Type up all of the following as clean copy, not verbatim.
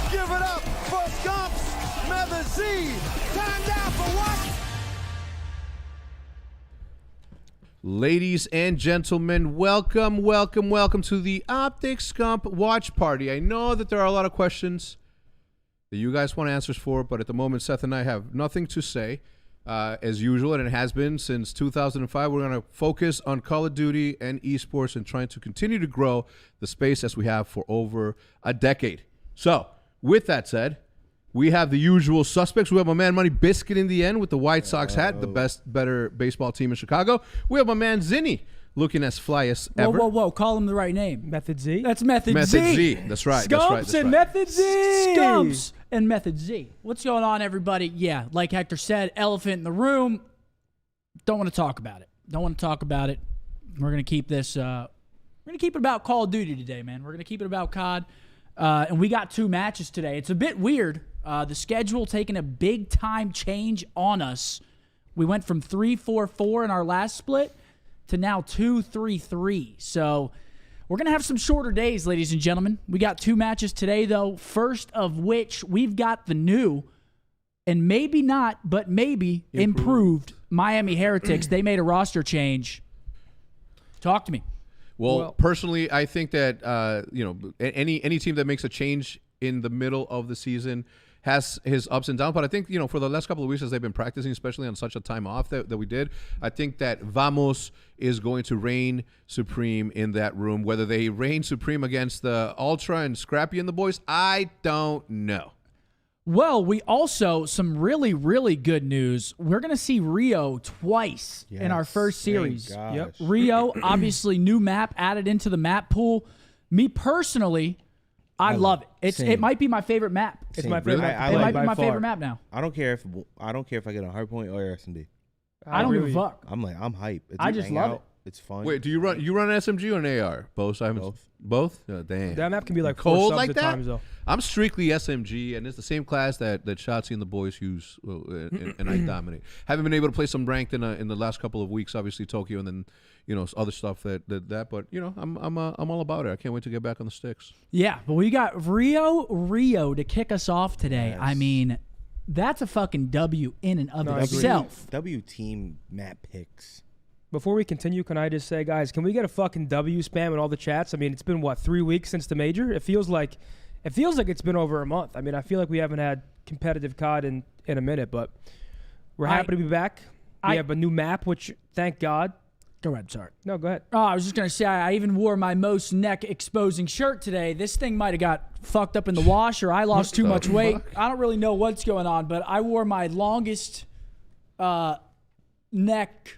Give it up for Scump's Mother Z. Time now for what? Ladies and gentlemen, welcome to the Optic Scump Watch Party. I know that there are a lot of questions that you guys want answers for, but at the moment, Seth and I have nothing to say. As usual, and it has been since 2005, we're going to focus on Call of Duty and esports and trying to continue to grow the space as we have for over a decade. So, with that said, we have the usual suspects. We have my man Money Biscuit in the end with the White Sox hat, the better baseball team in Chicago. We have my man Zinni looking as fly as ever. Whoa. Call him the right name. Method Z? That's Method Z. Method Z. That's right. Scumps and Method Z. Scumps and Method Z. What's going on, everybody? Yeah, like Hector said, elephant in the room. Don't want to talk about it. We're going to keep this, we're going to keep it about Call of Duty today, man. We're going to keep it about COD. And we got 2 matches today. It's a bit weird. The schedule taking a big time change on us. We went from 3-4-4 in our last split to now 2-3-3. So we're going to have some shorter days, ladies and gentlemen. We got 2 matches today, though. First of which we've got the new, and maybe not, but maybe improved Miami Heretics. They made a roster change. Talk to me. Well, personally, I think that any team that makes a change in the middle of the season has his ups and downs. But I think, for the last couple of weeks as they've been practicing, especially on such a time off that we did, I think that Vamos is going to reign supreme in that room. Whether they reign supreme against the Ultra and Scrappy and the boys, I don't know. Well, we also, some really, really good news. We're going to see Rio twice in our first series. Yep. Rio, obviously, new map added into the map pool. Me personally, I love it. It might be my favorite map. It's my favorite. It might be my favorite map now. I don't care if I get a hard point or SMD. I don't give a fuck. I'm hype. I just love it. It's fun. Wait, do you run an SMG or an AR? Both. Both? Oh, damn. That map can be like cold 4 subs like at that? times, though. I'm strictly SMG, and it's the same class that Shotzi and the boys use, and I dominate. Haven't been able to play some ranked in the last couple of weeks. Obviously Tokyo, and then other stuff that. But I'm all about it. I can't wait to get back on the sticks. Yeah, but we got Rio to kick us off today. Yes. I mean, that's a fucking W in and of itself. W team map picks. Before we continue, can I just say, guys, can we get a fucking W spam in all the chats? I mean, it's been, 3 weeks since the major? It feels like it's been over a month. I mean, I feel like we haven't had competitive COD in a minute, but we're happy to be back. We have a new map, which, thank God. Go ahead, sorry. No, go ahead. Oh, I was just going to say, I even wore my most neck-exposing shirt today. This thing might have got fucked up in the wash, or I lost too much weight. I don't really know what's going on, but I wore my longest neck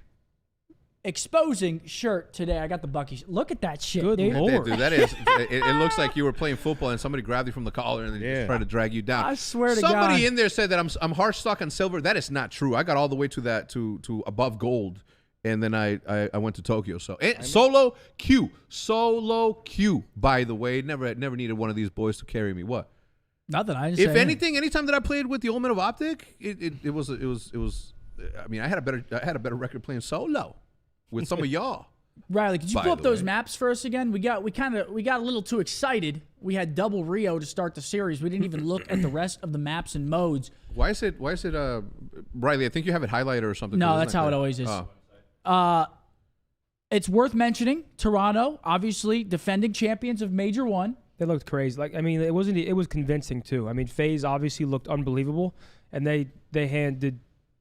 exposing shirt today. I got the Bucky. Look at that shit, Good dude. Lord. Dude, that is. It looks like you were playing football and somebody grabbed you from the collar and then just tried to drag you down. I swear to God. Somebody in there said that I'm harsh stock on silver. That is not true. I got all the way to above gold, and then I went to Tokyo. So solo Q. By the way, never needed one of these boys to carry me. What? Nothing. I just If anything, anytime that I played with the old men of Optic, it was. I mean, I had a better record playing solo with some of y'all. Riley, could you pull up those maps for us again? We got a little too excited. We had double Rio to start the series. We didn't even look at the rest of the maps and modes. Why is it Riley, I think you have it highlighted or something. No, that's how it always is. It's worth mentioning Toronto, obviously defending champions of Major 1. They looked crazy. It was convincing too. I mean, FaZe obviously looked unbelievable, and they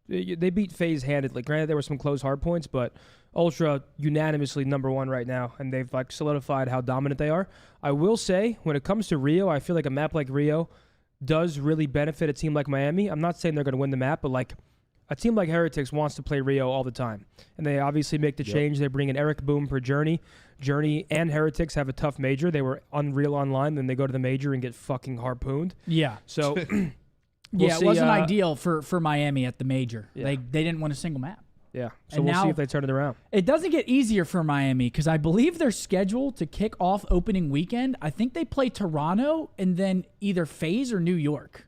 beat FaZe handedly. Granted, there were some close hard points, but Ultra unanimously number 1 right now, and they've solidified how dominant they are. I will say, when it comes to Rio, I feel like a map like Rio does really benefit a team like Miami. I'm not saying they're going to win the map, but a team like Heretics wants to play Rio all the time, and they obviously make the change. They bring in Eric Boom for Journey. Journey and Heretics have a tough major. They were unreal online, then they go to the major and get fucking harpooned. Yeah. So. It wasn't ideal for Miami at the major. Yeah. They didn't win a single map. Yeah, so we'll see if they turn it around. It doesn't get easier for Miami because I believe they're scheduled to kick off opening weekend. I think they play Toronto and then either FaZe or New York.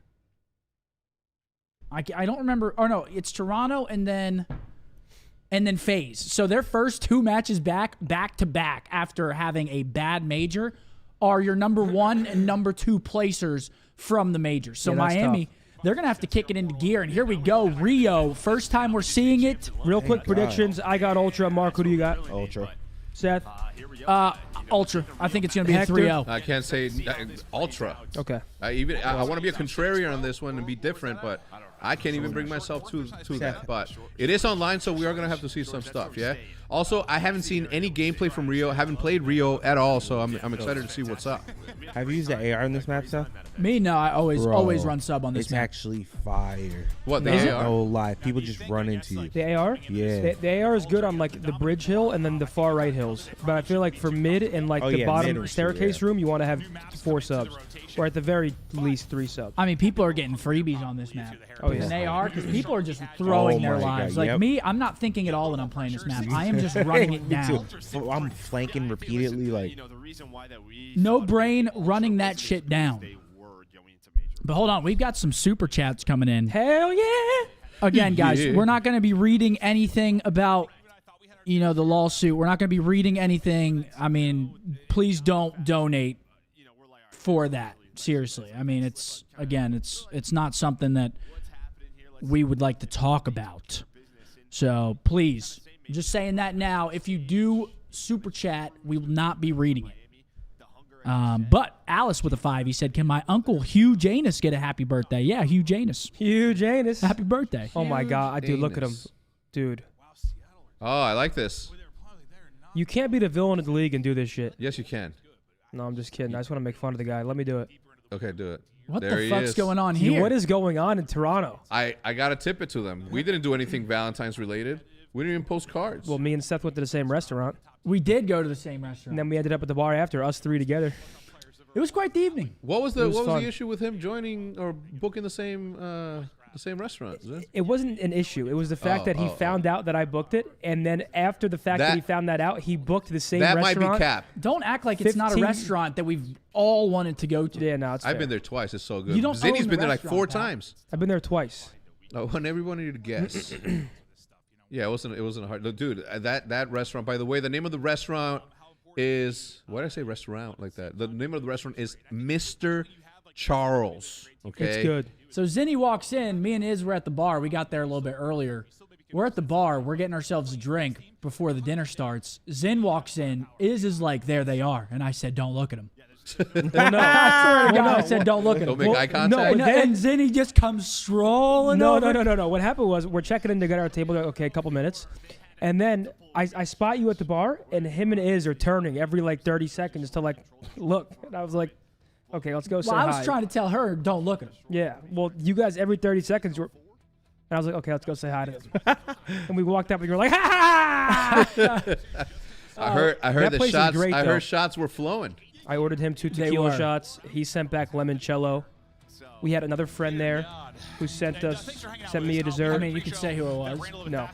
I don't remember. Oh, no, it's Toronto and then FaZe. So their first 2 matches back to back after having a bad major are your number 1 and number 2 placers from the major. So Miami they're going to have to kick it into gear. And here we go. Rio, first time we're seeing it. Real quick predictions. I got Ultra. Mark, who do you got? Ultra. Seth? Ultra. I think it's going to be Hector? a 3-0. I can't say Ultra. Okay. I want to be a contrarian on this one and be different, but I can't even bring myself to that. But it is online, so we are going to have to see some stuff, yeah? Also, I haven't seen any gameplay from Rio. I haven't played Rio at all, so I'm excited to see what's up. Have you used the AR in this map, Seth? Me, no. I always run sub on this It's map. actually fire. What, the AR? No lie. People just run into you. The AR? Yeah. The AR is good on like the bridge hill and then the far right hills. But I feel like for mid and like the mid bottom or two, staircase room, you want to have 4 subs. Or at the very least 3 subs. I mean, people are getting freebies on this map. Oh, With yeah. an AR, because people are just throwing their my lives. God, Like yep. me, I'm not thinking at all when I'm playing this map. I am just running it Me too. down. I'm flanking repeatedly, like. No brain running that shit down. But hold on, we've got some super chats coming in. Hell yeah! Again, guys, Yeah. we're not going to be reading anything about, the lawsuit. We're not going to be reading anything. I mean, please don't donate for that. Seriously. I mean, it's not something that we would like to talk about. So, please, just saying that now. If you do super chat, we will not be reading it. But Alice with a 5, he said, "Can my uncle Hugh Janus get a happy birthday?" Yeah, Hugh Janus. Hugh Janus. Happy birthday. Oh my God. I do. Look at him. Janus. Dude. Oh, I like this. You can't be the villain of the league and do this shit. Yes, you can. No, I'm just kidding. I just want to make fun of the guy. Let me do it. Okay, do it. What There the he fuck's is. going on Dude, here? what is going on in Toronto? I got to tip it to them. We didn't do anything Valentine's related. We didn't even post cards. Well, me and Seth went to the same restaurant. We did go to the same And restaurant. then we ended up at the bar after, us 3 together. It was quite the evening. what was it was the fun. issue with him joining or booking the same restaurant? Is it? It wasn't an issue. It was the fact that he found out that I booked it. And then after the fact that he found that out, he booked the same That restaurant. might be cap. Don't act like it's not a 15 restaurant that we've all wanted to go to. Yeah, no, it's I've fair. been there twice. It's so good. You don't Zinni's own the been there like 4 restaurant, pal. times. I've been there twice. I want everybody to guess. Yeah, it wasn't hard. Look, dude, that restaurant. By the way, the name of the restaurant is, why did I say restaurant like that? The name of the restaurant is Mr. Charles. Okay, It's good. So Zinni walks in. Me and Iz were at the bar. We got there a little bit earlier. We're at the bar. We're getting ourselves a drink before the dinner starts. Zin walks in. Iz is like, "There they are," and I said, "Don't look at him." Well, no. I swear to Well, God, I no. said, "Don't look at Don't him." make eye contact. but then- And Zinni just comes strolling No, over. no. What happened was we're checking in to get our table. Okay, a couple minutes. And then I spot you at the bar, and him and Iz are turning every like 30 seconds to like look. And I was like, okay, let's go say Well, I was hi. trying to tell her, "Don't look at him." Yeah, well, you guys every 30 seconds were. And I was like, okay, let's go say hi to them. And we walked up and you were like, ha ha! I heard That the place is shots. great, I though. heard shots were flowing. I ordered him 2 They tequila were. shots. He sent back limoncello. We had another friend there who sent me a dessert. I mean, you could say who it was. No.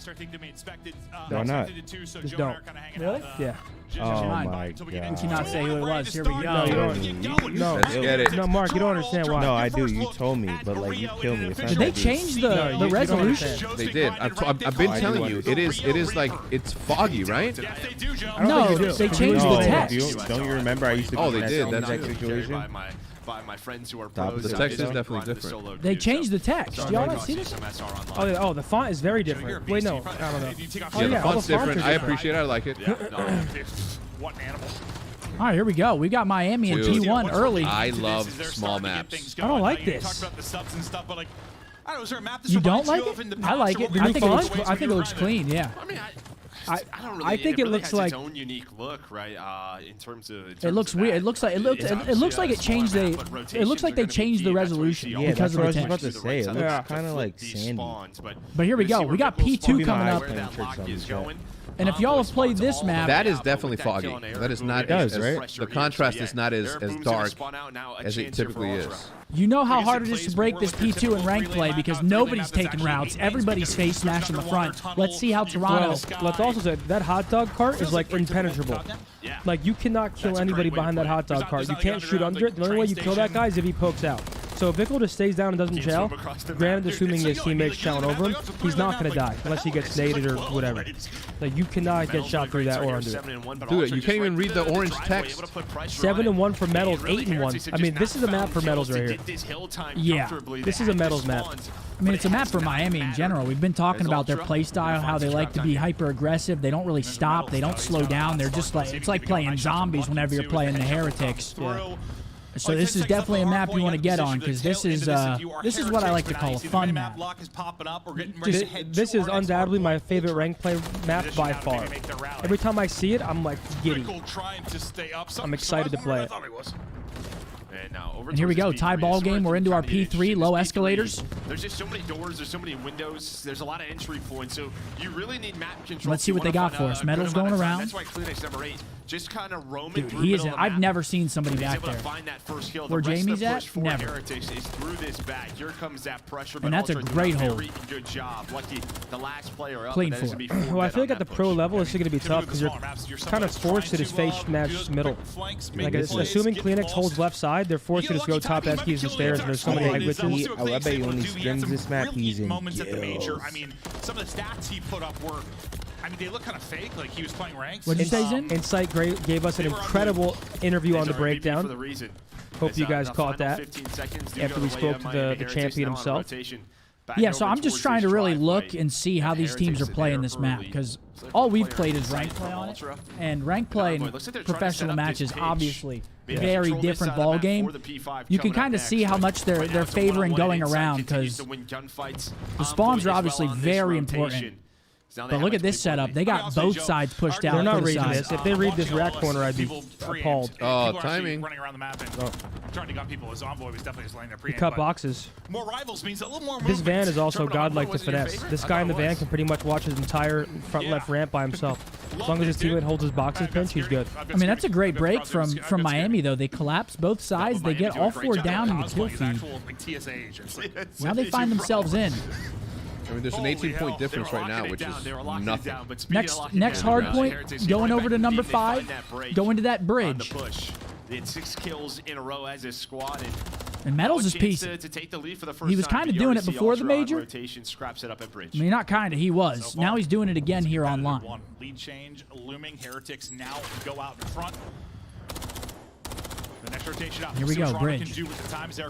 Why not? Just don't. Really? Yeah. Oh Mine. my Can God. you not say who it was? Here we go. No, you don't. No. Let's get it. No, Mark, you don't understand why. No, I do. You told me, but like you kill me. It's not Did they that deep. change No, the you don't resolution? understand. They did. I've been I do telling you. It is like it's foggy, right? No, think you do. they changed No, the text. don't you remember I used to Oh, be they in did. that That's same it. situation? By my friends who are Top of pros. the The text is and definitely run the different. solo They queue, changed so the text. Y'all not see this? Oh, the font is very different. Wait, no, I don't know. Yeah, Oh, the yeah, all font's the fonts different. are I different. appreciate it. I like it. What an animal. All right, here we go. We got Miami and Dude. P1 early. I love small maps. I don't like this. Talked about the subs and stuff, but like, I don't know, is there a map that You don't reminds like of in it? the I like it. past or I what think we it do looks. the ways I we think do it looks around clean. Yeah. I mean, I don't really. I think it really looks has like- its own unique look, right? In terms of. It looks weird. It looks like it looks like it changed the. It looks like they changed the resolution Yeah, because that's of what I the was about text. to say. It looks Yeah. kind of like sandy. But here we go. We got P2 coming up. And if y'all have played this map, That is definitely foggy. That is not. It does, as, right? The contrast is not as dark as it typically is. you know how hard it is to break this P2 in rank play because nobody's taking routes. Everybody's face smash in the front. Let's see how Toronto. Well, let's also say that hot dog cart is like impenetrable. Like you cannot kill anybody behind that hot dog cart. You can't shoot under it. The only way you kill that guy is if he pokes out. So if Vickle just stays down and doesn't chow, granted assuming his teammates chowing over him, he's not going to die unless he gets naded or whatever. Like, you cannot get shot through that or under it. Dude, you can't even read the orange text. 7-1 for Metals, 8-1. I mean, this is a map for Metals right here. Yeah. This is a Metals map. I mean, it's a map for Miami in general. We've been talking about their play style, how they like to be hyper aggressive. They don't really stop. They don't slow down. They're just like, it's like playing zombies whenever you're playing the Heretics. Yeah. So this is definitely a map you want to get on, because this is what I like to call a fun map. This is undoubtedly my favorite rank play map by far. Every time I see it, I'm like giddy. I'm excited to play it. And here we go, tie ball game. We're into our P3, low escalators. There's just so many doors, there's so many windows, there's a lot of entry points, so you really need map control. Let's see what they got for us. Metals going around. That's why Kleenex number 8 just kind of roaming Dude, through he is. middle of the I've map. never seen somebody He's back able there. to find that first kill. Where The rest of Jamie's the push at? for Never. Heretics is through this back. Here comes that pressure, but And that's a Ultra great doing a hold. very good job. Lucky the last player up. Clean but that is for gonna it. be Well, I dead feel like on at the that pro push. level, this is going to be tough because you're kind of forced to just face match middle. Like, assuming Kleenex holds left side, they're forced to just go top eskies and stairs, and there's so many height glitches. I bet you only scrims this map, he's in moments at the major. gills. I mean, some of the stats he put up were, I mean, they look kind of fake, like he was playing ranks. What'd you say, Zin? Insight gave us an incredible interview on the breakdown. Hope you guys caught that after we spoke to the champion himself. Yeah, so I'm just trying to really look and see how these teams are playing this map, because all we've played is rank play on it, and rank play in professional matches obviously very different ball game. You can kind of see how much they're favoring going around, because the spawns are obviously very important. But look at this setup. They got both sides pushed out. They're not to the reading side. this. If they read this rack corner, I'd be appalled. Oh, timing. Running around the map and trying to gun people. His Envoy was definitely just laying there He pre-aim, cut but boxes. more rivals means a little more This movement. van is also Terminal godlike Envoy to was your finesse. favorite? This I guy in the thought it van was. can pretty much watch his entire front left ramp by himself. As long as his teammate holds his boxes pinch, he's good. I mean, that's a great break from Miami, though. They collapse both sides. They get all four down in the kill feed. Now they find themselves in. I mean, there's an 18-point difference right now, which is nothing. Next hard point, going over to number 5, go into that bridge. They had 6 kills in a row as a squad. And Metals is piecing. He was kind of doing it before the major. I mean, not kind of, he was. Now he's doing it again here online. Lead change looming. Heretics now go out in front. The next rotation up. Here we go, bridge.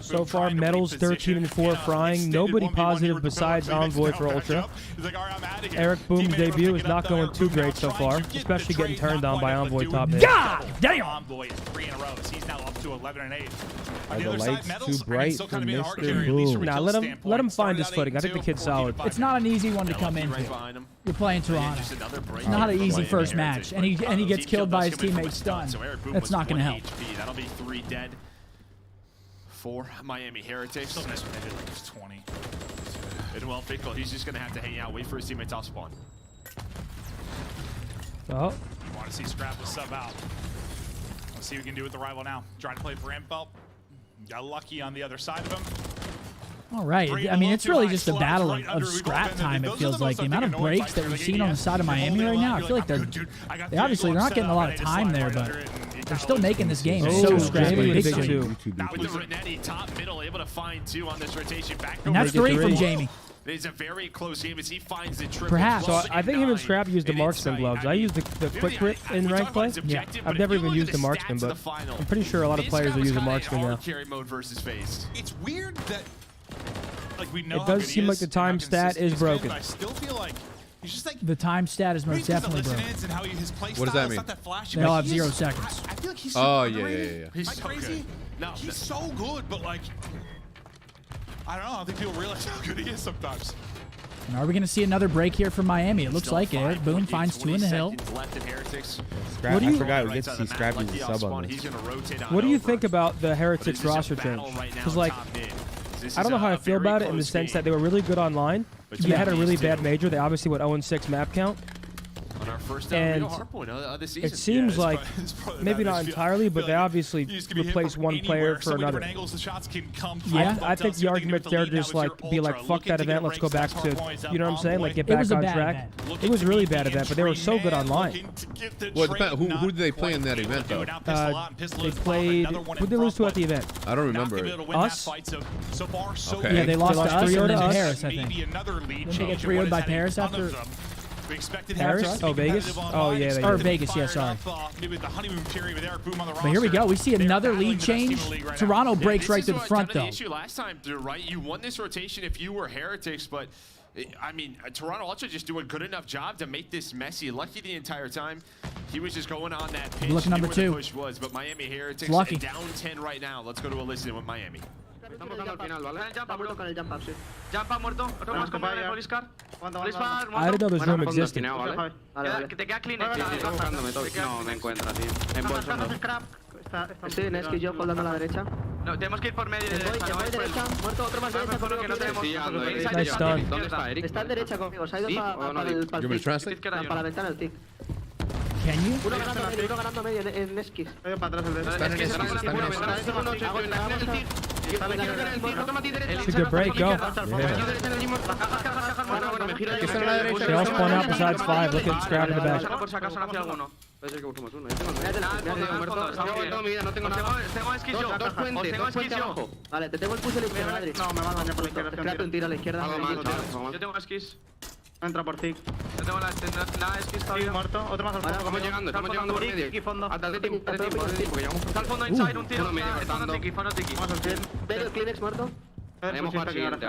So far, Metals 13-4 frying. Nobody positive besides Envoy for Ultra. Eric Boom's debut is not going too great so far, especially getting turned on by Envoy top mid. God damn! Envoy is 3 in a row. So he's now up to 11 and 8. Are the lights too bright for Mr. Boom? Nah, let him find his footing. I think the kid's solid. It's not an easy one to come into. You're playing Toronto. It's not an easy first match, and he gets killed by his teammate Stun. That's not going to help. That'll be 3 dead for Miami Heretics. Still missed when they did like this 20. And well, Fickle, he's just going to have to hang out, wait for his teammates off spawn. Oh, You want to see Scrap with sub out. Let's see what we can do with the rival now. Trying to play for info. Got lucky on the other side of him. All right. I mean, it's really just a battle of scrap time, it feels like. The amount of breaks that we've seen on the side of Miami right now, I feel like they're not getting a lot of time there, but they're still making this game so scrappy. Jamie with a Big big two. 2. Now with the Renetti top middle, able to find 2 on this rotation. Back And that's 3 from Jamie. It's a very close game as he finds the triple. Perhaps. So I think him and Scrap used the marksman gloves. I used the quick grip in rank play. Yeah. I've never even used the marksman, but I'm pretty sure a lot of players are using marksman now. Carry mode versus phase. It's weird that like we know It how does good seem he like is the and time how stat consistent is he's been, broken. but I still feel like he's just like The time stat is most definitely broken. and how his play What does that style is mean? not that flashy, They but all have he 0 is- seconds. I feel like he's Oh, super yeah, underrated. yeah, yeah. He's Am I so crazy? good. No, He's so good, but like I don't know. I don't think people realize how good he is sometimes. And are we going to see another break here from Miami? It looks like it. Eric Boom finds 2 in the hill. Left in Heretics. Scrap, What do I you- forgot we get to see Scrappy as a sub on He's this. gonna rotate on What do you over. think about the But Heretics it's just a roster battle change? right now Because in like, top mid. This I don't know is how a I feel very about it in the close sense game. that they were really good online. But They had a yeah, really these two bad major. They obviously went 0-6 map count. on our first And real hard point of the season. it seems Yeah, like it's probably maybe that. not I feel entirely, but like they obviously you just can be hit replace from one player anywhere. for So many another. different angles the shots can come from. Yeah. I think the argument there just like be like, fuck that event, let's go back to, you know what I'm saying? Like get It back was a on bad track. event. It was a really bad event, but they were so good online. Well, it depends. Who did they play in that event, though? They played. Who did they lose to at the event? I don't remember it. Us? Okay. Yeah, they lost to us 3-0 and then to to us. Paris, I think. Didn't they get 3-0'd by Paris after? Paris? Oh, Vegas? Oh, yeah, they Or did. Vegas, yeah, sorry. But But here we go. We see another lead change. Toronto breaks right to the front, though. The issue last time, through, right? You won this rotation if you were Heretics, but I mean, Toronto also just do a good enough job to make this messy. Lucky the entire time. He was just going on that pitch. Look at number Knew where the 2. push was, but Miami Heretics It's lucky. down 10 right now. Let's go to a listen with Miami. Estamos buscando al final, ¿vale? Está muerto con el jump up, sí. Jump up muerto. Otro más con el police car. Police car, I didn't know this room existed. ¿vale? Vale. Te queda clean. Estoy buscándome, no me encuentra, tío. En bolsa no. Estoy en esquí yo, foldando a la derecha. No, tenemos que ir por medio de derecha. Voy derecha, muerto, otro más derecha conmigo que no tenemos. Nice stun. ¿Dónde está Eric? Está en derecha conmigo, se ha ido para el You want me to translate? para la ventana del TIC. Can you? Uno ganando medio en esquís. Para atrás el de Están en esquís, están en It's a good break, go. They all spawn out besides 5. Look at Scrap in the back. Por si acaso no hacía alguno. Puede ser que busquemos uno. No tengo nada. Tengo esquís yo. Dos puentes abajo. Vale, te tengo el push a la izquierda, Adri. No, me va a dañar por la izquierda. Scrap un tiro a la izquierda. Yo tengo esquís. Entra por TIC. Yo tengo la esquís todavía. Muerto. Otro más al fondo. Estamos llegando por medio. Tiki fondo. Hasta el tiempo, está al fondo inside, un tiro. Fondo Tiki, fondo Tiki. Vamos al 100. Ver el Kleenex muerto. Vamos al siguiente.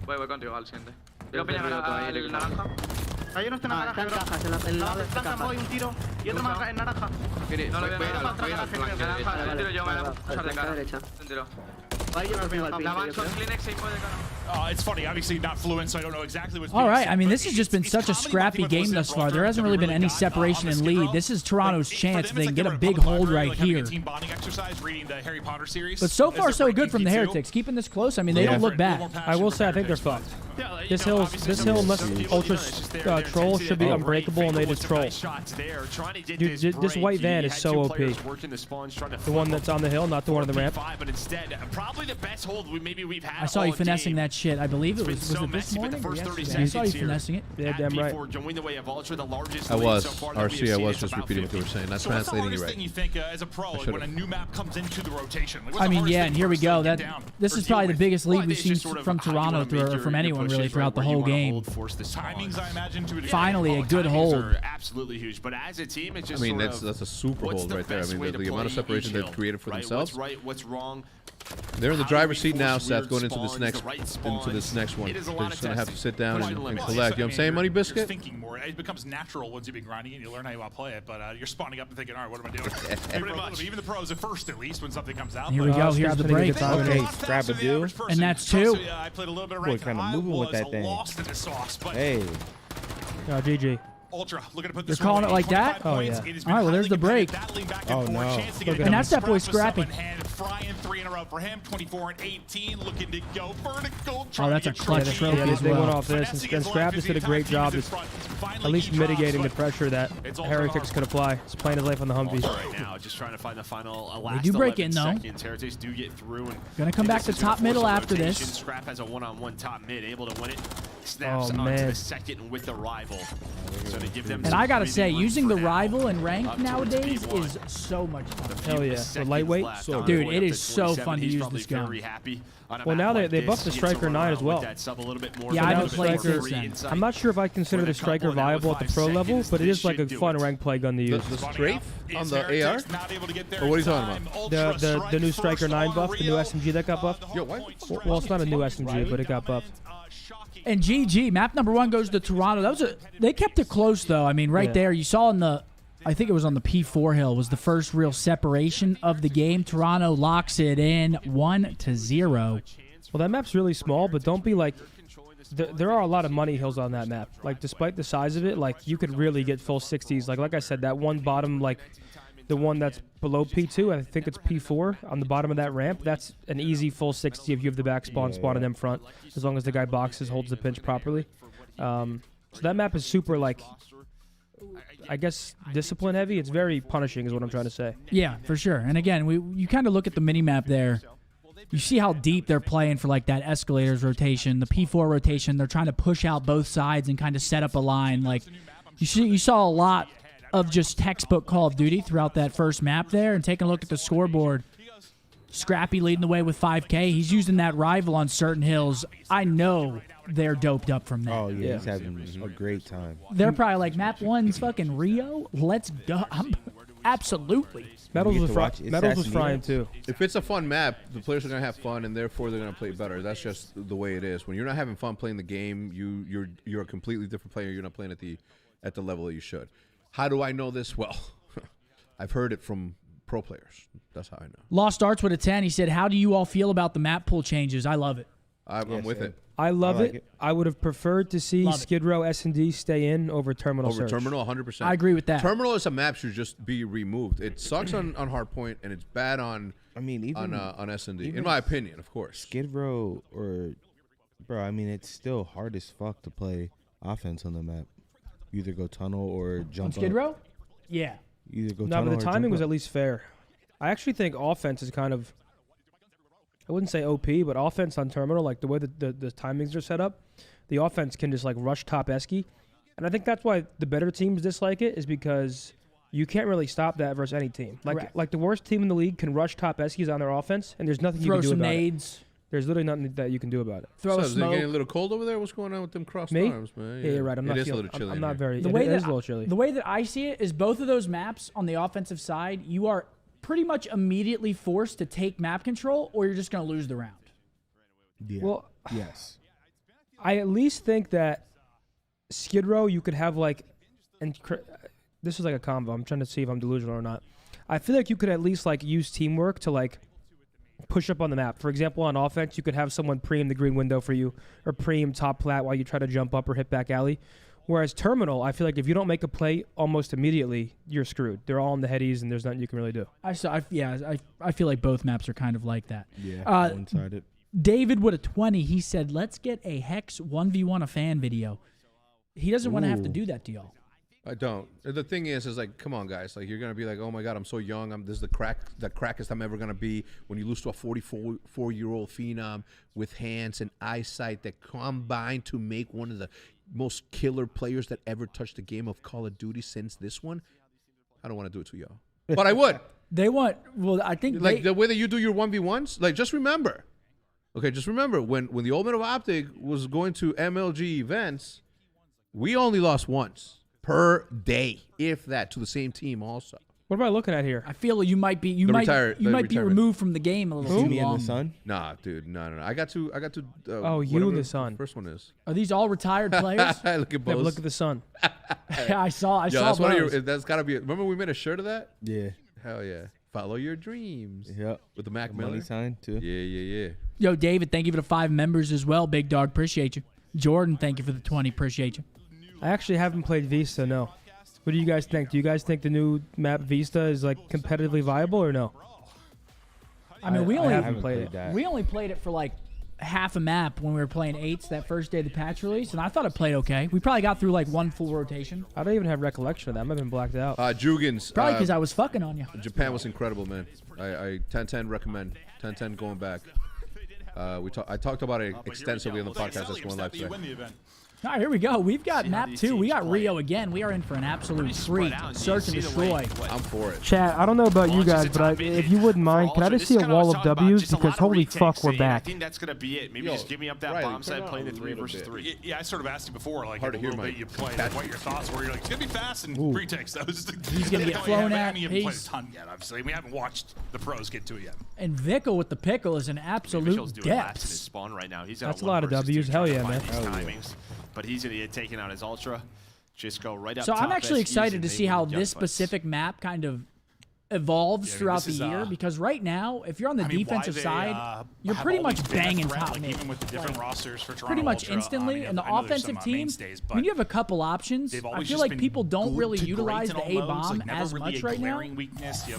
Voy contigo al siguiente. Yo peña al naranja. Hay uno está en naranja. En la blanca hay un tiro y otro más en naranja. No lo veo. Naranja, un tiro yo, me voy a usar de cara. Un tiro. La van con Kleenex y puede cara. It's funny, obviously not fluent, so I don't know exactly what's All being right, said, I mean, but this has just been it's such a comedy scrappy what game was thus said far. from There hasn't really been any got separation on in the lead. skid row. This is Toronto's For chance them, they it's can get a like big public hold library, right like having a here. team bonding exercise, reading the Harry Potter series. But so As far, they're so breaking good from the P2. Heretics. Keeping this close, I mean, they don't look bad. I will say I think they're fucked. Yeah, you This know, hill, obviously this some hill, of unless the Ultra it's just their Troll intensity should be that unbreakable, and they just troll. Dude, this white van is so OP. The one that's on the hill, not the one on the ramp. But instead, probably the best hold maybe we've had. I saw you all finessing game. that shit. I believe it was It's been it this so messy, but morning the or first 30 yesterday? I saw you seconds here finessing it. Yeah, damn right. Going the way of Ultra, the largest I lead was. so far that we have RC, I seen. was It's just about repeating what 50. you were saying. Not So what's the translating you hardest right. thing you think as a pro, like when a new map comes into the rotation? Like, what's I the mean, hardest yeah, thing and here for we us to go. get That down this or is deal probably the with? biggest Well, lead I we've think seen it's just sort of from how you Toronto wanna make or your from anyone pushes, really right, throughout the where you whole wanna game. hold, force the Timings, spawns. I imagine, to a degree. Finally, a good Timings hold. are absolutely huge, but as a team, it's I just mean, sort that's of a super what's hold the right there. I best mean, way the to amount of play separation each they've hill, created for right? themselves. What's right, what's wrong. They're in the How do we driver's seat now, force Seth, weird going into this spawns, next the right into this spawns? next one. It is a They're lot just of gonna have to testing. sit down Pushing and the limits. collect. You know what I'm saying, Money You're Biscuit? thinking more. It becomes natural once you've been grinding it. You learn how you want to play it, but you're spawning up and thinking, all right, what am I doing? Pretty much. Even the pros at first, at least, when something comes out. Here we but, go. Scrap's Here's the gonna break. get the Okay, Okay, grab a do. And that's two. I played a little bit of Boy, rank. kinda I moving with was that thing. lost in the sauce, but Hey, GG. Ultra looking to put this You're calling one it like that? 25 Oh, points. yeah. It has All right, been well, there's the highly break. competitive, battling back Oh, and forth, no. chance to Look get at it him. And that's that boy Scrap Scrappy. with someone hand. Frying 3 in a row for him. 24 and 18, looking to go vertical. Oh, that's a clutch trophy Yeah, as they went well. off this, and Scrap just did a great job at least mitigating the pressure that Heretics could apply. He's playing his life on the Humvee. Right now, just trying to find the final last do break 11 it, though. seconds. Heretics do get through. And Gonna come back to this is gonna top middle force a after rotation. this. Scrap has a one-on-one top mid, able to win it. Snaps Oh, onto man. the second with the rival. So to give them And some I gotta say, breathing room using for the now. rival and Up ranked towards nowadays P1. is so much fun. Hell yeah. The lightweight? Dude, it is so fun to use this gun. Well, now they buffed the Striker 9 as well. Yeah, I So haven't now played Striker- since then. I'm not sure if I consider the Striker viable at the pro level, but it is like a fun rank play gun to use. The strafe on the AR? Or what are you talking about? The new Striker 9 buff, the new SMG that got buffed. Yo, why? Well, it's not a new SMG, but it got buffed. And GG, map number 1 goes to Toronto. They kept it close though. I mean, right Yeah. there, you saw in the, I think it was on the P4 hill, was the first real separation of the game. Toronto locks it in 1-0. Well, that map's really small, but don't be like. There are a lot of money hills on that map. Like, despite the size of it, like you could really get full 60s. Like I said, that one bottom, like the one that's below P2, I think it's P4 on the bottom of that ramp. That's an easy full 60 if you have the back spawn in them front, as long as the guy boxes, holds the pinch properly. So that map is super like I guess, discipline heavy. It's very punishing is what I'm trying to say. Yeah, for sure. And again, you kind of look at the mini map there. You see how deep they're playing for like that escalators rotation, the P4 rotation. They're trying to push out both sides and kind of set up a line. Like you saw a lot of just textbook Call of Duty throughout that first map there. And taking a look at the scoreboard, Scrappy leading the way with 5K. He's using that rival on certain hills. I know they're doped up from that. Oh yeah, he's having a great time. They're probably like, map 1's fucking Rio. Let's go. Absolutely. Metals was frying too. If it's a fun map, the players are gonna have fun, and therefore they're gonna play better. That's just the way it is. When you're not having fun playing the game, you're a completely different player. You're not playing at the level that you should. How do I know this? Well, I've heard it from pro players. That's how I know. Lost Arts with a 10. He said, "How do you all feel about the map pool changes? I love it." I'm with it. I love it. I would have preferred to see Skid Row S&D stay in over Terminal Search. Terminal, 100%. I agree with that. Terminal as a map should just be removed. It sucks on Hardpoint, and it's bad on S&D, in my opinion, of course. Skid Row it's still hard as fuck to play offense on the map. You either go tunnel or jump on Skid Row? Yeah. You either go tunnel but the timing was at least fair. I actually think offense is kind of, I wouldn't say OP, but offense on Terminal, like the way the timings are set up, the offense can just like rush top esky. And I think that's why the better teams dislike it, is because you can't really stop that versus any team. Like the worst team in the league can rush top eskies on their offense, and there's nothing you can do about nades. it. There's literally nothing that you can do about it. Throw so, smoke. Is it getting a little cold over there? What's going on with them crossed arms, man? Yeah, you're right. I'm not feeling, a little chilly. I'm not very. The it way is a little chilly. The way that I see it is both of those maps on the offensive side, you are pretty much immediately forced to take map control, or you're just going to lose the round. Yeah. Well, yes. I at least think that Skid Row, you could have like, and this is like a combo. I'm trying to see if I'm delusional or not. I feel like you could at least like use teamwork to like push up on the map. For example, on offense, you could have someone preem the green window for you, or preem top plat while you try to jump up or hit back alley. Whereas Terminal, I feel like if you don't make a play almost immediately, you're screwed. They're all in the headies, and there's nothing you can really do. I feel like both maps are kind of like that. Yeah, one-sided. David with a 20, he said, "Let's get a Hex 1v1 a fan video." He doesn't want to have to do that to y'all. I don't. The thing is like, come on, guys. Like, you're gonna be like, oh my god, I'm so young. This is the crackest I'm ever gonna be. When you lose to a 44-year-old phenom with hands and eyesight that combine to make one of the most killer players that ever touched the game of Call of Duty since this one, I don't want to do it to y'all, but I would. They want. Well, I think like the way that you do your 1v1s. Like, just remember. Okay, just remember when the old man of Optic was going to MLG events, we only lost once per day, if that, to the same team also. What am I looking at here? I feel you might be be removed from the game a little too me long. And the Sun? Nah, dude, no. I got to. You and the Sun. First one is. Are these all retired players? Look at both. Yeah, look at the Sun. I saw that's those. that's gotta be. Remember we made a shirt of that? Yeah. Hell yeah. Follow your dreams. Yep. With the Mac money sign too. Yeah. Yo, David, thank you for the 5 members as well. Big dog, appreciate you. Jordan, thank you for the 20, appreciate you. I actually haven't played Vista, no. What do you guys think? Do you guys think the new map Vista is like competitively viable or no? I mean, we haven't played it. We only played it for like half a map when we were playing 8s that first day of the patch release, and I thought it played okay. We probably got through like one full rotation. I don't even have recollection of that. I might have been blacked out. Jugans. Probably because I was fucking on you. Japan was incredible, man. I 10-10 recommend. 10-10 going back. I talked about it extensively on the podcast that's going live today. All right, here we go. We've got map 2. We got Rio again. We are in for an absolute freak. Search and destroy. I'm for it. Chat, I don't know about you guys, but if you wouldn't mind, can I just see a wall of W's? Because holy fuck, we're back. I think that's going to be it. Maybe just give me up that bomb side, playing the 3 versus 3. Yeah, I sort of asked you before, like, hard a to hear, little bit you played, like, what your thoughts were. You're like, it's going to be fast and retakes. That was just He's going to get flown at. We haven't played a ton yet, obviously. We haven't watched the pros get to it yet. And Vickle with the pickle is an absolute depth. Right now. He's that's a lot of W's. Hell yeah, man. But he's going to get taken out as Ultra. Just go right up So top. I'm actually excited to see how this specific map kind of evolves throughout the year, because right now, if you're on the defensive side, you're pretty much banging top mid. Even with the different rosters for Toronto pretty much Ultra, instantly. And the offensive team, when you have a couple options, I feel like people don't really utilize the A-bomb as much right now.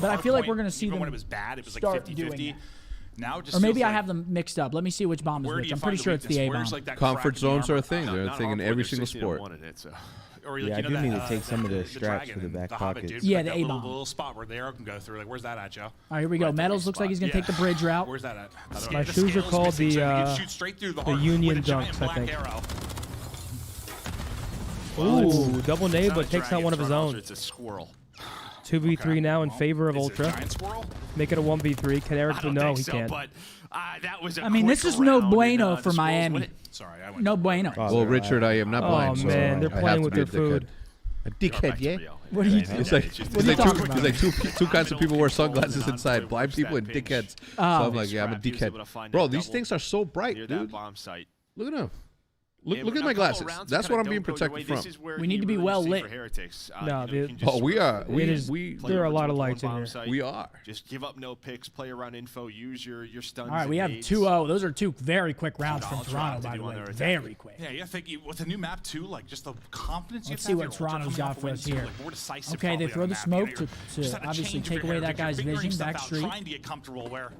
But I feel like we're going to see them start doing it. Now it just or maybe I like, have them mixed up. Let me see which bomb is which. I'm pretty sure it's the A-bomb. Comfort zones are a thing. They're a thing in every single sport. Or Yeah, I like, do need to that, take some of the straps dragon for the in back the Hobbit, pockets. dude. Yeah, Like the that A-bomb. little spot where the arrow can go through. Like, where's that at, Joe? All right, here we go. Right there, Metals looks like he's going to take the yeah. bridge route. Where's that at? My The shoes are scale's called missing, the, so you can shoot straight through the heart Union with a giant Dunks, I black think. arrow. Ooh, double nade, Not but a takes out dragon, one of his Toronto own. Ultra, It's a squirrel. 2v3 now in favor of Is it a Ultra. giant squirrel? Make it a 1v3. Can Eric I don't no, think he so, can't. but that was a I mean, this quick is no round, bueno and, for the Squirrels Miami. win it. Sorry, I went. No bueno. Oh, Well, they're Richard, I am not Oh, blind, so man, they're I playing have to with be a their food. A Go dickhead, back to yeah. Rio. What are you- It's like It's just- What are you talking about? It's like two kinds of people wear sunglasses Hold on, inside: boy, blind watch people that and pinch. dickheads. So Oh. I'm like, yeah, I'm a Scrap, he was able to dickhead. find Bro, that these double things are so bright, near that dude. bomb site. Look at them. Yeah, Look but at my a couple glasses. rounds That's kinda what I'm being don't go your protected way. from. This is where We need you to be really well see lit. for heretics. No, You know, you dude. can just Oh, we are. It is- We play there are a over lot of towards one lights in bomb here. site. we are. Just give up no picks, play around info, use your stuns. All right, we and have nades. 2-0. Those are two very quick rounds from Ultra Toronto, have to by do the on way. their attack. Very quick. Yeah, you think with a new map too, like just the confidence. Let's you see have what to have Toronto's Ultra got coming for off us wins, here. like, more decisive Okay, they probably throw on the map. smoke You to know, you're just having obviously change of take your away that heritage. You're guy's figuring vision, stuff back out, street. Trying to get comfortable where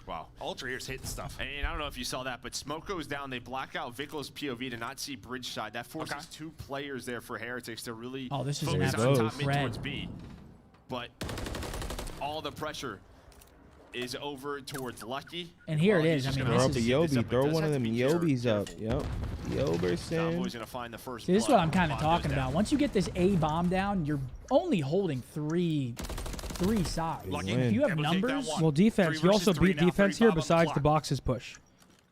Wow. Ultra here's hitting stuff. And I don't know if you saw that, but smoke goes down. They black out Vickles' POV to not see bridge side. That forces two players there for Heretics to really Oh, this is an focus on absolute top mid threat. towards B. But all the pressure is over towards Lucky. And here it Well, is. he's I just mean, gonna Throw this up a is- see this Yobi. up, but Throw does one of have them to be Yobis up. careful. Yep. Yoberson. Dombo's gonna find the first See, this is blood. what I'm kind of Bomb goes talking down. about. Once you get this A bomb down, you're only holding three sides. Lucky. If you have Able to take that numbers, one. Well, defense. 3 You also versus 3 beat now, defense here 35 on the besides clock. the boxes push.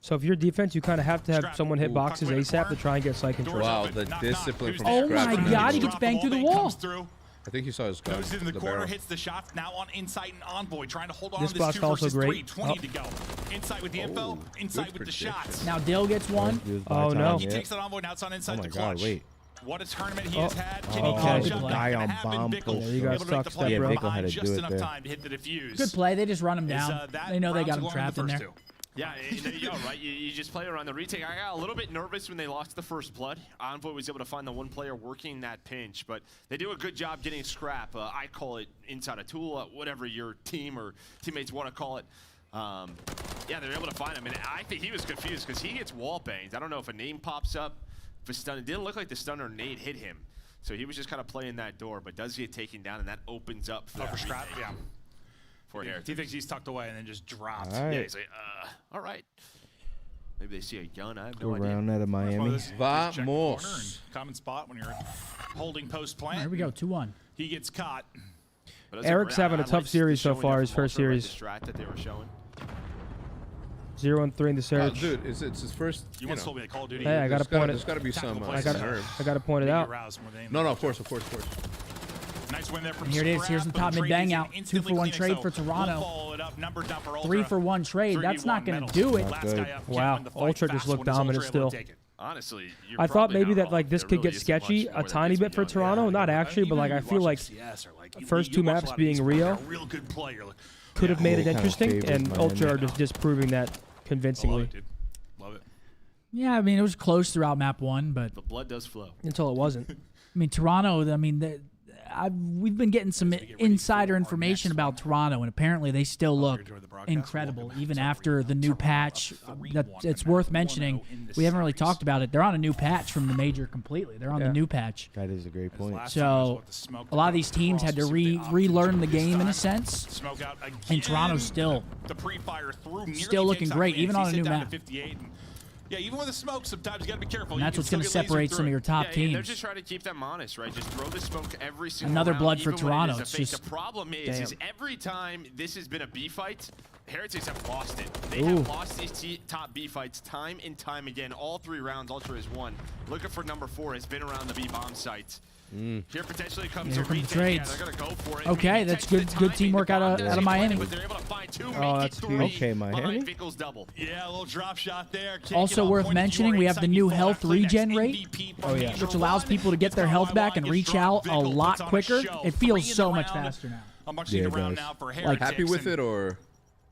So if you're defense, you kind of have to have Scrap. someone hit Ooh. boxes Tuck away the ASAP to corner. try and get side control. Doors Wow, open. the Knock, discipline knock. from Oh Scrap. my God, he gets banged through the wall. Comes through. I think he saw his gun. Goes into the the corner, barrel. hits the shots. Now on Insight and Envoy, trying to hold on This to this spot's 2 also versus 3. great. 20 Oh. to go. Insight with the info. Oh, Insight good with the prediction. shots. now Dill gets one. He was Oh, by no. time, He yep. takes that Envoy. Now it's on Inside Oh the my clutch. God, wait. What a tournament he Oh. has had. Can Oh, he okay. catch Good up? play. Guy Gonna on happen. bomb Vickles push. Yeah, you got able to make stuck the step, play bro. from Yeah, Vickle had behind to do just it enough there. time to hit the defuse. Good play. They just run him Is, down. that They know they round got him one trapped the in first there. two? Yeah, you know, right? You just play around the retake. I got a little bit nervous when they lost the first blood. Envoy was able to find the one player working that pinch, but they do a good job getting scrap. I call it inside a tool, whatever your team or teammates want to call it. Yeah, they're able to find him, and I think he was confused because he gets wall banged. I don't know if a name pops up, if a stun. It didn't look like the stun or nade hit him, so he was just kind of playing that door. But does get taken down, and that opens up for For Scrap, retake yeah. for Heretics. He thinks he's tucked away and then just drops. All Yeah, right. he's like, all right. Maybe they see a gun. I have Go no idea. round out of Well, Miami. this- just check the corner Vamos. and common spot when you're holding post plant. Here we go. 2-1. He gets caught. But that's Eric's great- having a I tough liked series so showing far, there his from first Ultra, right, series. the strat that they were showing. 0-3 in the Oh, surge. dude, it's his first. You once told me that Call of Duty. Hey, I gotta point There's it. got to be some Tactical I got nerve. I got to point it out. No, of course. Nice win there from And here it is. Scrap, Here's the but top mid trade bang isn't out. 2 instantly for 1 cleaning, trade so for Toronto. we'll follow it up. Number down for Ultra. 3 for 1 trade. That's not 3v1 going to medals. do it. Not Last good. guy up, can't Wow, win the fight Ultra just fast looked when it's dominant Ultra able still. to take it. Honestly, you're I thought probably maybe not that like wrong. this There could really get isn't sketchy much a more that tiny needs to bit be for done. Toronto. Not actually, but Even like when I you feel watch like CS or, like, you- first you two watch a maps lot of being these where they're Rio a real good player. Like, could have made it Yeah, kinda interesting, favors and Miami. Ultra are just disproving that love convincingly it, dude. Love it. Yeah, I mean, it was close throughout map 1, but The blood does flow. until it wasn't. I mean, Toronto, I mean, we've been getting some insider information about Toronto, and apparently they still look incredible, even after the new patch. It's worth mentioning. We haven't really talked about it. They're on a new patch from the major completely. They're on the Yeah. new patch. That is a great point. So a lot of these teams had to relearn the game in a sense. Smoke out again. And Toronto's still the pre-fire through still looking great, even on a new map. 58. Yeah, even with the smoke, sometimes you got to be careful. And You that's can what's going to still get lasered separate through some of it. your top Yeah, and they're teams. just trying to keep them honest, right? Just throw the smoke every single Another round, blood for even when it Toronto. is a It's fake. just- The problem is Damn. every time this has been a B fight, Heretics have lost it. They Ooh. have lost these top B fights time and time again. All 3 rounds, Ultra has won. Looking for number 4 has been around the B bomb sites. Here potentially comes Here a come the retake. Yeah, trades. they're gonna go for it. Okay, It that's takes the good timing. teamwork The out bomb of doesn't Miami. land, but they're able to find 2, Oh, make that's it huge. 3 Okay, Miami. behind Vickles double. Yeah, a little drop shot there. Can't Also get on worth point. mentioning, Your we have the inside new before health that click. regen Next rate, MVP Oh, yeah. major which allows run. people to get It's their gone health by back wide, and gets reach dropped. out a Vickles lot puts on a quicker. show. It 3 feels in so the much round. faster now. A much Yeah, needed it round does. now for Like, Heretics. happy with and- it or?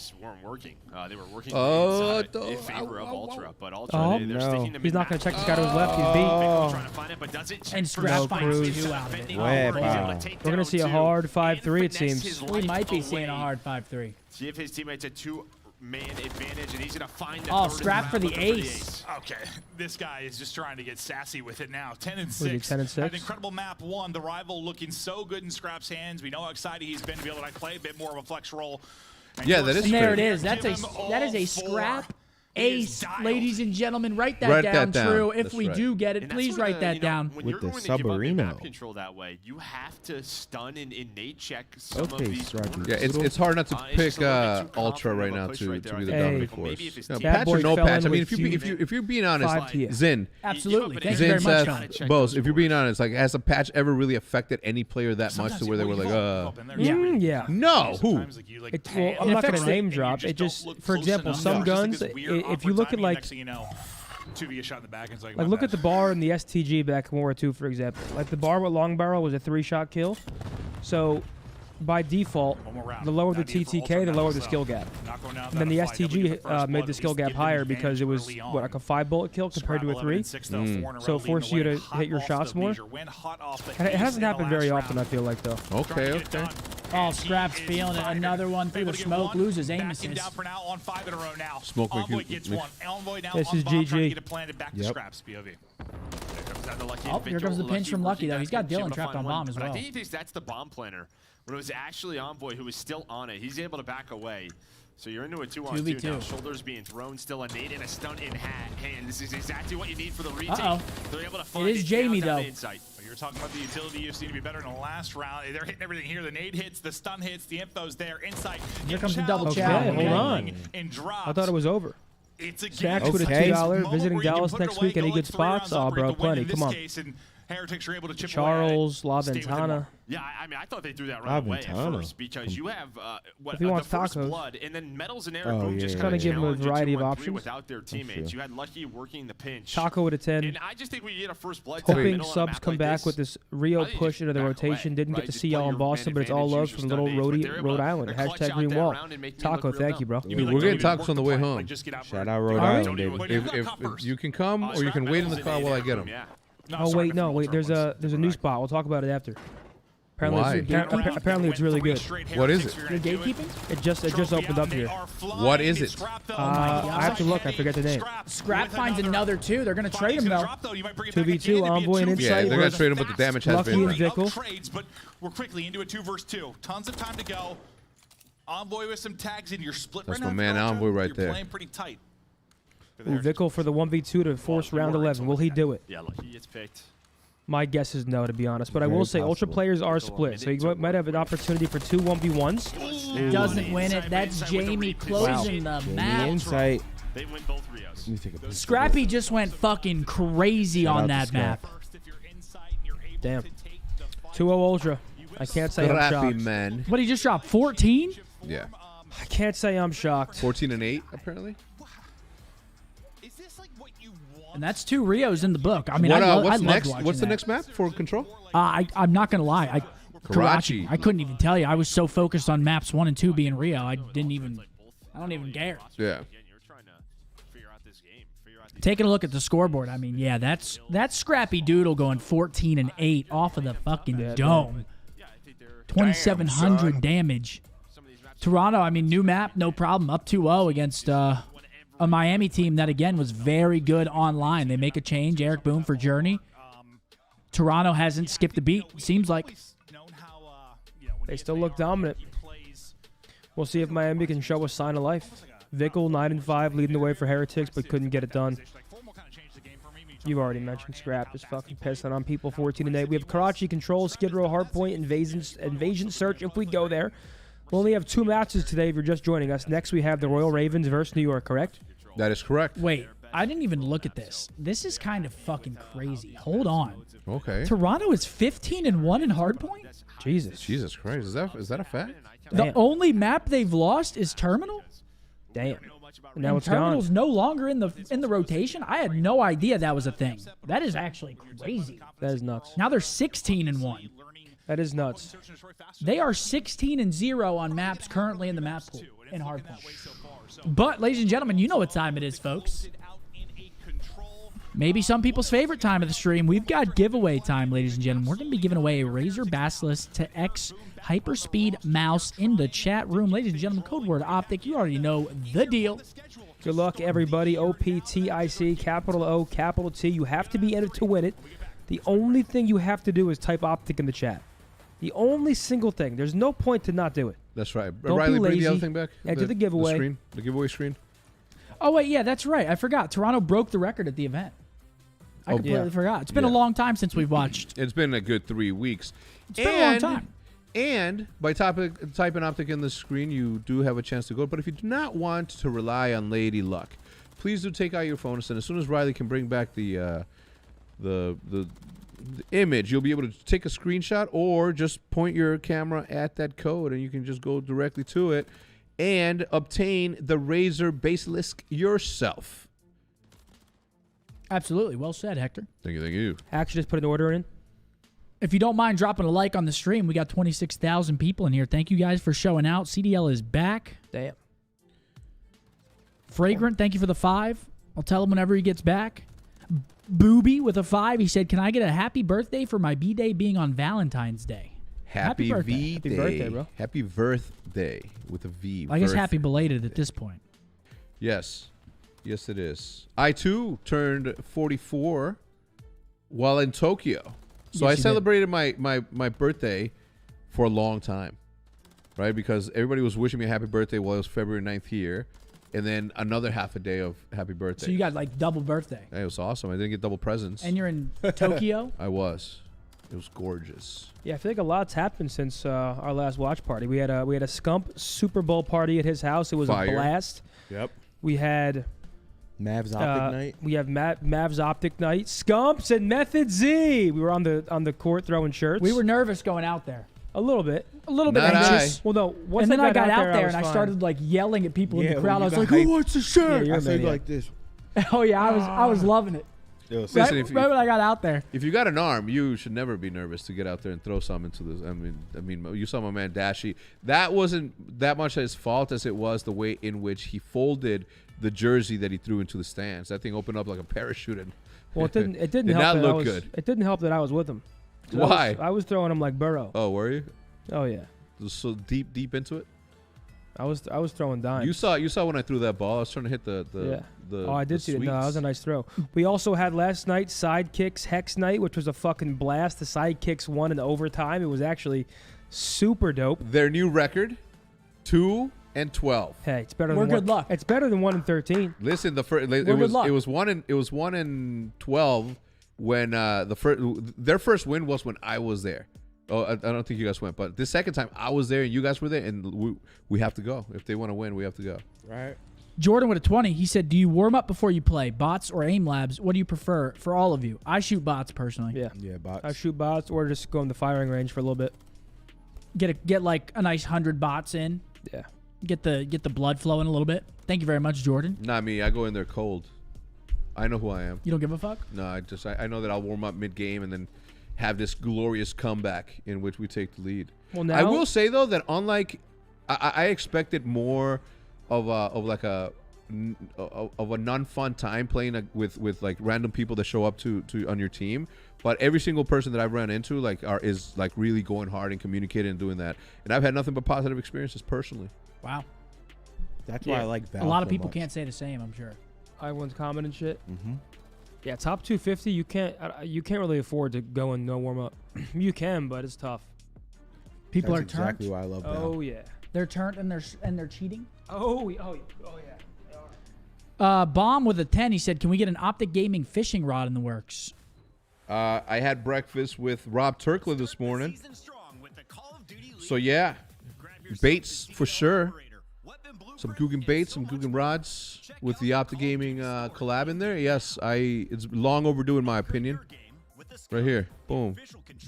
just weren't working. They were working in favor of Ultra, but Ultra, they're sticking to He's not going to check this guy to his left. He's beat. Trying to find it, but doesn't. And Scrap finds 2 out of it. We're going to see a hard 5-3, it seems. We might be seeing a hard 5-3. Give his teammates a 2-man advantage, and he's going to find the Scrap for the ace. Okay, this guy is just trying to get sassy with it now. 10-6. 10-6. An incredible map 1. The rival looking so good in Scrap's hands. We know how excited he's been to be able to play a bit more of a flex role. Yeah, that is. And there it crazy. is. That is a Scrap ace, ladies and gentlemen. Write that Write down, that down. True. If That's we right. do get it, And that's please where write that you know, down. when With you're the going to give up your Subarino. map control that way, you have to stun and nade check some Okay, of these Scrappy. corners. Yeah, it's hard not to It's pick just a little bit too Ultra right confident now of a push to right there. be the I Hey. dominant think maybe force. if his You know, team- Bad patch or boy no fell patch. in I mean, with if you're being honest, 5 TF. Zin, Absolutely. but Thank it's you very Zin, much, Seth, John. Bose, if you're being honest, like, has a patch ever really affected any player that much to where they were like, Yeah. No, who? Well, I'm not going to name drop. It just, for example, some guns, if you look at like look at the bar in the STG back in World War II, for example. Like the bar with long barrel was a 3-shot kill. So by default, the lower the TTK, the lower the skill gap. And then the STG made the skill gap higher because it was what, like a 5-bullet kill compared to a 3. So it forced you to hit your shots more. And it hasn't happened very often, I feel like, though. Okay. Oh, Scrap's feeling it. Another one through the smoke. Loses aim assist. Smoke Envoy make gets you- one. Envoy now This on is bomb, trying to GG. get it planted back to Yep. Scraps, POV. Oh, here comes the pinch from Lucky, though. He's got Dylan trapped on bomb as But I well. think he thinks that's the bomb planner. When it was actually Envoy who was still on it, he's able to back away. So you're into a 2-on-2 now. 2v2. Shoulders being thrown, still a nade and a stun in hand. This is exactly what you need for the retake. Uh-oh. They're able to find It is Jamie, though. Insight. But you're talking about the utility you've seen to be better in the last round. They're hitting everything here. The nade hits, the stun hits, the info's there. Insight. Here comes the double Okay, chow. hold on. And drops. I thought it was over. It's a Snacks game. with a Okay. $2. Moment Visiting where you can Dallas put it next away, week. Any go good like 3 spots? rounds up, Oh, or bro, you can win plenty. in this Come on. case, and Heretics are able to chip Charles, away. Stay within one. Laventana. Yeah, I mean, I thought they threw that right away at Laventana. first because you have If he wants the first tacos. blood, and then Metals and Eric Oh, Boom yeah, just yeah, kind yeah. of Give him a challenged variety of 2-on-3 options. without their teammates. true. You had Lucky working the pinch. Taco with a 10. And I just think we get a first blood. to the Hoping middle on a subs map come like back this. with this Rio I think push you into the just back rotation. away, Didn't right? get to Just see play y'all in your Boston, but it's all advantage, love use from your little stun nades, but they're able Rhode to Island. clutch Hashtag out Green that Wall. round and make me Taco, look real thank you, bro. dumb. You Dude, mean we're like getting don't even tacos work on the the way point, home. like just get out Shout for it. out Rhode All right. Island, baby. If you can come or you can wait in the car while I get them. Yeah. Oh wait, no, wait. There's a new spot. We'll talk about it after. Apparently, Why? apparently it's really good. What is it? You're gatekeeping? It just opened up here. What is it? I have to look. I forget the name. Scrap finds another 2. They're going to trade him, though. 2v2, Envoy and Yeah, Insight. they're gonna trade him, but the damage has Lucky been. and Vickle. Trades, but we're quickly into a 2v2. Tons of time to go. Envoy with some tags in your split. That's right my now, man Ultra. Envoy right You're there. Playing pretty tight. Ooh, Vickle for the 1v2 to force round 11. Will he do it? Yeah, Lucky gets picked. My guess is no, to be honest. But I will Very say, Ultra possible. players are split, so you might have an opportunity for 2 1v1s. Doesn't win it. That's Jamie closing the Jamie map. Insight. They win both Rios. Let me take a picture. Scrappy just went fucking crazy Shout out on to that Scrap. map. Damn. 2-0 Ultra. I can't say I'm Scrappy shocked. man. What, he just dropped 14? Yeah. I can't say I'm shocked. 14 and 8 apparently. Is this like what you want? And that's 2 Rios in the book. I mean, What, I what's loved next? watching What's the that. next map for Control? I'm not going to lie. Karachi. I couldn't even tell you. I was so focused on maps 1 and 2 being Rio. I don't even care. Yeah. Again, you're trying to figure out this game. Figure out these Taking a look at the scoreboard, I mean, yeah, that's Scrappy Doodle going 14 and 8 off of the fucking dome. Yeah, I think they're 2,700 damage. some of these maps. Toronto, I mean, new map, no problem. Up 2-0 against a Miami team that, again, was very good online. They make a change. Eric Boom for Journey. Toronto hasn't skipped a beat, seems like. They still look dominant. We'll see if Miami can show a sign of life. Vickle, 9-5, leading the way for Heretics, but couldn't get it done. You've already mentioned Scrap just fucking pissing on people 14 and 8. We have Karachi Control, Skid Row, Hardpoint, Invasion Search if we go there. We'll only have 2 matches today if you're just joining us. Next we have the Royal Ravens versus New York, correct? That is correct. Wait, I didn't even look at this. This is kind of fucking crazy. Hold on. Okay. Toronto is 15 and 1 in Hardpoint? Jesus. Jesus Christ. Is that a fact? The Damn. only map they've lost is Terminal? Damn. Now it's Terminal's gone. no longer in the rotation? I had no idea that was a thing. That is actually crazy. That is nuts. Now they're 16 and 1. That is nuts. They are 16 and 0 on maps currently in the map pool in Hardpoint. But, ladies and gentlemen, you know what time it is, folks. Maybe some people's favorite time of the stream. We've got giveaway time, ladies and gentlemen. We're going to be giving away a Razer Basilisk to X Hyperspeed mouse in the chat room. Ladies and gentlemen, code word Optic. You already know the deal. Good luck, everybody. OPTIC, capital O, capital T. You have to be in it to win it. The only thing you have to do is type Optic in the chat. The only single thing. There's no point to not do it. That's right. Don't Riley, be bring the lazy. other thing back. Enter the giveaway. The giveaway screen. Oh, wait, yeah, that's right. I forgot. Toronto broke the record at the event. I completely forgot. It's been a long time since we've watched. It's been a good 3 weeks. It's been a long time. And by typing Optic in the screen, you do have a chance to go. But if you do not want to rely on Lady Luck, please do take out your phones. And as soon as Riley can bring back the image, you'll be able to take a screenshot or just point your camera at that code, and you can just go directly to it and obtain the Razer Basilisk yourself. Absolutely. Well said, Hector. Thank you, thank you. Actually, just put an order in. If you don't mind dropping a like on the stream, we got 26,000 people in here. Thank you guys for showing out. CDL is back. Damn. Fragrant, thank you for the 5. I'll tell him whenever he gets back. Booby with a 5. He said, can I get a happy birthday for my B-Day being on Valentine's Day? Happy birthday. V-Day. Happy birthday, bro. Happy birthday with a V. I guess Birth- happy belated at this point. Yes. Yes, it is. I, too, turned 44 while in Tokyo. So Yes, I you did. celebrated my birthday for a long time, right? Because everybody was wishing me a happy birthday while it was February 9th here, and then another half a day of happy birthday. So you got like double birthday. It was awesome. I didn't get double presents. And you're in Tokyo? I was. It was gorgeous. Yeah, I feel like a lot's happened since our last watch party. We had a Scump Super Bowl party at his house. It was Fire. a blast. Yep. We had Mavs Optic night. We have Mavs Optic night. Scumps and Method Z. We were on the court throwing shirts. We were nervous going out there. a little bit. A little bit Not anxious. Well, no. Once And then I got out there I and I was started fine. like yelling at people in Yeah, the when crowd. you I was got like, hyped- "Who wants a shirt?" you're I a said maniac. like this. Oh yeah, I was loving it. It was Listen, Right, if- right when I got out there. If you got an arm, you should never be nervous to get out there and throw some into this. I mean, you saw my man Dashi. That wasn't that much his fault as it was the way in which he folded the jersey that he threw into the stands. That thing opened up like a parachute. And Well, it didn't. It didn't Did help. not that I look was, good. It didn't help that I was with him. 'Cause Why? I was throwing him like Burrow. Oh, were you? Oh yeah. It was so deep into it. I was throwing dimes. You saw when I threw that ball. I was trying to hit the Yeah. the. Oh, I did the see it. No, that was a sweets. nice throw. We also had last night Sidekicks Hex Night, which was a fucking blast. The Sidekicks won in overtime. It was actually super dope. Their new record, 2-12. Hey, it's better We're than good one. luck. It's better than 1-13. Listen, the first it good was luck. it was 1-12 when their first win was when I was there. Oh, I don't think you guys went, but the second time I was there and you guys were there, and we have to go. If they want to win, we have to go. Right. Jordan with a 20. He said, "Do you warm up before you play, bots or aim labs? What do you prefer?" For all of you, I shoot bots personally. Yeah. Yeah, bots. I shoot bots or just go in the firing range for a little bit. Get like a nice 100 bots in. Yeah. Get the blood flowing a little bit. Thank you very much, Jordan. Not me. I go in there cold. I know who I am. You don't give a fuck. No, I know that I'll warm up mid game and then have this glorious comeback in which we take the lead. Well, now I will say though that unlike I expected more of a non-fun time playing with like random people that show up to on your team, but every single person that I've run into is really going hard and communicating and doing that, and I've had nothing but positive experiences personally. Wow. That's why I like Val A lot so of people much. can't say the same, I'm sure. Everyone's common and shit. Mm-hmm. Yeah, top 250. You can't really afford to go and no warm up. You can, but it's tough. People That's are turned. exactly why I love Val. Oh yeah. They're turned and they're cheating. Oh yeah. Bomb with a 10. He said, "Can we get an Optic Gaming fishing rod in the works?" I had breakfast with Rob Turkler this morning, so yeah, baits for sure. Some Guggen baits, some Guggen rods with the Optic Gaming collab in there. Yes, it's long overdue in my opinion. Right here, boom,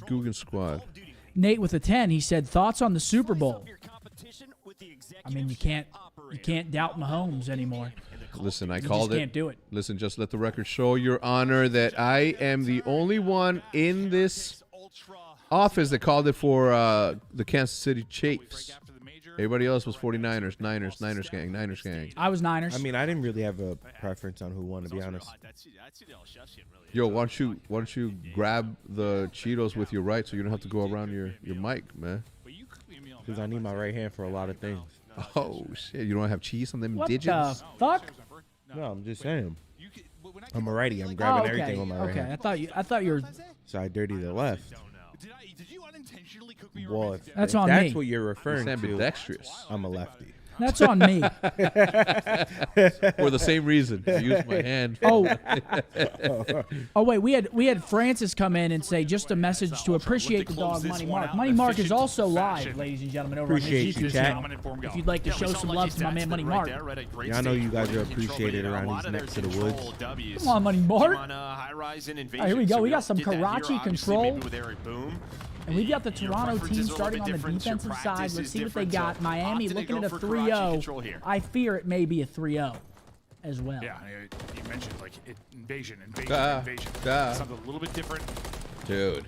Guggen Squad. Nate with a 10. He said, "Thoughts on the Super Bowl?" I mean, you can't doubt Mahomes anymore. Listen, I You called just it. can't do it. Listen, just let the record show, Your Honor, that I am the only one in this office that called it for the Kansas City Chiefs. Everybody else was 49ers, Niners gang. I was Niners. I mean, I didn't really have a preference on who won, to be honest. Yo, why don't you grab the Cheetos with your right so you don't have to go around your mic, man? Because I need my right hand for a lot of things. Oh shit, you don't have cheese on them what digits? the fuck? No, I'm just saying. I'm a righty. I'm grabbing okay. everything on my right Okay, hand. I thought you were. So I dirty the left. Did you unintentionally cook me your Well, man's if That's if on that's me. what you're It's referring to, ambidextrous. I'm a lefty. That's on me. For the same reason. I used my hand. Oh wait, we had Francis come in and say just a message to appreciate the dog Money Mark. Money Mark is also live, ladies and gentlemen, over on his YouTube channel. If you'd like to show some love to my man Money Mark. Yeah, I know you guys are appreciated around these next to the woods. Come on, Money Mark. Here we go. We got some Karachi control. And we've got the Toronto team starting on the defensive side. Let's see what they got. Miami looking at a 3-0. I fear it may be a 3-0 as well. Yeah, you mentioned like invasion. Something a little bit different. Dude.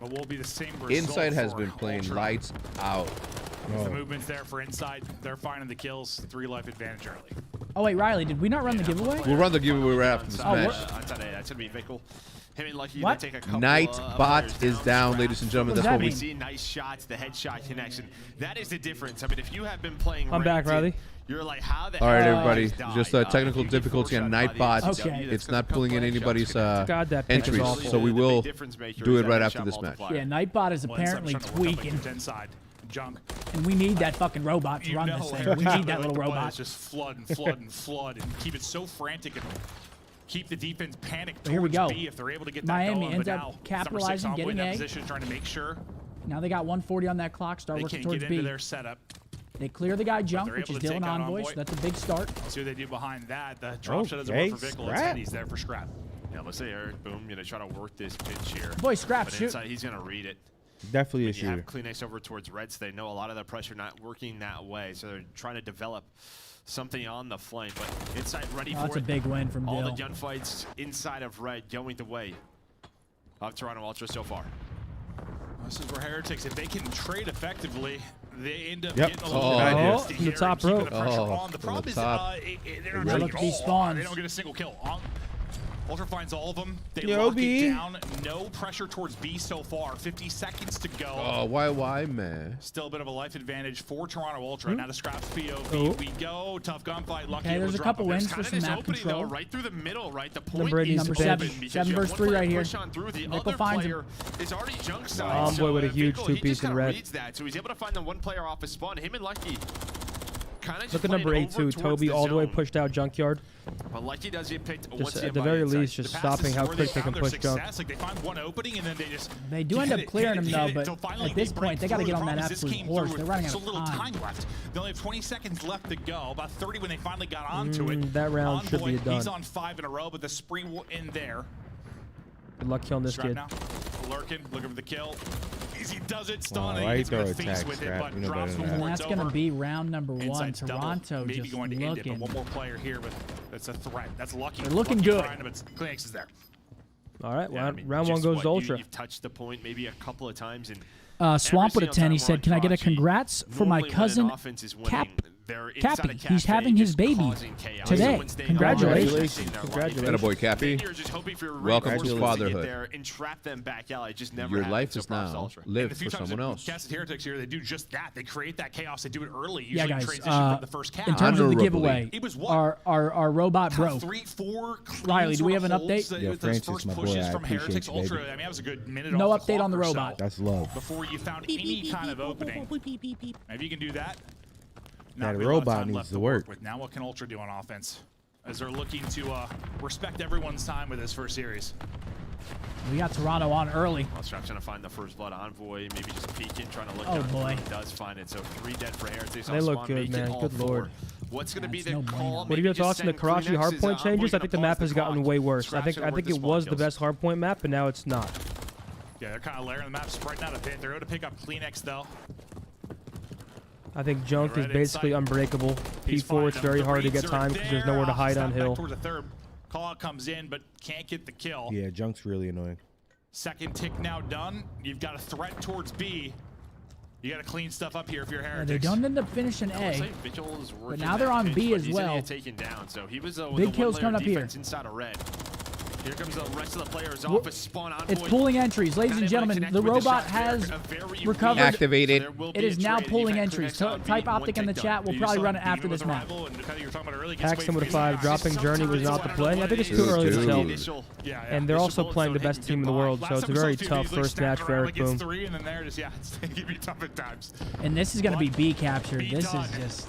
But will be the same result. Inside has been playing lights out. The movement's there for Inside. They're finding the kills. 3 life advantage early. Oh wait, Riley, did we not run the giveaway? We'll run the giveaway right after this match. That's gonna be Vickle. What? Nightbot is down, ladies and gentlemen. That's what we see. Nice shots, the headshot connection. That is the difference. I mean, if you have been playing, I'm back, Riley. You're like, how the all right, everybody. Just technical difficulty on Nightbot. Okay. It's not pulling in anybody's God, that pick is entries, awful. so we will do it right after this match. Yeah, Nightbot is apparently tweaking. Inside. Junk. And we need that fucking robot to run this thing. We need that little robot. Just flood and keep it so frantic and keep the defense panicked. Here we go. B if they're able to get Miami that ends going, up capitalizing, getting A. Position, trying to make sure now they got 140 on that clock. Start working towards B. Their setup. They clear the guy Junk, which is Dylan Envoy, so that's a big start. Let's see what they do behind that. The drop shot doesn't work for Vickle. Instead, he's there for Scrap. Yeah, let's say Eric Boom, try to work this pitch here. Boy, Scrap, shoot. Inside, he's gonna read it. Definitely a shooter. You have shooter. Kleenex over towards Reds. They know a lot of the pressure not working that way, so they're trying to develop something on the flank. But Inside ready for it. That's a big win from all Dill. the gunfights inside of Red going the way of Toronto Ultra so far. This is where Heretics, if they can trade effectively, they end up Yep. getting a little bit from the top row. The pressure on. The problem is they're not Look at these spawns. They don't get a single kill. Ultra finds all of them. They Yo, lock B. it down. No pressure towards B so far. 50 seconds to go. Oh, why, man? Still a bit of a life advantage for Toronto Ultra. Now to Scrap's POV. We go. Tough gunfight. Lucky. Okay, there's a couple wins for some map control. Though, right through the middle, right? The point number is 7. open 7 versus 3 right here. The Nickel other finds player him. is already junk side. Envoy with a huge Vickle, two-piece in red. Reads that, so he's able to find the one player off his spawn. Him and Lucky. Look at number 8 too. Toby all the way pushed out Junkyard. But Lucky does get picked just at the very least, just stopping how quick they can push Junk. Like they find one opening and then they do end up clearing him though, but at this point they got to get on that absolute horse. They're running out of time. Left. They only have 20 seconds left to go. About 30 when they finally got onto it. That round should be done. He's on 5 in a row, but the spree will end there. Good luck killing this kid. Lurking, looking for the kill. Easy does it, stunning. Right, He's gonna throw face attack, with it, Scrap. but You know drops better than before And it's that's going to over. be round number 1. Inside's Toronto double, maybe just going to end it, but looking. one more player here that's a threat. That's Lucky. They're looking Lucky good. trying, but Kleenex is there. All right, Yeah, I mean, round 1 just goes to what, Ultra. You've touched the point maybe a couple of times. And Swamp with a 10. He said, "Can I get a congrats for my cousin Cap? Cappy, he's having his baby today. Congratulations. That a boy, Cappy. Welcome to fatherhood. Your life is now lived for someone else. Casted Heretics here, they do just that. They create that chaos. They do it early. Yeah, Usually guys. transition from the first cap. In terms of the Honorably. giveaway, It was what? our robot broke. 3-4 Riley, do we have an update? Yeah, Francis, my boy, I from appreciate Heretics you, Ultra. baby. I mean, that was a good minute. No off the update on the clock or so robot. That's love. before you found any kind of opening. Maybe you can do that. That Really a lot of robot time needs left to work. with. Now what can Ultra do on offense? As they're looking to respect everyone's time with this first series. We got Toronto on early. Well, Strap's trying to find the first blood Envoy, maybe just peeking, trying to look Oh, down. boy. He does find it, so 3 dead for Heretics. They look good, man. Good lord. What's going to be That's the no bueno. call? What are your thoughts on the Karachi hardpoint changes? I think the map has gotten way worse. I think it was the best hardpoint map, but now it's not. Yeah, they're kind of layering the map, spreading out a bit. They're going to pick up Kleenex, though. I think Junk is basically unbreakable. P4, it's very hard to get time because there's nowhere to hide on hill. Towards the third. Call out comes in, but can't get the kill. Yeah, Junk's really annoying. Second tick now done. You've got a threat towards B. You got to clean stuff up here if you're Yeah, Heretics. they don't end up finishing A. But now they're on B as well. Big kills coming up here. Inside of Red. Here comes the rest of the players off as spawn on. It's pulling entries. Ladies and gentlemen, the robot has recovered. Activated. It is now pulling entries. Type Optic in the chat. We'll probably run it after this map. Paxton with a 5, dropping Journey was not the play. I think it's too early to tell. And they're also playing the best team in the world, so it's a very tough first match for Eric Boom. And this is going to be B captured. This is just...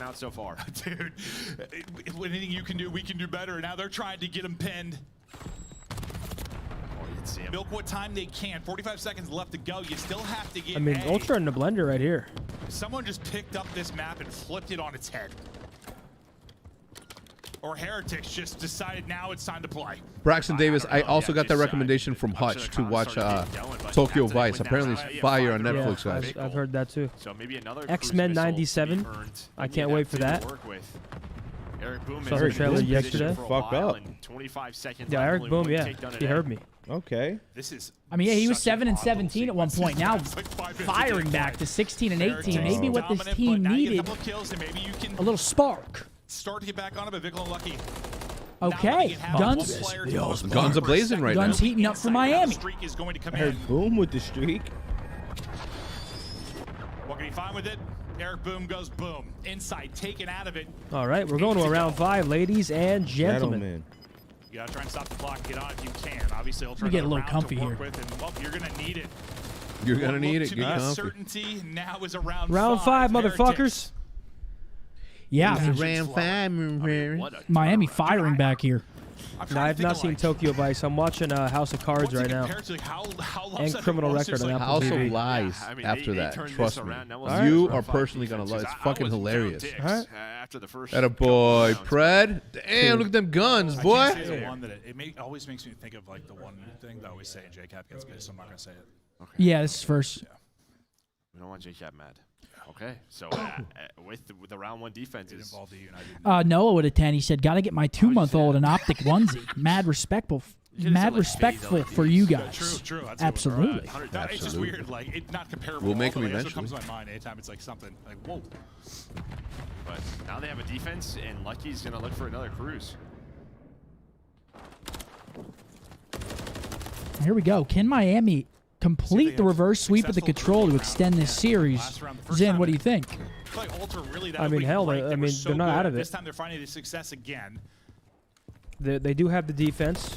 working out so far. Dude, anything you can do, we can do better. Now they're trying to get him pinned. Oh, you didn't see him. Milk what time they can. 45 seconds left to go. You still have to get I mean, A. Ultra in the blender right here. Someone just picked up this map and flipped it on its head. or Heretics just decided now it's time to play. Braxton Davis, I also got that just, recommendation from Hutch to watch Tokyo Vice. Apparently it's fire on Netflix, guys. I've heard that too. So maybe another X-Men 97. I can't wait for that. Eric Boom Saw the trailer yesterday. Fuck up. 25 seconds Yeah, Eric Boom, yeah. He heard me. Okay. This is I mean, yeah, he was such an 7 and oddball 17 at one sequence. point. Now It's like 5 minutes firing into back the to 16 and 18. Heretics Maybe what this dominant, team but now you get a needed, couple of kills and maybe you can a little spark. start to get back on it, but Vickle and Lucky. Okay, guns Guns are blazing right Guns now. heating up for Miami. Streak is going to come I heard in. Boom with the streak. What can he find with it? Eric Boom goes boom. Inside, taken out of it. All right, we're going to a round 5, ladies and gentlemen. You gotta try and stop the clock, get on if you can. Obviously, Ultra Let me get a another little round comfy to work here. with, and well, you're gonna need it. You're gonna What need looked it. to Get be a comfy. certainty now is a round Round 5, Heretics. motherfuckers. Yeah, I mean, Round 5. What a Miami turnaround. firing back here. I'm trying No, to I've think not of, seen like, Tokyo Vice. I'm watching House of Cards what's it right now. compared to, like, how And upset Criminal it was? Record It's on like, Apple House TV. of Lies I mean, after they that. turned this Trust me. around. Now we'll All see right. You round are five personally gonna defenses. love it. It's I fucking was down hilarious. dicks, All right. After the first Atta couple boy, rounds. Pred. Damn, look at them guns, I boy. can't say the one that always makes me think of like the one thing that I always say in JCap gets good, so I'm not gonna say it. Yeah, this is first. We don't want JCap mad. Okay, so with the round 1 It defenses. involved the United. Noah with a 10. He said, "Got to get my 2-month-old an optic onesie." Mad respectful, should've mad said, like, respectful phase for you True, guys. true. That's what we're at. Absolutely. It's just Absolutely. weird, like it's not comparable. We'll make at all, them but that's what comes eventually. to my mind anytime it's like something like whoa. But now they have a defense, and Lucky's gonna look for another cruise. Here we go. Can Miami complete the reverse sweep of the Successful control to round. extend this series? Last round, the first Zen, time what do you it- think? I feel like Ultra really that I mean, week, hell, right, I they mean, were they're so not good. out of it. This time they're finding the success again. They do have the defense.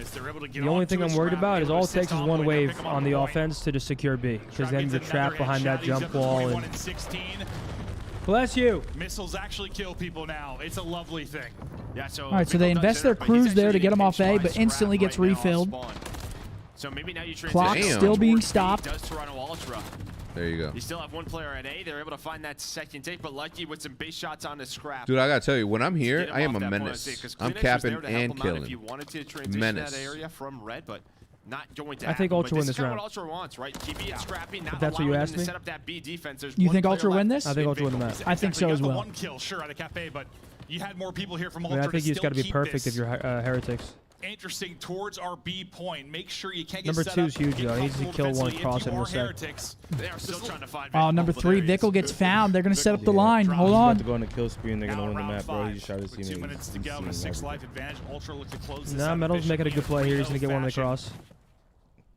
As they're able to get The only on thing to I'm this worried round, about is able to all it assist takes is Envoy, one now wave pick 'em on the point. offense to just secure B, because Trying to then get the to trap another behind that headshot. He's jump up to wall 21 and and 16. bless you. Missiles actually kill people now. It's a lovely thing. Yeah, so All right, so they Vickle does invest it, their but he's cruise there actually to get him getting off A, pinched by but instantly Scrap gets right now off refilled. spawn. So maybe now you Clock transition still being towards B, stopped. Does Toronto Ultra. There you go. You still have one player at A. They're able to find that second take, but Lucky with some base shots on the Scrap. Dude, I gotta tell you, when I'm here, Get him I am off a that point, menace. I'd say, 'cause I'm Kleenex was capping there to help and him out killing. If you wanted to transition Menace. that area from red, but not going to I think happen. Ultra But win this this is kinda round. what Ultra wants, right? Keep it scrappy, not that's what you allowing asked them to me? set up that B defense. There's You one think player Ultra left. win this? I think Ultra win the match. I think so Exactly, as got the well. one kill, sure, at a cafe, but you had more people here from I Ultra mean, I think to you just got to be still keep perfect if this you're Heretics. interesting towards our B point. Make sure you can't get Number set 2's up, huge, get though. He needs to comfortable kill one defensively. cross If you in a are sec. Heretics, They are still trying to find Oh, number Vickle, but 3, there he is. Vickle gets found. They're going to set up the Yeah, line. drop. Hold He's about on. to go on a kill spree and they're now gonna win the round map, bro. 5, He's trying to with see 2 me. minutes to go in a 6 life advantage. Ultra look to close this Nah, out Metal's making a good play here. He's going to get one in the fashion. cross.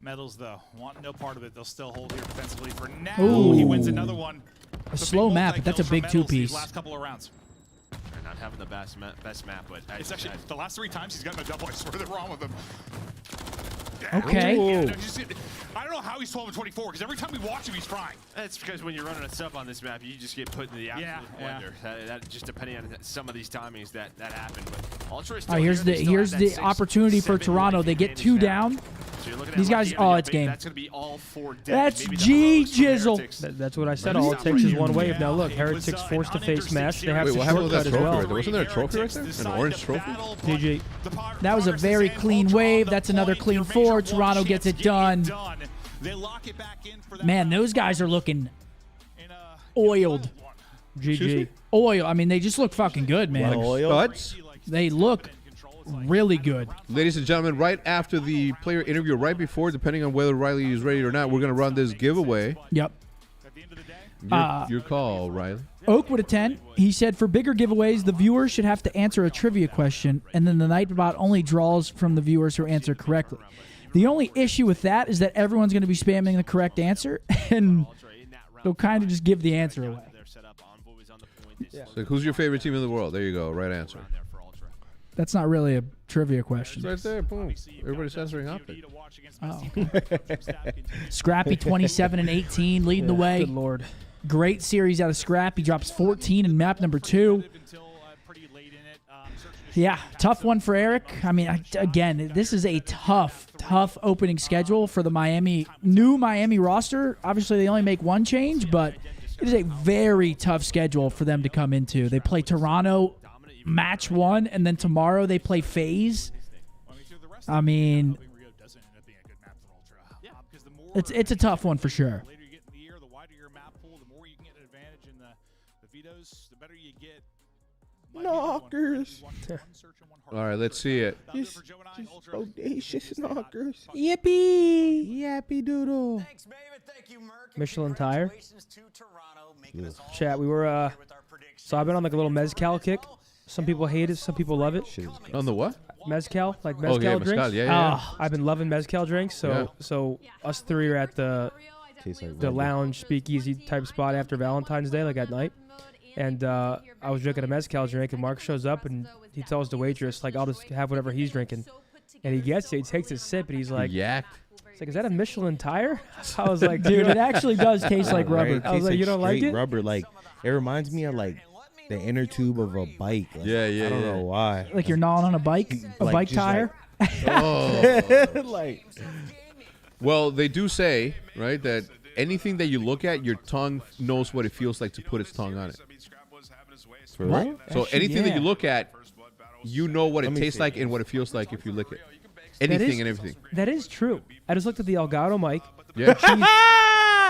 Metals, though, want no part of it. They'll still hold here defensively for now. Ooh. He wins another one. A slow map, but that's a big multi-kills from Metals these 2-piece. Last couple of rounds. They're not having the best map, but It's actually the last 3 times he's gotten a double. I swear they're wrong with him. Okay. Yeah, no, I don't know how he's 12 and 24 because every time we watch him, he's frying. That's because when you're running a sub on this map, you just get put in the absolute Yeah, blender. That just depending on some of these timings that happen. But Ultra is All still right, here's here. They the still here's have that the 6, opportunity for 7 Toronto. life They get advantage 2 now. down. So you're looking at These guys- Lucky oh, having it's a game. That's going to be all 4 dead. That's Maybe the G most from Jizzle. Heretics. That's what I said. But All he's it takes is one not wave. Now look, it Heretics was, forced to face an match. They have Wait, some what happened with that shortcut as trophy well. right there? Wasn't there a trophy right there? An Decide orange the trophy? battle, but GG. the That was a progress very is in. clean Ultra on wave. the That's another point. clean Your major 4. one Toronto chance gets it getting done. They lock it back in for that Man, round. those guys are looking In a- oiled. GG. Oil. I mean, they just look fucking good, man. Well, oil. Studs. They look really good. Ladies and gentlemen, right after the player interview, right before, depending on whether Riley is ready or not, we're going to run this giveaway. Yep. At the end of the day, Your call, Riley. Oak with a 10. He said, for bigger giveaways, the viewers should have to answer a trivia question, and then the Nightbot only draws from the viewers who answer correctly. The only issue with that is that everyone's going to be spamming the correct answer, and they'll kind of just give the answer away. Like, who's your favorite team in the world? There you go. Right answer. That's not really a trivia question. It's right there. Boom. Everybody's answering up. Oh. Scrappy 27 and 18 leading the way. Good lord. Great series out of Scrappy. Drops 14 in map number 2. Yeah, tough one for Eric. I mean, again, this is a tough opening schedule for the new Miami roster. Obviously, they only make one change, but it is a very tough schedule for them to come into. They play Toronto match 1, and then tomorrow they play FaZe. I mean, it's a tough one for sure. The later you get in the year, the wider your map pool, the more you can get an advantage in the vetoes, the better you get. Knockers. All right, let's see it. Just bodacious knockers. Yippee! Yappy doodle. Michelin tire. Chat, we were so I've been on like a little mezcal kick. Some people hate it, some people love it. On the what? Mezcal, like Oh, mezcal yeah, drinks. mezcal. Yeah. I've been loving mezcal drinks. So us three are at the lounge speakeasy type spot after Valentine's Day, like at night. And I was drinking a mezcal drink, and Mark shows up, and he tells the waitress, like, I'll just have whatever he's drinking. And he gets it. He takes a sip, and he's like, Yak. It's like, is that a Michelin tire? I was like, Dude, it actually does taste like rubber. Right? I was like, you don't like straight it? Rubber, like it reminds me of like the inner tube of a bike. Like, Yeah, I don't know why. Like you're gnawing on a bike, Like, bike just tire. Oh. like Well, they do say, right, that anything that you look at, your tongue knows what it feels like to put its tongue on it. for real? So Actually, anything that yeah. you look at, you know what it Let me tastes see. like and what it feels like if you lick it. Anything is- and everything. That is true. I just looked at the Elgato mic, Yeah.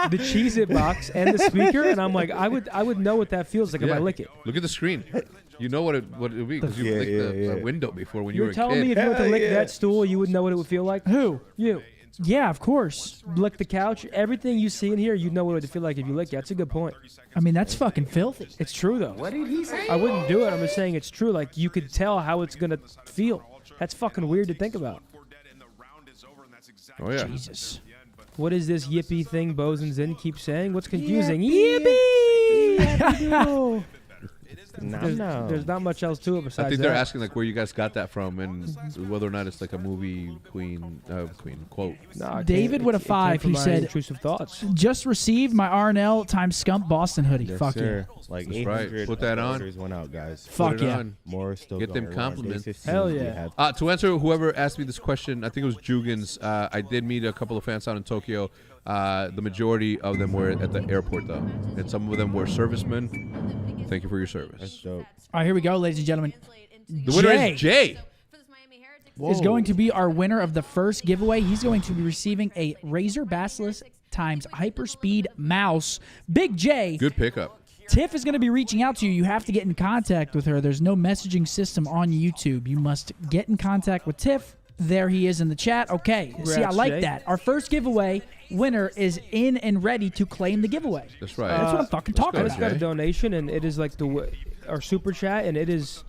the Cheez-It box, and the speaker, and I'm like, I would know what that feels like if I Yeah. lick it. Look at the screen. You know what it would be because you Yeah, licked yeah, the yeah. window before when you You're were a telling kid. me if you were to Hell lick yeah. that stool, you would know what it would feel like? Who? You. Yeah, of course. Lick the couch. Everything you see in here, you know what it would feel like if you lick it. That's a good point. I mean, that's fucking filthy. It's true, though. What did he say? I wouldn't do it. I'm just saying it's true. Like, you could tell how it's going to feel. That's fucking weird to think about. Oh, yeah. Jesus. What is this yippee thing Bozen's in keep saying? What's confusing? Yippee! There's not much else to it besides I think they're that. asking like where you guys got that from and whether or not it's like a movie queen quote. Nah, it David came- with a it came 5, from he my said- intrusive thoughts. Just received my RNL times Scump Boston hoodie. Yes, Fuck sir. Like That's right. 800 Put that on. orders went out, guys. Fuck Put it yeah. on. More still Get them going around. Day compliments. 15, Hell we yeah. have- To answer whoever asked me this question, I think it was Jugans. I did meet a couple of fans out in Tokyo. The majority of them were at the airport though, and some of them were servicemen. Thank you for your service. That's dope. All right, here we go, ladies and gentlemen. The winner is Jay. Is going to be our winner of the first giveaway. He's going to be receiving a Razer Basilisk times Hyperspeed mouse. Big J. Good pickup. Tiff is going to be reaching out to you. You have to get in contact with her. There's no messaging system on YouTube. You must get in contact with Tiff. There he is in the chat. Okay. See, I Congrats, like Jay. that. Our first giveaway winner is in and ready to claim the giveaway. That's right. That's what I'm fucking talking I go, just about. got a Jay. donation, and it is like our super chat, and it is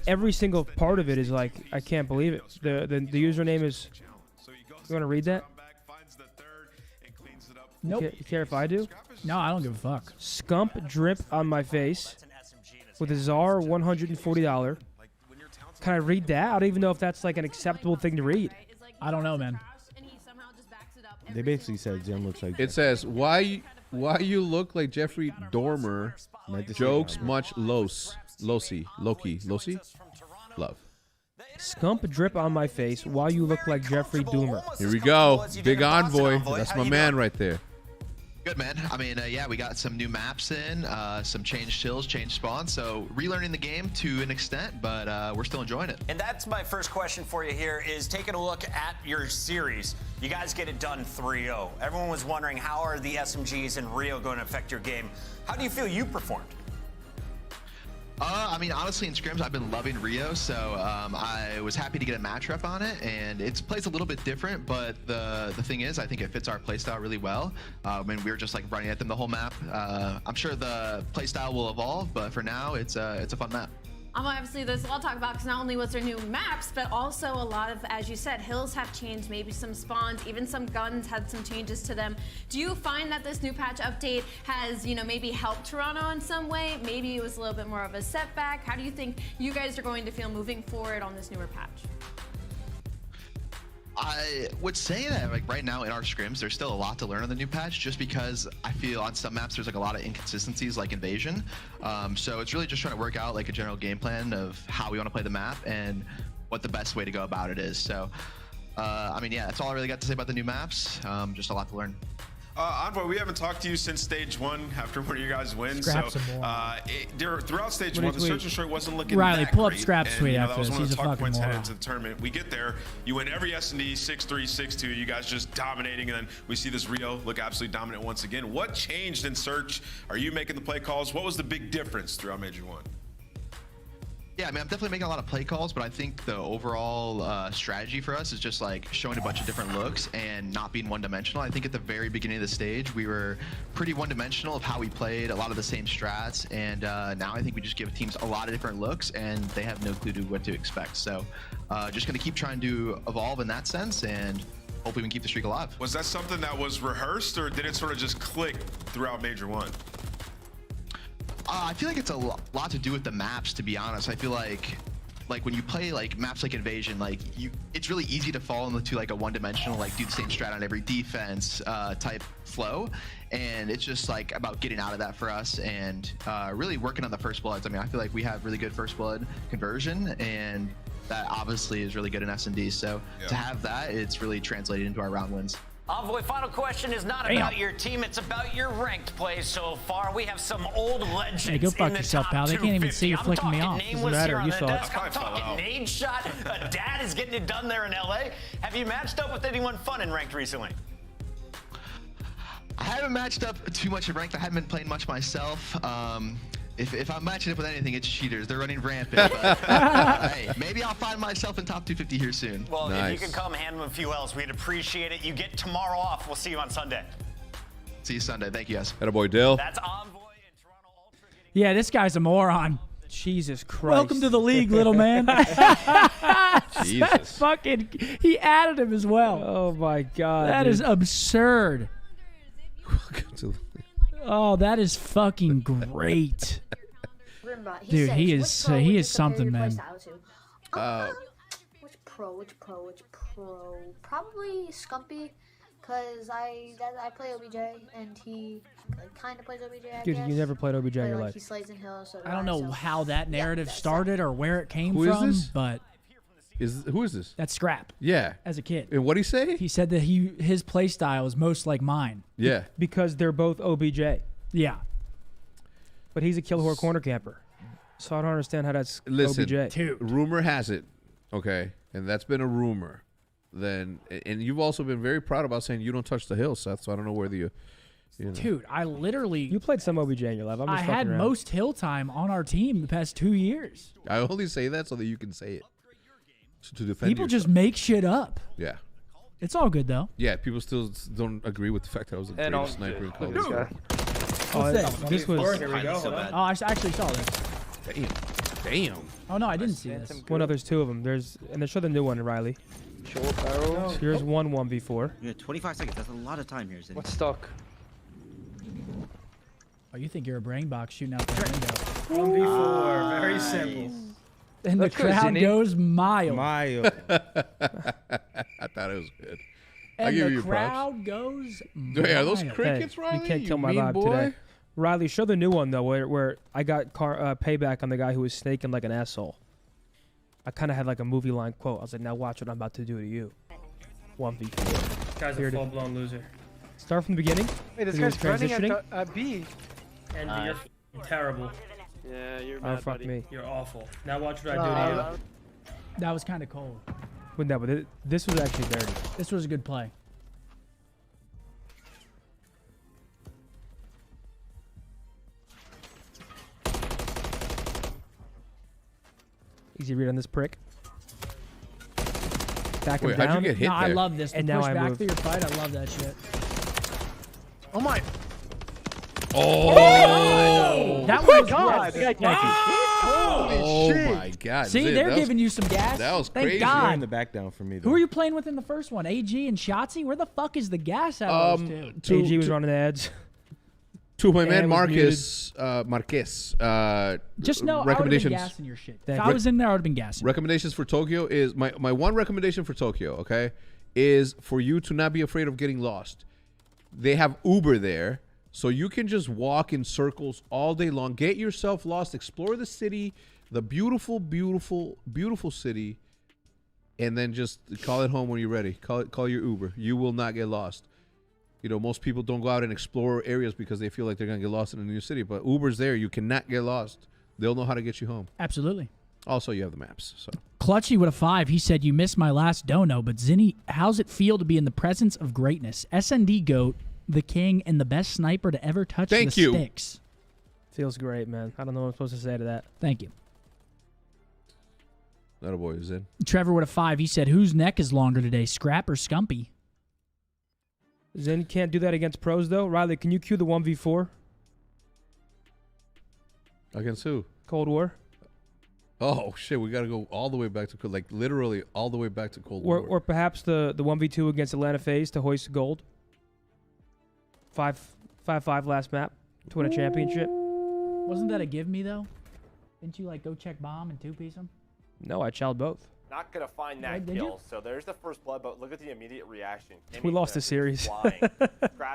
every single part of it is like I can't believe it. The username is. You want to read that? Nope. You care if I do? No, I don't give a fuck. Scump drip on my face with a czar $140. Can I read that? I don't even know if that's like an acceptable thing to read. I don't know, man. They basically said Jim looks like It says why you look like Jeffrey Dormer. Jokes much Loki love. Scump drip on my face while you look like Jeffrey Doomer. Here we go. Big Envoy. That's my man right there. Good, man. I mean, yeah, we got some new maps in, some changed tills, changed spawns, so relearning the game to an extent, but we're still enjoying it. And that's my first question for you here is taking a look at your series. You guys get it done 3-0. Everyone was wondering how are the SMGs in Rio going to affect your game. How do you feel you performed? I mean, honestly, in scrims, I've been loving Rio, so I was happy to get a match rep on it, and it plays a little bit different, but the thing is, I think it fits our playstyle really well. I mean, we were just like running at them the whole map. I'm sure the playstyle will evolve, but for now, it's a fun map. Obviously, there's a lot to talk about because not only was there new maps, but also a lot of, as you said, hills have changed, maybe some spawns, even some guns had some changes to them. Do you find that this new patch update has, maybe helped Toronto in some way? Maybe it was a little bit more of a setback. How do you think you guys are going to feel moving forward on this newer patch? I would say that like right now in our scrims, there's still a lot to learn on the new patch, just because I feel on some maps there's like a lot of inconsistencies like Invasion. So it's really just trying to work out like a general game plan of how we want to play the map and what the best way to go about it is. So, I mean, yeah, that's all I really got to say about the new maps. Just a lot to learn. Envoy, we haven't talked to you since stage 1 after one of your guys' wins. Scrap's So a moron. throughout stage 1, the search and destroy wasn't looking Riley, that pull up great. Scrap's And, tweet that after was this. one of He's the a talk fucking points heading moron. into the tournament. We get there, you win every S&D 6-3, 6-2. You guys just dominating, and then we see this Rio look absolutely dominant once again. What changed in search? Are you making the play calls? What was the big difference throughout Major 1? Yeah, I mean, I'm definitely making a lot of play calls, but I think the overall strategy for us is just like showing a bunch of different looks and not being one-dimensional. I think at the very beginning of the stage, we were pretty one-dimensional of how we played, a lot of the same strats, and now I think we just give teams a lot of different looks, and they have no clue to what to expect. So just going to keep trying to evolve in that sense, and hopefully we can keep the streak alive. Was that something that was rehearsed, or did it sort of just click throughout Major 1? I feel like it's a lot to do with the maps, to be honest. I feel like when you play like maps like Invasion, like it's really easy to fall into like a one-dimensional, like do the same strat on every defense type flow, and it's just like about getting out of that for us and really working on the first bloods. I mean, I feel like we have really good first blood conversion, and that obviously is really good in S&D. So to have that, it's really translated into our round wins. Envoy, final question is not about your team, it's about your ranked play so far. We have some old legends. Hey, go fuck yourself, pal. They can't even see you flicking me off. Doesn't matter, you saw it. I'm talking nade shot. Dad is getting it done there in LA. Have you matched up with anyone fun in ranked recently? I haven't matched up too much in ranked. I haven't been playing much myself. If I'm matching up with anything, it's cheaters. They're running rampant. But, hey, maybe I'll find myself in top 250 here soon. Well, if you could come hand them a few L's, we'd appreciate it. You get tomorrow off. We'll see you on Sunday. See you Sunday. Thank you, guys. Attaboy, Dill. That's Envoy and Toronto Ultra. Yeah, this guy's a moron. Jesus Christ. Welcome to the league, little man. Jesus. Fucking, he added him as well. Oh my God. That is absurd. Oh, that is fucking great. Dude, he is something, man. Which pro? Probably Scumpy, because I play OBJ and he kind of plays OBJ. Dude, you never played OBJ in your like life. he slays in Hill, so I don't know how that narrative that's started or where it came Who is from, this? but Who is this? that's Scrap. Yeah. As a kid, And what'd he say? he said that his play style is most like mine. Yeah. Because they're both OBJ. Yeah. But he's a kill whore corner camper. So I don't understand how that's Listen, OBJ. rumor has it, okay, and that's been a rumor. Then, and you've also been very proud about saying you don't touch the hill, Seth. So I don't know where you know. Dude, I literally You played some OBJ in your life. I'm just I had fucking around. most hill time on our team the past 2 years. I only say that so that you can say it to defend People yourself. just make shit up. Yeah. It's all good though. Yeah, people still don't agree with the fact that I was the greatest sniper in college. What's this? This was Oh, I actually saw this. Damn. Oh no, I didn't see this. well, no, there's two of them. And they show the new one, Riley. Short barrel. Here's 1v4. Yeah, 25 seconds. That's a lot of time here. Zin. What's stuck? Oh, you think you're a brain box shooting out the window? 1v4. Very simple. And That's the good, crowd Zinni. goes mild. I thought it was good. I'll And give the you props. crowd goes Wait, are those mild. crickets, Hey, Riley? you can't kill my mean vibe boy? today. Riley, show the new one though, where I got payback on the guy who was snaking like an asshole. I kind of had like a movie line quote. I was like, "Now watch what I'm about to do to you." 1v4. Guy's a full-blown loser. Start from the beginning. Wait, this He was guy's running transitioning. at B. And you're terrible. Yeah, you're Oh mad, fuck buddy. me. You're awful. Now watch what I do to you. That was kind of cold. But no, but this was actually dirty. This was a good play. Easy read on this prick. Back him Wait, down. how'd you get hit No, there? I love this. The And push now I back move. through your fight. I love that shit. Oh my! Oh! That Oh my was God! Oh my God! See, Zin, they're that was- giving you some gas. that was Thank crazy. God. Laying the back down for me. Though. Who are you playing with in the first one? AG and Shotzi? Where the fuck is the gas out of those two? AG was running ads. To my And man was Marcus, Marquez. Just know I would have been recommendations. gassing your shit. If Thank I you. was in there, I would have been gassing. Recommendations for Tokyo is my one recommendation for Tokyo. Okay, is for you to not be afraid of getting lost. They have Uber there, so you can just walk in circles all day long. Get yourself lost. Explore the city, the beautiful, beautiful, beautiful city, and then just call it home when you're ready. Call your Uber. You will not get lost. you know, most people don't go out and explore areas because they feel like they're going to get lost in a new city. But Uber's there. You cannot get lost. They'll know how to get you home. Absolutely. Also, you have the maps. So Clutchy with a 5. He said, you missed my last dono, but Zinni, how's it feel to be in the presence of greatness? SND GOAT, the king, and the best sniper to ever touch the sticks. Feels great, man. I don't know what I'm supposed to say to that. Thank you. that a boy is in. Trevor with a 5. He said, whose neck is longer today, Scrap or Scumpy? Zen can't do that against pros, though. Riley, can you cue the 1v4? Against who? Cold War. Oh, shit. We got to go all the way back to, like, literally all the way back to Cold War. Or perhaps the 1v2 against Atlanta FaZe to hoist gold. 5-5 last map to win a championship. Wasn't that a give me, though? Didn't you, like, go check bomb and two-piece them? No, I challenged both. Not going to find that Did kill. you? So there's the first blood, but look at the immediate reaction. We lost the series.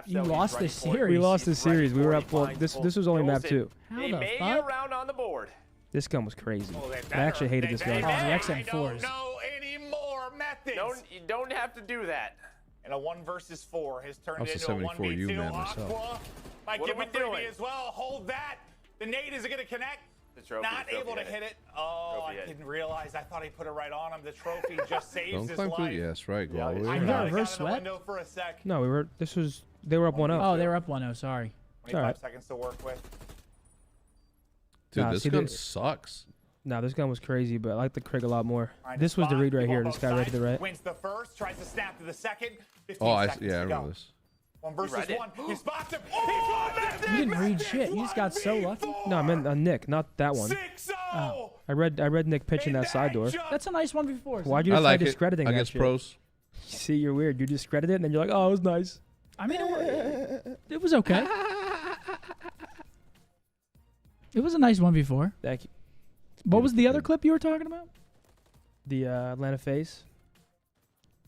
You lost the series? We lost the series. We were up. Well, this was only map 2. How He the made fuck? a round on the board. This gun was crazy. I actually hated this gun. Oh, the XM4s. No any more methods. You don't have to do that. And a 1 versus 4 has turned That's a into a 74U 1v2. man myself. Aqua might What give am I it 3B doing? as well. Hold that. The nade is going to connect. The trophy, Not the trophy able to hit it. Oh, Trophy I hit. didn't realize. I thought he put it right on him. The trophy just saves Don't his climb through. life. Yes, right. Go all the way I around. got reverse in the sweat? window for a sec. No, they were up 1-0. Oh, they were up 1-0. Sorry. 25 alright. seconds to work with. Dude, Nah, this see, gun the- sucks. No, this gun was crazy, but I like the Krig a lot more. Find This a was the spot, read right go here. both This guy right to sides, the right. Wins the first, tries to snap to the second. 15 Oh, seconds yeah, I to go. remember this. 1 versus read it? 1. He spots him. Oh, You didn't read shit. You just got so lucky. No, I meant Nick, not that one. 6-0. Oh. I read Nick pitching that side door. That's a nice 1v4. Why'd you I decide like it discrediting that against shit? pros. See, you're weird. You discredit it, and then you're like, oh, it was nice. I mean, it was okay. It was a nice 1v4. Thank you. What was the other clip you were talking about? The Atlanta FaZe.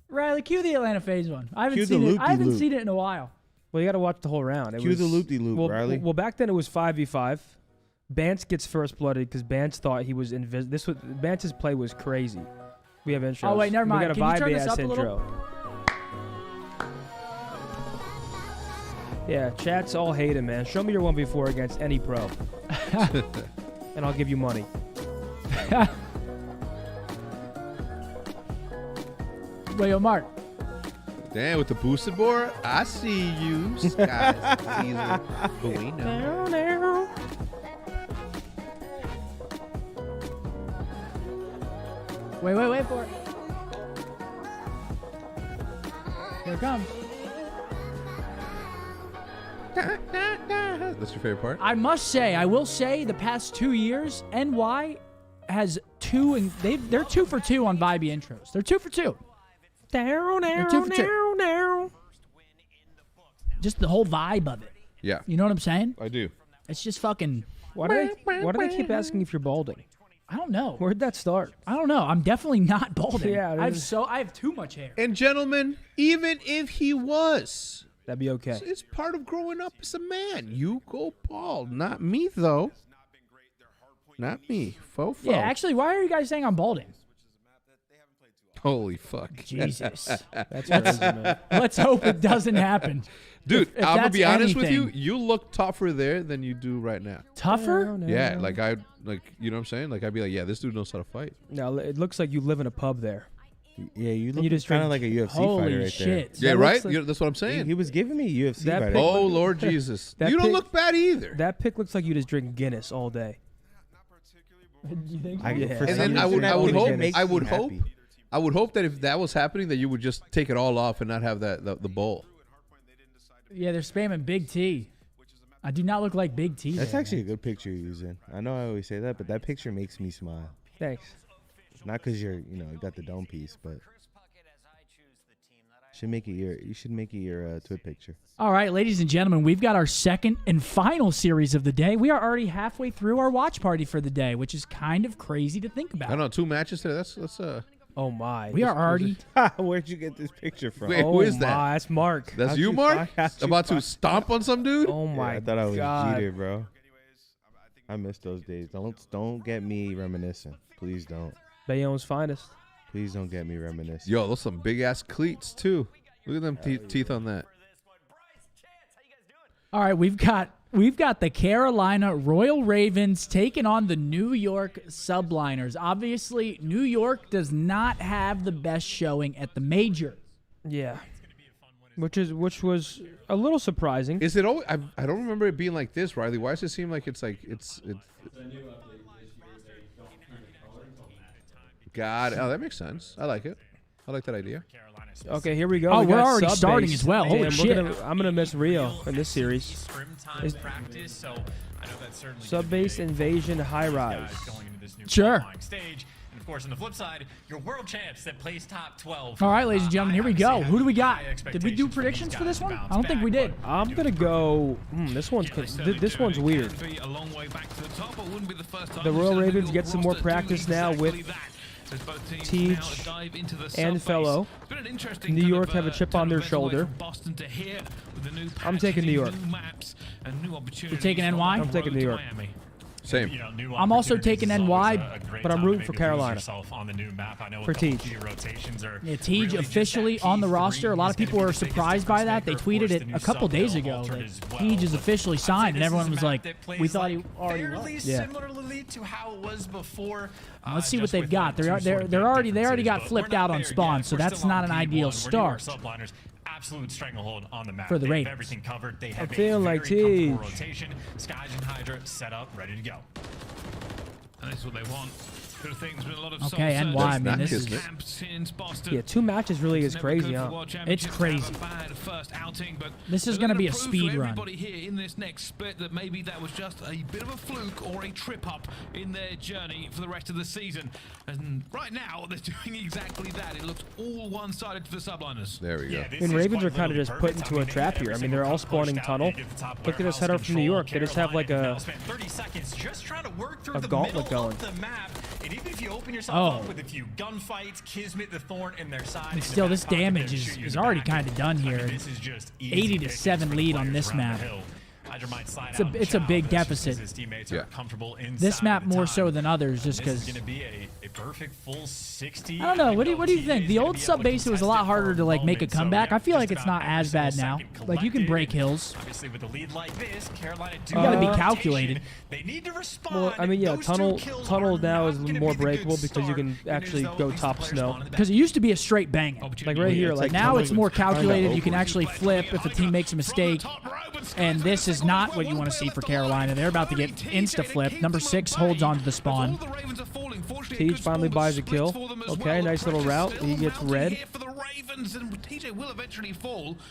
Riley, cue the Atlanta FaZe one. I haven't Cue the seen it. I haven't loop-de-loop. seen it in a while. Well, you got to watch the whole round. Cue the loop-de-loop, well, Riley. Well, back then it was 5v5. Bance gets first blooded because Bance thought he was invisible. Bance's play was crazy. We have intros. Oh, wait, never mind. We got a Can you turn this vibe-ass up a little? intro. Yeah, chats all hate him, man. Show me your 1v4 against any pro. And I'll give you money. Wait, yo, Mark. Damn, with the boosted board, I see you, Skies Caesar Bueno. Wait for it. Here it comes. That's your favorite part? I must say, I will say, the past 2 years, NY has two, and they're 2 for 2 on Vibey intros. They're 2 for 2. They're 2 for 2. Just the whole vibe of it. Yeah. You know what I'm saying? I do. It's just fucking. Why do they keep asking if you're balding? I don't know. Where'd that start? I don't know. I'm definitely not balding. Yeah, I have too much hair. And gentlemen, even if he was, that'd be okay. It's part of growing up as a man. You go bald. Not me, though. Not me. Fofo. Yeah, actually, why are you guys saying I'm balding? Holy fuck. Jesus. That's crazy, man. Let's hope it doesn't happen. Dude, If I'm gonna that's be honest with you. anything. You look tougher there than you do right now. Tougher? Yeah, like you know what I'm saying? Like I'd be like, yeah, this dude knows how to fight. No, it looks like you live in a pub there. Yeah, you And look you just kind of drink- like a UFC Holy fighter right shit. Yeah, That right. looks like- That's what I'm there. saying. He was giving me a UFC That fighter. pic- Oh Lord Jesus, That you don't pic- look bad either. That pic looks like you just drink Guinness all day. You think so? Yeah. for And some then I reason, would that hope picture makes I me would hope happy. I would hope that if that was happening, that you would just take it all off and not have the bowl. Yeah, they're spamming Big T. I do not look like Big T. That's there, actually man. a good picture you're using. I know I always say that, but that picture makes me smile. Thanks. Not because you got the dome piece, but you should make it your twit picture. All right, ladies and gentlemen, we've got our second and final series of the day. We are already halfway through our watch party for the day, which is kind of crazy to think I about. don't know, 2 matches today. That's Oh my. We are already. Where'd you get this picture from? Wait, Oh who is that? my, that's Mark. That's How'd you, you Mark? how'd you About to find- stomp on some dude? Oh my I thought I was God. cheated, bro. I miss those days. Don't get me reminiscing. Please don't. Bayonne's finest. Please don't get me reminiscing. Yo, those some big ass cleats too. Look at them teeth on that. All right, we've got the Carolina Royal Ravens taking on the New York Subliners. Obviously, New York does not have the best showing at the major. Yeah. Which was a little surprising. Is it always? I don't remember it being like this, Riley. Why does it seem like it's God, oh, that makes sense. I like it. I like that idea. Okay, here we go. Oh, we we're got already sub starting base, as well. Holy and shit. I'm gonna miss Rio in this series. Sub base invasion high rise. Sure. Stage. And of course, on the flip side, your world champs that place top 12. All right, ladies and gentlemen, here we go. Who do we got? Did we do predictions for this one? I don't think we did. I'm gonna go. This one's weird. The Royal Ravens get some more practice now with Teach and Fellow. New York have a chip on their shoulder. I'm taking New York. You're taking NY? I'm taking New York. Same. I'm also taking NY, but I'm rooting for Carolina. For Teach. Yeah, Teach officially on the roster. A lot of people were surprised by that. They tweeted it a couple days ago that Teach is officially signed, and everyone was like, "We thought he already was." Yeah. Similarly to how it was before. Let's see what they've got. They already got flipped out on spawn, so that's not an ideal start. Absolute stranglehold on the map. For the Ravens. They have everything covered. They have I'm feeling like Teach. rotation. Skies and Hydra set up, ready to go. And that's what they want. Okay, NY, I mean, this is... Yeah, 2 matches really is crazy, huh? It's crazy. This is going to be a speed run. Here in this next split that maybe that was just a bit of a fluke or a trip up in their journey for the rest of the season. And right now, they're doing exactly that. It looks all one-sided to the Subliners. There we go. And Ravens are kind of just put into a trap here. I mean, they're all spawning tunnel. Look at this header from New York. They just have like a gauntlet going. And even if you open yourself up with a few gunfights, Kismet, the Thorn, and their side. And still, this damage is already kind of done here. 80-7 lead on this map. It's a big deficit. Yeah. This map more so than others, just because. Perfect full 60. I don't know. What do you think? The old sub base, it was a lot harder to like make a comeback. I feel like it's not as bad now. Like you can break hills. Obviously, with a lead like this, Carolina you gotta be calculated. They need to respond. Well, I mean, yeah, tunnel now is more breakable because you can actually go top snow. Because it used to be a straight bang. Like right here, like now it's more calculated. You can actually flip if a team makes a mistake. And this is not what you want to see for Carolina. They're about to get insta-flip. Number 6 holds on to the spawn. Teach finally buys a kill. Okay, nice little route. He gets red.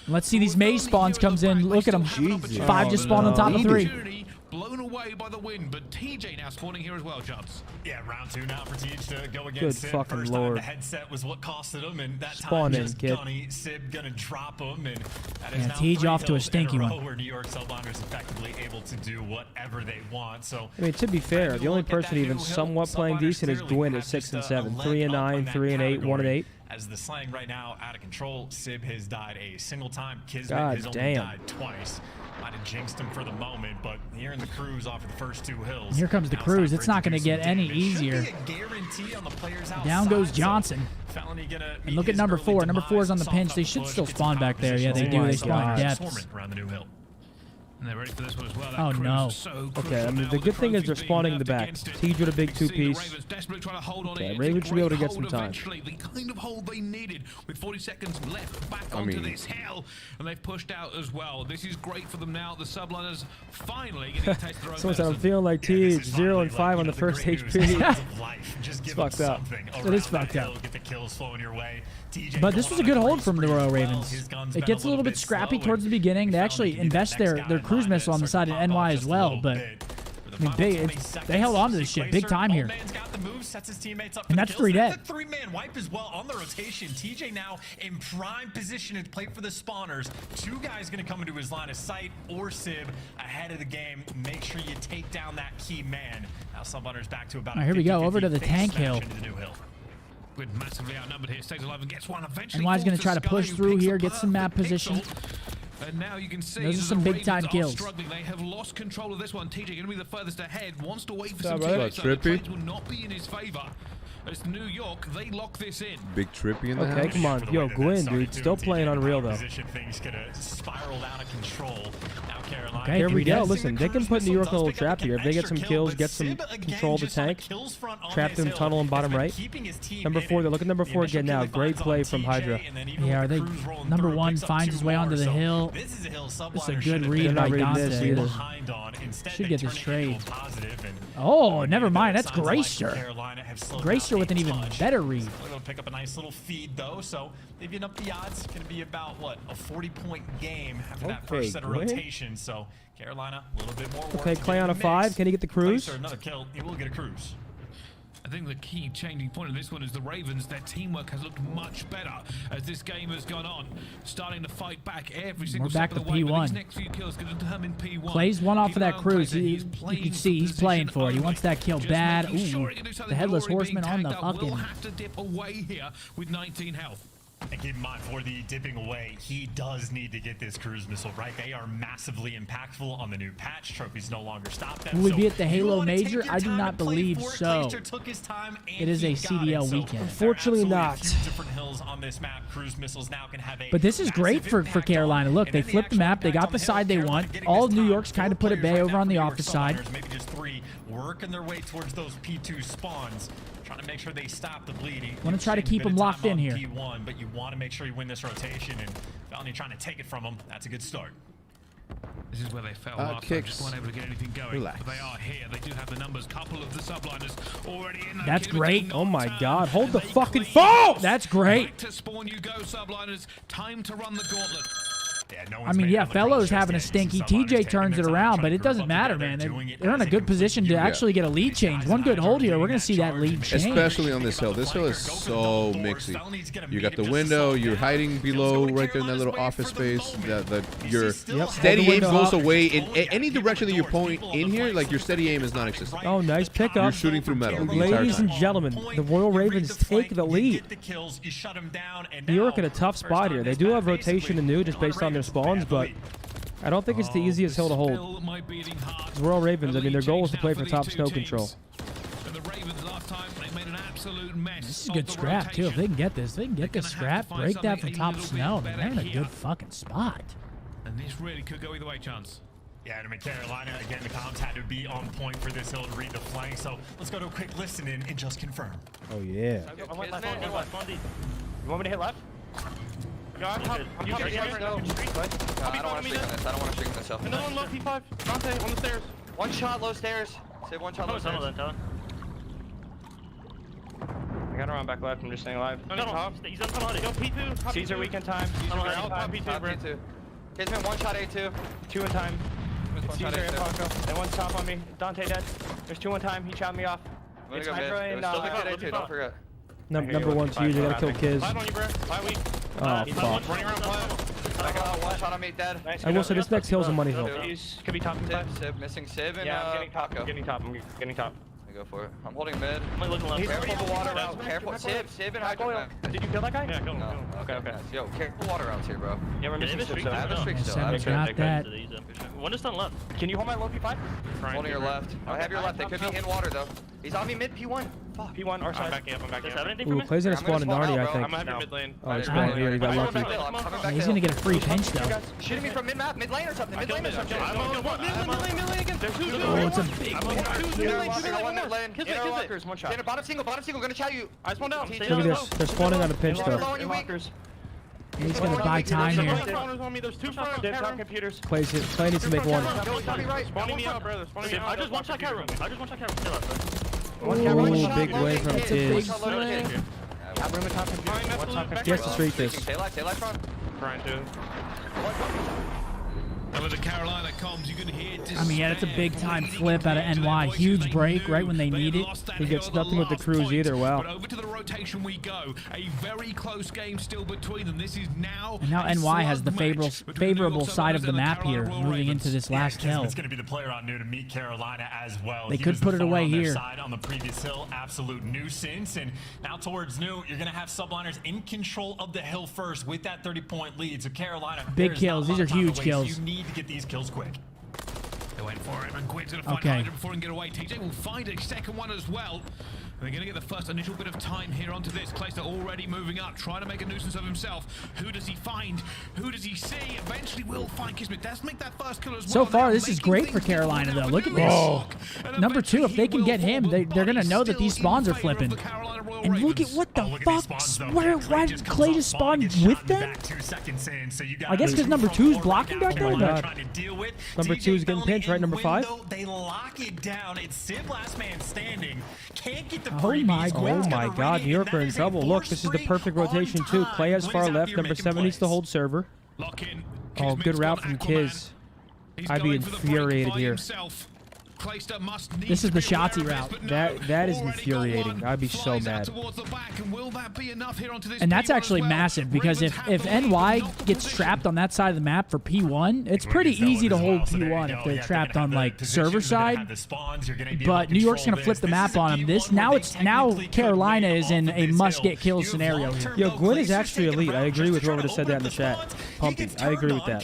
Let's see these maze spawns comes in. Look at them. 5 just spawned on top of 3. Blown away by the wind, but TJ now spawning here as well, Chance. Yeah, round 2 now for Teach to go against Sib. Fucking First Lord. time the headset was what costed him, and that Spawn time in, just kid. Gunny, Sib gonna drop him, and that is Yeah, now Teach 3 off to a hills in stinky row one. where New York Subliners effectively able to do whatever they want. So I mean, to be fair, the only person even somewhat playing decent is Gwyn at 6 and 7, 3 and 9, 3 and 8, 1 and 8. As the slang right now out of control, Sib has died a single time. Kismet God has only damn. died twice. Might have jinxed him for the moment, but here in the cruise off of the first 2 hills. Here comes the Now cruise. time It's for it not to going to do get some any damage. Should be easier. a guarantee on the players Down outside, goes so Johnson. Felony gonna And meet look at his number early 4. Number 4 is on the demise, pinch. soft They up should the still push, spawn gets back there. top Yeah, they position. do. They spawn in God. depths. Around the new hill. And they're ready for this one as well. That Oh, cruise no. is so Okay, I crucial mean, now the with good thing is trophy they're being spawning in left the back. against it. Teach with a big You can see the 2-piece. Ravens desperately trying to hold on Okay, it. It's Ravens a should be able to great get some hold time. eventually, the kind of hold they needed with 40 seconds left back onto this hill, and they've pushed out as well. This is great for them now. The Subliners finally getting a taste of their own Someone said, I'm medicine. feeling like Teach, 0 and 5 on the first HP. Just give Fucked them up. something It is around fucked that up. hill, get the kills flowing your way. TJ But this was a good hold from the Royal Ravens. His gun's It been gets a little bit scrappy towards the beginning. They actually invest their cruise missile on the side of NY as well, but I mean, they held on to this shit big time here. And that's 3 dead. That's a 3-man wipe as well on the rotation. TJ now in prime position to play for the spawners. 2 guys going to come into his line of sight, or Sib ahead of the game. Make sure you take down that key man. Now Subliners back to about All right, here we go, 50-50 over to the face tank smash hill. into the new hill. We're massively outnumbered here. Stays alive and gets one eventually. NY's going falls to try to Sky, push who through picks here, the get some map perfect position. pixel. And now you can see Those are that some the big-time Ravens are kills. struggling. They have lost control of this one. TJ going to be the furthest ahead. Wants to wait for Yeah, some brother. teammates. So the Trippy. trades will not be in his favor. as New York, they lock this in. Big Trippy in the Okay, house. come on. Yo, Gwyn, dude, still playing unreal, though. Things could have spiraled out of control. Now Carolina. Okay, here we go. Listen, they can put New York in a little trap here. If they get some kills, get some control of the tank, trap them tunnel and bottom right. Number 4, they're looking number 4 again now. Great play from Hydra. Yeah, they number 1 finds his way onto the hill. This It's a good read by Dante. Should get this trade. Oh, never mind. That's Grayster. Grayster with an even better read. It'll pick up a nice little feed though, so they've been up the odds. Going to be about what, a 40-point game after that first set of rotation. So Carolina a little bit more. Okay, Clay on a 5. Can he get the cruise? Another kill. He will get a cruise. I think the key changing point of this one is the Ravens. Their teamwork has looked much better as this game has gone on. Starting to fight back every single back step of to the way. P1. These next few kills going to determine P1. Clay's one off Keep of an that eye on cruise. Clay. You He's can see he's playing for it. He wants that kill bad. Ooh, the headless horseman on the Will fucking. have to dip away here with 19 health. And keep in mind, for the dipping away, he does need to get this cruise missile, right? They are massively impactful on the new patch. Trophies no longer stop them. Will we so be at the you Halo wanna take Major? your I do time not to play believe for it. so. Clayster took his time and It is a he got CDL it. So weekend. Unfortunately there are not. absolutely a few different hills on this map. Cruise missiles now can have a But this is great for Carolina. Look, they flipped the map. They got the side they want. All of New York's kind of put it bay over on the opposite side. Maybe just 3 working their way towards those P2 spawns. Trying to make sure they stop the bleeding. Want to try to keep them locked in here. P1, but you want to make sure you win this rotation. And Felony trying to take it from them. That's a good start. This is where they fell last time, kicks. just weren't able to get anything going. Relax. But they are here. They do have the numbers. Couple of the subliners already in. That's great. Oh my God! Hold the fucking phone. That's great. Right to spawn you go, subliners. Time to run the gauntlet. Yeah, no I mean, yeah, Fellows having a stinky. TJ turns it around, but it doesn't matter, man. They're in a good position to actually get a lead change. One good hold here, we're going to see that lead change. Especially on this hill. This hill is so mixy. You got the window. You're hiding below right there in that little office space. Your steady aim goes away in any direction that you point in here. Like your steady aim is non-existent. Oh, nice pickup. You're shooting through metal. Ladies and gentlemen, the Royal Ravens take the lead. New York in a tough spot here. They do have rotation and new just based on their spawns, but I don't think it's the easiest hill to hold. The Royal Ravens, I mean, their goal is to play for top snow control. This is a good scrap, too. If they can get this, they can get this scrap, break that from top snow, man. They're in a good fucking spot. And this really could go either way, Chance. Yeah, and I mean, Carolina, again, the comms had to be on point for this hill to read the flank. So let's go to a quick listen in and just confirm. Oh, yeah. You want me to hit left? No, I'm top. I'm top. I don't want to streak on this. I don't want to streak on this hill. Another one low, P5. Dante, on the stairs. One shot, low stairs. Save one shot, low stairs. I gotta run back left. I'm just staying alive. No, top. He's on tunnel. Yo, P2. Caesar weekend time. Caesar P2, bro. Kizman, one shot A2. 2 in time. Caesar and Paco. Then one's top on me. Dante dead. There's 2 in time. He chopped me off. It's Hydra and Still A2, don't forget. Number 1 Caesar, you gotta kill Kiz. 5 on you, bro. 5 weak. Oh, fuck. Running around I got one shot on me, dead. I will say this next hill's a money hill. Could be top and Sib, Sib, missing Sib and yeah, I'm getting top. Paco. I'm getting top. I'm getting top. I go for it. I'm holding mid. I'm looking left. Careful the water routes. Careful. Sib and Hydra. Did you kill that guy? Yeah, kill him. No. Okay. Yo, careful water routes here, bro. Yeah, we're missing Sib. I have a streak still. I have a Got streak. that. One is on left. Can you hold my low P5? Holding your left. I have your left. They could be in water though. He's on me mid P1. Fuck. P1, our side. I'm backing up. I'm backing up. Ooh, Clay's gonna spawn in Narnia, I think. I'm gonna have your mid lane. Oh, he spawned here. He got lucky. He's going to get a free pinch, though. Shooting me from mid map, mid lane or something. Mid lane or something. Mid lane again. There's 2. Oh, it's a big one. Mid lane. Inner lockers, one shot. Bottom single, gonna chow you. I spawned out. Look at this. They're spawning on a pinch, though. He's going to buy time here. There's 2 front computers. Clay needs to make one. Spawning me out, brother. Spawning me out. I just one shot cat room. Ooh, big win from Tiz. He has to streak this. Stay live front. Trying to. And with the Carolina comms, you can hear. I mean, yeah, it's a big time flip out of NY. Huge break right when they need it. He gets nothing with the cruise either. Wow. But over to the rotation we go. A very close game still between them. This is now. And now NY has the favorable side of the map here, moving into this last hill. It's going to be the player on new to meet Carolina as well. They could put it away here. Side on the previous hill, absolute nuisance. And now towards new, you're going to have subliners in control of the hill first with that 30-point lead. So Carolina, big kills. These are huge kills. You need to get these kills quick. They went for it, and Quinn's going to find Hydra before he can get away. TJ will find a second one as well. They're going to get the first initial bit of time here onto this. Clayster already moving up, trying to make a nuisance of himself. Who does he find? Who does he see? Eventually will find Kismet. Does make that first kill as well. So far, this is great for Carolina, though. Look at this. Number 2, if they can get him, they're going to know that these spawns are flipping. And look at what the fuck. Why did Clay just spawn with them? I guess because number 2 is blocking back there. But Number 2 is getting pinched, right? Number 5? They lock it down. It's Sib last man standing. Can't get the Oh my God, New York are in trouble. Look, this is the perfect rotation too. Clay has far left. Number 7 needs to hold server. Oh, good route from Kiz. I'd be infuriated here. This is the Shotzi route. That is infuriating. I'd be so mad. And that's actually massive because if NY gets trapped on that side of the map for P1, it's pretty easy to hold P1 if they're trapped on like the server side. But New York's gonna flip the map on them. Now Carolina is in a must-get kills scenario here. Yo, Gwyn is actually elite. I agree with whoever said that in the chat. Pumpy, I agree with that.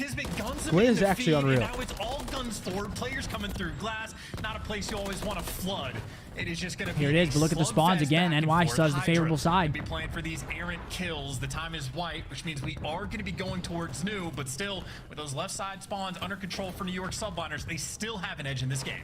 Gwyn is actually unreal. Now it's all guns forward. Players coming through glass. Not a place you always want to flood. It is just going to be here. It is. But look at the spawns again. NY still has the favorable side. Be playing for these errant kills. The time is white, which means we are going to be going towards new. But still, with those left side spawns under control for New York subliners, they still have an edge in this game.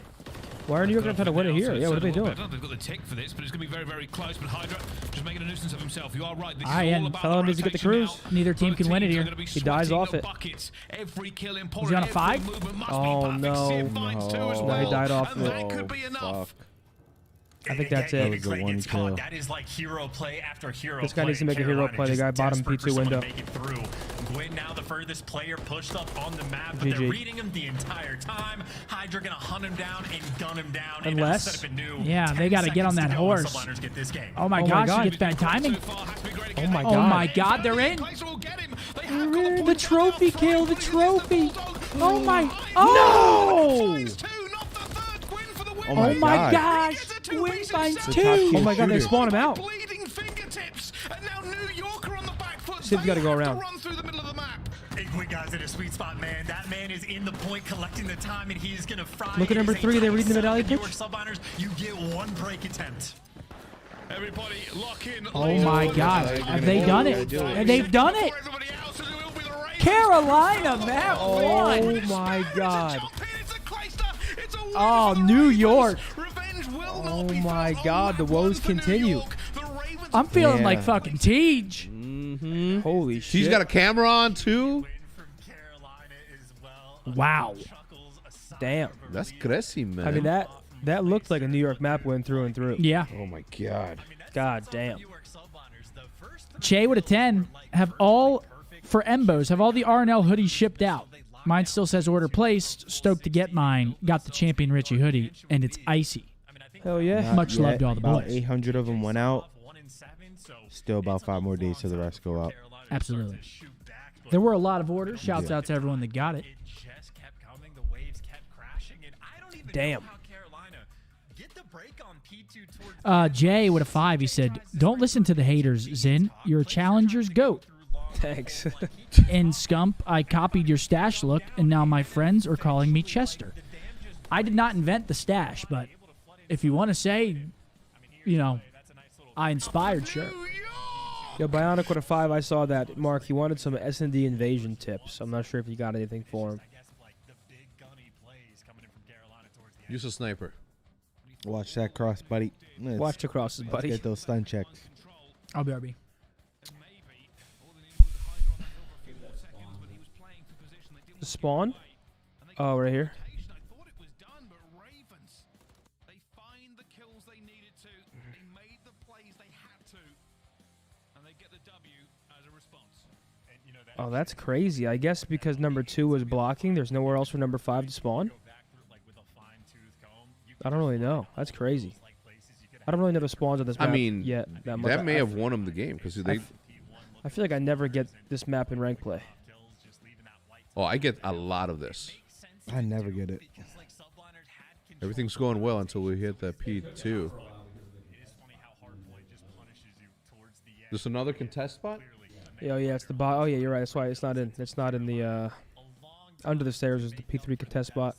Why are New York going to try to win it here? Yeah, what are they doing? They've got the tick for this, but it's going to be very, very close. But Hydra just making a nuisance of himself. You are right. This is all about fellow needs to get the cruise. Neither team can win it here. He dies off it. He's on a 5? Oh, no. No, he died off it. Oh, fuck. I think that's it. That was the one kill. That is like hero play after hero This guy needs to make a hero play. The guy bottom P2 window. Gwyn now the furthest player pushed up on the map, but they're reading him the entire time. Hydra gonna hunt him down and gun him down. Unless, yeah, they got to get on that horse. Oh my gosh, he gets bad timing. Oh my god. Oh my god, they're in. The trophy kill, the trophy. Oh my. Oh! No! Oh my gosh! Gwyn finds 2. Oh my god, they spawn him out. Sib's got to go around. Gwyn guys in a sweet spot, man. That man is in the point collecting the time, and he's gonna fry. Look at number 3. They're reading the medallion pitch. Subliners, you get one break attempt. Everybody lock in. Oh my god. Have they done it? They've done it. Carolina map 1. Oh my god. Oh, New York. Oh my god, the woes continue. I'm feeling like fucking Tej. Holy shit. He's got a camera on too? Wow. Damn. That's crazy, man. I mean, that looked like a New York map win through and through. Yeah. Oh my god. God damn. Che with a 10. Have all, for Embos, have all the RNL hoodies shipped out. Mine still says order placed. Stoked to get mine. Got the Champion Richie hoodie, and it's icy. Hell yeah. Much love to all the about boys. 800 of them went out. Still about 5 more days till the rest go out. Absolutely. There were a lot of orders. Shouts out to everyone that got it. Damn. Jay with a 5. He said, "Don't listen to the haters, Zin. You're a challenger's goat." Thanks. In Scump, I copied your stash look, and now my friends are calling me Chester. I did not invent the stash, but if you want to say, you know, I inspired, sure. Yo, Bionic with a 5, I saw that. Mark, he wanted some S&D invasion tips. I'm not sure if you got anything for him. Use a sniper. Watch that cross, buddy. Watch the crosses, buddy. Get those stun checks. I'll be RB. The spawn? Oh, right here. Oh, that's crazy. I guess because number 2 was blocking, there's nowhere else for number 5 to spawn? I don't really know. That's crazy. I don't really know the spawns on this map yet. That may have won them the game because they. I feel like I never get this map in rank play. Oh, I get a lot of this. I never get it. Everything's going well until we hit the P2. There's another contest spot? Oh yeah, it's the bot. Oh yeah, you're right. That's why it's not in. It's not in the. Under the stairs is the P3 contest spot.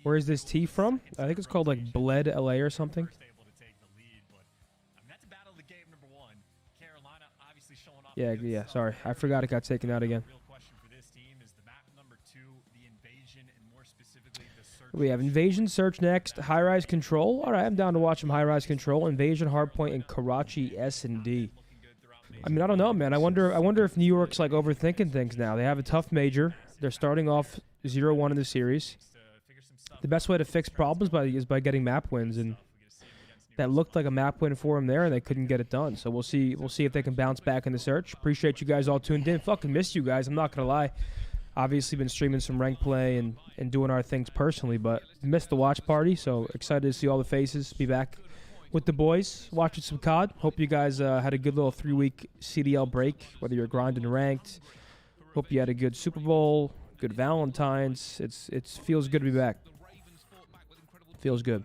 Where is this tea from? I think it's called like Bled LA or something. Yeah. Sorry, I forgot it got taken out again. We have Invasion Search next. High Rise Control. All right, I'm down to watch some High Rise Control. Invasion Hardpoint and Karachi S&D. I mean, I don't know, man. I wonder if New York's like overthinking things now. They have a tough major. They're starting off 0-1 in the series. The best way to fix problems is by getting map wins, and that looked like a map win for them there, and they couldn't get it done. So we'll see. We'll see if they can bounce back in the search. Appreciate you guys all tuned in. Fucking missed you guys. I'm not gonna lie. Obviously been streaming some ranked play and doing our things personally, but missed the watch party. So excited to see all the faces. Be back with the boys, watching some COD. Hope you guys had a good little 3-week CDL break, whether you're grinding ranked. Hope you had a good Super Bowl, good Valentine's. It feels good to be back. Feels good.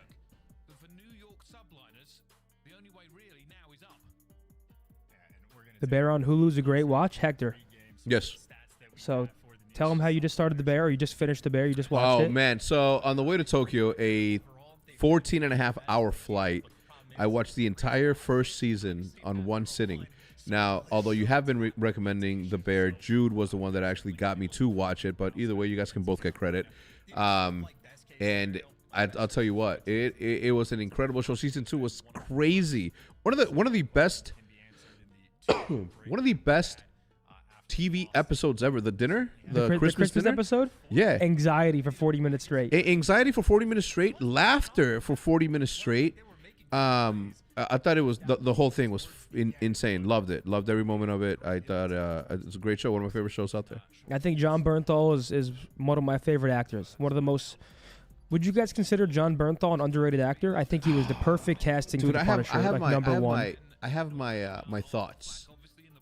The Bear on Hulu is a great watch. Hector. Yes. So tell them how you just started The Bear, or you just finished The Bear, you just watched it. Oh, man. So on the way to Tokyo, a 14.5-hour flight, I watched the entire first season on one sitting. Now, although you have been recommending The Bear, Jude was the one that actually got me to watch it. But either way, you guys can both get credit. And I'll tell you what, it was an incredible show. Season 2 was crazy. One of the best TV episodes ever. The dinner, the Christmas dinner episode. Yeah, anxiety for 40 minutes straight. Anxiety for 40 minutes straight. Laughter for 40 minutes straight. I thought it was the whole thing was insane. Loved it. Loved every moment of it. I thought it was a great show. One of my favorite shows out there. I think John Bernthal is one of my favorite actors. One of the most. Would you guys consider John Bernthal an underrated actor? I think he was the perfect casting for the Punisher. I have my thoughts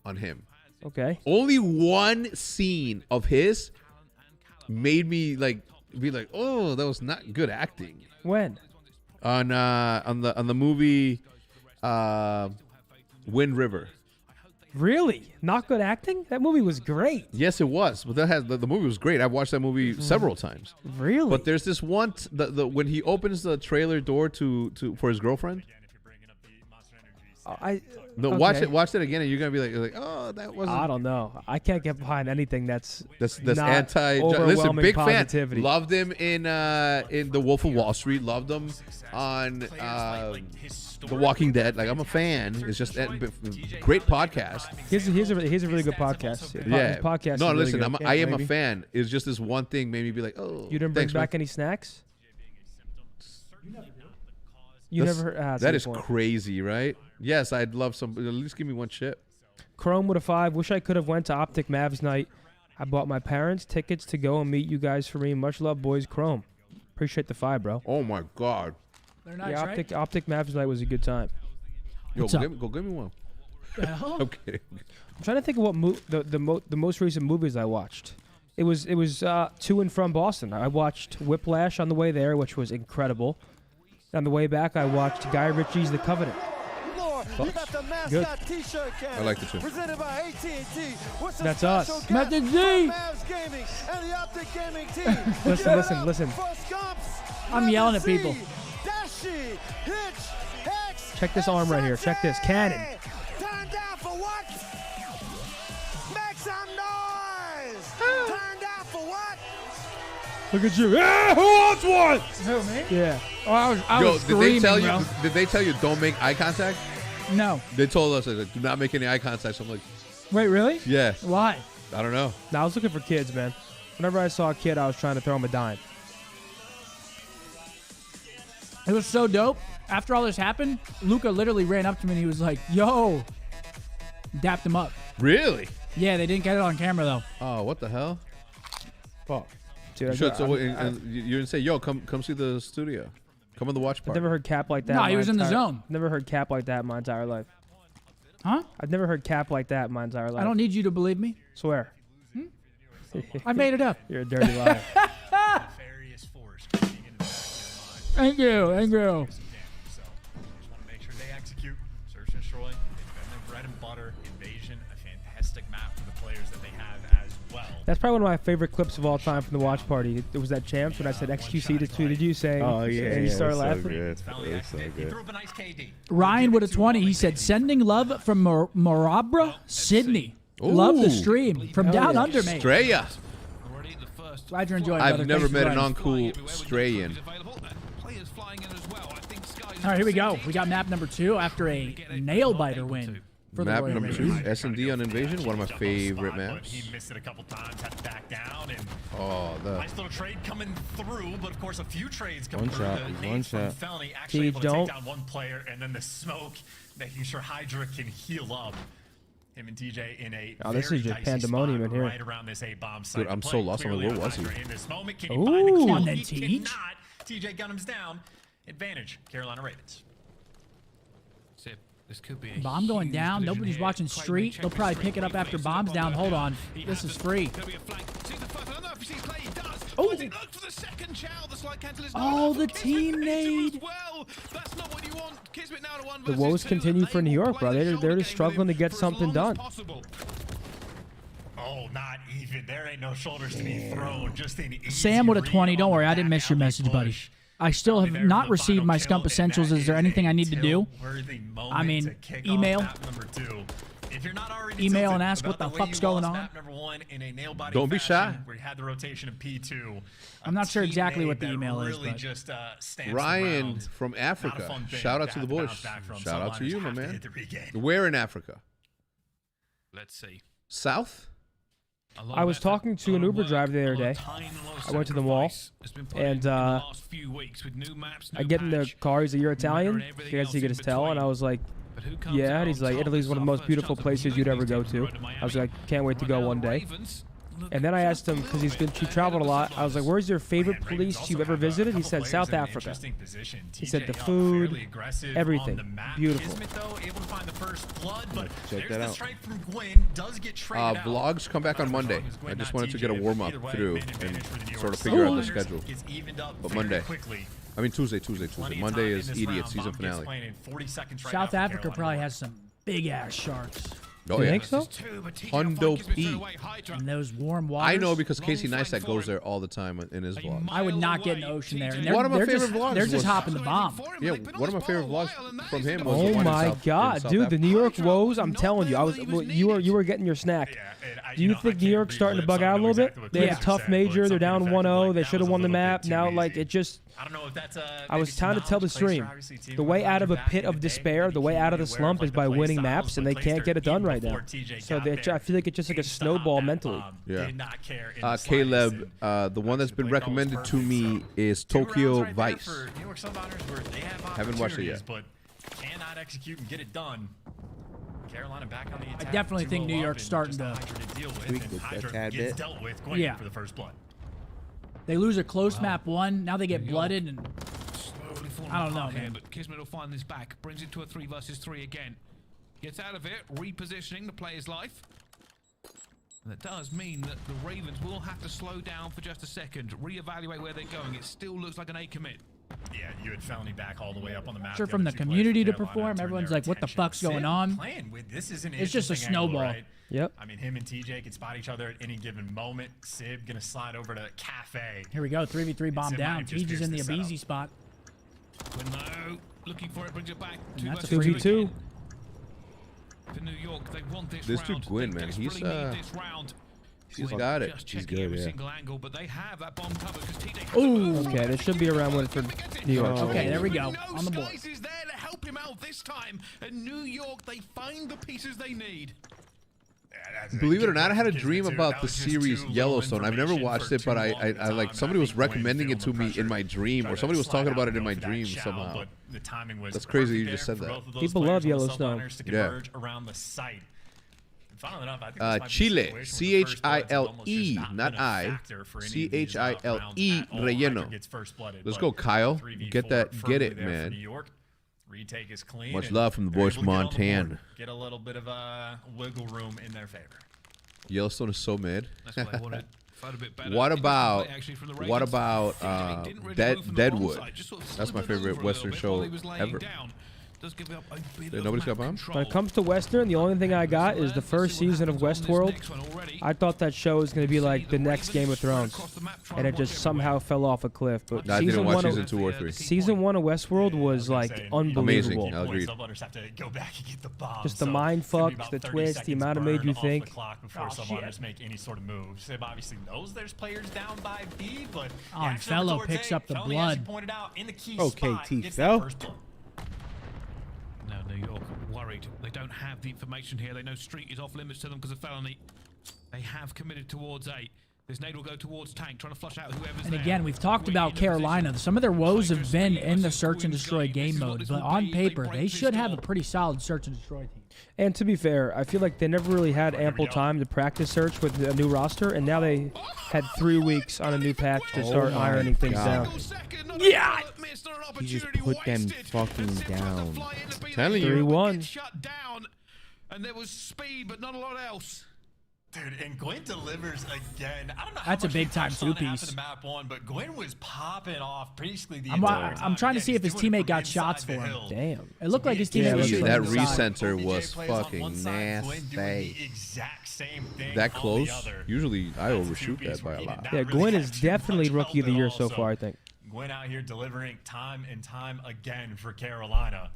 on him. Okay. Only one scene of his made me be like, oh, that was not good acting. When? On the movie Wind River. Really? Not good acting? That movie was great. Yes, it was. But the movie was great. I've watched that movie several times. Really? But there's this one when he opens the trailer door for his girlfriend. Watch it again, and you're gonna be like, oh, that wasn't. I don't know. I can't get behind anything that's not anti. Listen, big positivity. Fan. Loved him in The Wolf of Wall Street. Loved him on The Walking Dead. Like, I'm a fan. It's just great podcast. Here's a really good podcast. Yeah, his podcast. No, is listen, really I am a fan. It's just this one thing made me be like, oh. You didn't bring back any snacks. You never heard. That is crazy, right? Yes, I'd love some. At least give me one chip. Chrome with a 5. Wish I could have went to Optic Mavs night. I bought my parents tickets to go and meet you guys for me. Much love, boys. Chrome. Appreciate the 5, bro. Oh my God. They're nice, yeah, right? Optic Mavs night was a good time. Yo, go give me one. Okay. I'm trying to think of what the most recent movies I watched. It was to and from Boston. I watched Whiplash on the way there, which was incredible. On the way back, I watched Guy Ritchie's The Covenant. Good. I like the two. Presented by AT&T. That's us. Method Z. Listen. I'm yelling at people. Check this arm right here. Check this. Cannon. Turn down for what? Make some noise. Turn down for what? Look at you. Yeah, who wants one? Who, me? Yeah. Oh, I was screaming, did they tell you don't make eye contact? No. They told us, do not make any eye contact. So I'm like, wait, really? Yeah. Why? I don't know. No, I was looking for kids, man. Whenever I saw a kid, I was trying to throw him a dime. It was so dope. After all this happened, Luca literally ran up to me and he was like, yo. Dapped him up. Really? Yeah, they didn't get it on camera, though. Oh, what the hell? Fuck. Dude, you didn't say, yo, come see the studio. Come on the watch party. I've never heard Cap like that. No, he was in the zone. Never heard Cap like that in my entire life. Huh? I've never heard Cap like that in my entire life. I don't need you to believe me. Swear. I made it up. You're a dirty liar. Thank you. So just want to make sure they execute. Search and destroy. It's been their bread and butter. Invasion, a fantastic map for the players that they have as well. That's probably one of my favorite clips of all time from the watch party. It was that Champs when I said XQC tweeted you saying, Oh yeah, and you started laughing. It's so good. Ryan with a 20. He said, sending love from Marabra, Sydney. Love the stream. From down under, mate. Straya. Glad you're enjoying it, I've brother. never Thanks met for an joining. uncool Strayan. All right, here we go. We got map number 2 after a nail-biter win for the Map Royal number Raiders. 2, S&D on Invasion, one of my favorite maps. He missed it a couple times, had to back down, and nice little trade coming through, but of course a few trades coming One through. shot, The one nades from shot. Felony actually Teach, able to don't. take down one player, and then the smoke making sure Hydra can heal up. Him and TJ in a Oh, this very is just dicey pandemonium spot in here. right around this A-bomb site. Dude, I'm The so play lost. I'm like, clearly where was he? Hydra in this moment. Can he find the Ooh. kill? Come on then, He Teach. cannot. TJ Gunham's down. Advantage, Carolina Ravens. This could be a Bomb going huge down. division Nobody's here. watching Quite Street. check They'll with probably Street. pick it up Quick after flicks bomb's to the down. bottom Hold on. He This has is to- free. There'll be a flank. Sees the first. I don't know if he sees play. He does. Oh. Does he look for the second chow? The slide cancel is not Oh, enough. the Kismet team hits him nade. as well. That's not what you want. Kismet now to 1 The versus woes 2, continue and for they New will York, play bro. the They're shoulder just game with struggling to him get for as something long done. as possible. Oh, not even. There ain't no shoulders to be thrown. Just an easy Sam with a 20. read Don't on worry, the I didn't back miss your alley message, buddy. push. I still have There not for the received final my kill, Scump and Essentials. that Is there is anything a I need to do? tilt-worthy moment I mean, to kick email. off map number 2. If you're not already Email tilted and ask about what the way fuck's you going lost on. map number 1 in a nail-biting Don't be fashion, shy. where you had the rotation of P2. I'm not sure exactly what the Teammate email that is, really but just, stands Ryan around. from Not a Africa. fun thing Shout out to have the to boys. bounce back from. Shout out to Subliners you, my have to man. hit the regain. Where in Africa? Let's see. South? I was talking to an Uber driver the other day. I went to the mall, and I get in the car. He's like, "You're Italian?" He has to get his tell, and I was like, "Yeah." And he's like, "Italy's one of the most beautiful places you'd ever go to." I was like, "Can't wait to go one day." And then I asked him, because he traveled a lot, I was like, "Where's your favorite place you've ever visited?" He said, "South Africa." He said, "The food, everything, beautiful." Check that out. Vlogs come back on Monday. I just wanted to get a warm-up through and sort of figure out the schedule. But Monday. I mean Tuesday. Monday is Idiot season finale. South Africa probably has some big-ass sharks. Oh, You yeah. think so? Hundo P. And those warm waters. I know because Casey Neistat goes there all the time in his vlogs. I would not get in the ocean there. And One of my they're favorite just, vlogs They're just was- hopping the bomb. Yeah, one of my favorite vlogs from him was the Oh one in my South- in God, South dude! The Africa. New York woes. I'm telling you, you were getting your snack. Do you think New York's starting to bug out a little bit? They had a tough major. They're down 1-0. They should have won the map. Now, like, it just. I don't know if that's I was trying to tell the stream. The way out of a pit of despair, the way out of the slump is by winning maps, and they can't get it done right now. So I feel like it's just like a snowball mentally. Yeah. Caleb, the one that's been recommended to me is Tokyo Vice. Haven't watched it yet. But cannot execute and get it done. Carolina back on the attack. I definitely think New York's starting to deal with, tweak and it a Hydra tad gets bit. dealt with going Yeah. for the first blood. They lose a close map 1. Now they get blooded, and Slowly falling I don't know, apart here, man. but Kismet will find this back. Brings it to a 3 versus 3 again. Gets out of it, repositioning the player's life. And that does mean that the Ravens will have to slow down for just a second, reevaluate where they're going. It still looks like an A commit. Yeah, you had Felony back all the way up on the map. sure The from other the two players community to for Carolina perform, turned everyone's their like, what the attention. fuck's going Sid on? playing with this is an It's just a interesting angle, snowball. right? Yep. I mean, him and TJ can spot each other at any given moment. Sib gonna slide over to Cafe. Here we go. 3v3 bomb Sid might down. have just TJ's in the pierced the Abizi spot. Quinlo looking for it, brings it back. And that's a 2v2. For New York, they want this This round. dude Gwyn, They man, desperately he's, need this round. he's Gwyn got it. just He's checking good, every yeah. single angle, but they have that bomb covered because TJ. Ooh. Okay, they should be around one for New York. Okay, there we go. No On the board. Skies is there to help him out this time. And New York, they find the pieces they need. Believe it or not, I had a dream about the series Yellowstone. I've never watched it, but I like somebody was recommending it to me in my dream, or somebody was talking about it in my dream somehow. The timing was That's crazy you perfect just there said for that. both of those People players love on the Yellowstone. Subliners to Yeah. converge around the site. And funnily enough, I think this might be a Chile, situation where the first blood's Chile, almost just not not been a I, factor for any of these rounds Chile at all. Hydra relleno. gets first blooded, Let's but go, Kyle. 3v4 Get that, get firmly it, there for man. New York. Retake is clean. Much and love from the they're boys able to get on the board, Montana. Get a little bit of wiggle room in their favor. Yellowstone is so mid. That's what they wanted. Felt a bit better. What It was about complete, actually, from the what Ravens. about TJ didn't really move from the bomb Deadwood? side, just sort of That's my slithered favorite over a little Western bit show while he was laying ever. down. does give up a bit Nobody's of got map bombs? control. When it comes to Western, the only thing I got is the first season of Westworld. I thought that show was going to be like the next Game of Thrones, and it just somehow fell off a cliff. But I didn't watch season 2 or 3. Season 1 of Westworld was like unbelievable. Amazing. I agree. Go back and get the bomb. Just the mind fucks, the twist, the amount it made you think. Before Subliners make any sort of moves. Sib obviously knows there's players down by B, but Oh, and Fellow picks up the blood. Okay, T fell. Now New York worried. They don't have the information here. They know Street is off limits to them because of felony. They have committed towards A. This nade will go towards Tank, trying to flush out whoever's And there. again, we've talked about Carolina. Some of their woes have been in the search and destroy game mode, but on paper, they should have a pretty solid search and destroy team. And to be fair, I feel like they never really had ample time to practice search with a new roster, and now they had 3 weeks on a new patch to start ironing things down. Yeah! He just put them fucking down. 3-1. Shut down, and there was speed, but not a lot else. Dude, and Gwen delivers again. I don't know how That's a much big we time touched on it two-piece. after the map one, but Gwen was popping off basically the I'm entire time. trying to see if his He's doing it teammate got from shots inside for the him. hill. Damn. It looked like his teammate was shooting That from the side. recenter was plays on fucking one side, Gwen doing nasty. the exact same thing That on close? the other. Usually I That's overshoot two-piece that by a where he lot. did Yeah, not really Gwen have is too definitely much Rookie of the help Year at so all, far, I think. Gwen out here delivering time and time again for Carolina.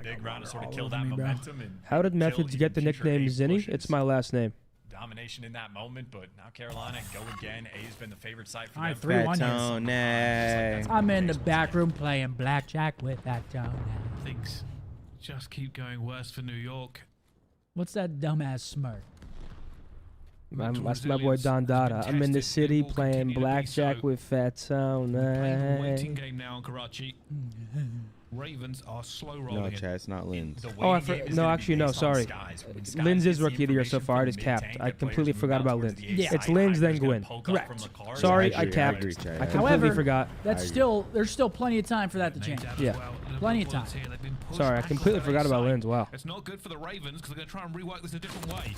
Big round to sort of kill that momentum. And How did kill Methods even get the future nickname A Zinni? pushes. It's my last name. Domination in that moment, but now Carolina go again. A has been the favorite side for All right, them. 3-1 Fatone. I'm in the back room playing blackjack with that Joe. Things just keep going worse for New York. What's that dumbass smirk? That's my boy Don Dada. I'm in the city playing blackjack with Playing a waiting Fatone. game now in Karachi. Ravens are slow rolling No, it. Chad, it's not Linz. Oh, no, actually, no, sorry. Linz is Rookie of the Year so far. It is capped. I completely forgot about Linz. Yeah. It's Linz, then Gwen. Correct. Sorry, I I agree, capped. I agree, Chad. I completely However, forgot. that's still there's still plenty of time for that to change. Yeah. Plenty of time. Sorry, I completely forgot about Linz. Wow. It's not good for the Ravens because they're going to try and rework this a different way.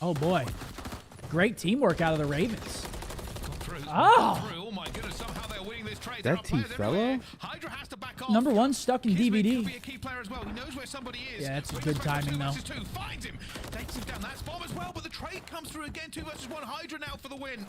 Oh boy, great teamwork out of the Ravens. Oh! Oh my goodness, somehow they're winning this trade. That T fellow? Hydra has to back off. Number 1 stuck in Kismet could DVD. be a key player as well. He knows where somebody is. Yeah, that's Wins good the front timing, 2 though. versus 2, finds him, takes him down. That's bomb as well, but the trade comes through again. 2 versus 1. Hydra now for the win.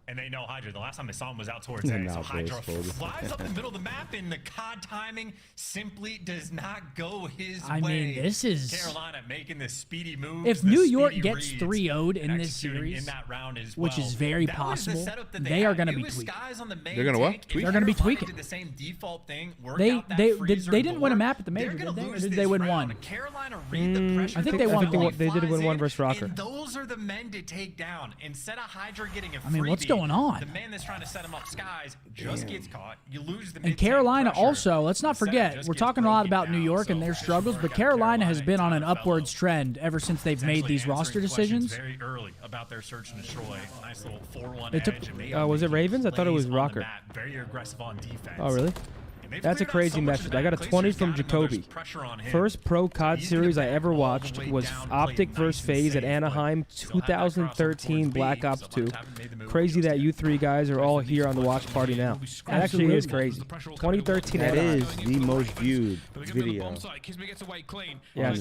And they know Hydra. The last time they saw him was out towards A. Now So Hydra Brace flies up the middle of the map, and the COD timing simply does not go his way. I mean, this is Carolina making the speedy moves. If the New York speedy gets reads, 3-0'd in and this executing series, in that round as which well. is very That was the possible, setup that they are had. going to It be was tweaking. Skies on the main They're gonna what? tank. If Tweak? They're gonna be Carolina tweaking. did the same default thing, work They out that they freezer didn't win a door, map at the major, they're did gonna they? Or lose did this they win round. one? Carolina read the pressure. I think they won one. They did win one versus Rocker. And those are the men to take down. Instead of Hydra getting a I mean, what's freebie, going on? The man that's trying to set him up, Skies, just gets caught. You lose the And mid-tank Carolina pressure. also, let's not Instead, forget, just we're gets talking a lot broken about New down. York and So their just struggles, work but out Carolina has been on an Fellow. upwards trend ever since they've made these roster Answering questions decisions. very early about their search and destroy. Nice little 4-1 They took- edge, and they was it only Ravens? I thought it was plays on the Rocker. map, very aggressive on defense. Oh, really? And they've That's a cleared out crazy so much message. of I got a that. 20 Glacier's from got him, though. There's Jacoby. pressure on him. First pro COD He's gonna series I back ever all the watched way was down, play Optic nice versus and FaZe at safe, Anaheim but still have that crossover 2013 towards Black B. Ops Some 2. haven't made the move Crazy just that yet. you 3 guys are all here on the watch party now. That actually is crazy. 2013 That Anaheim. is the most viewed video Yeah, on the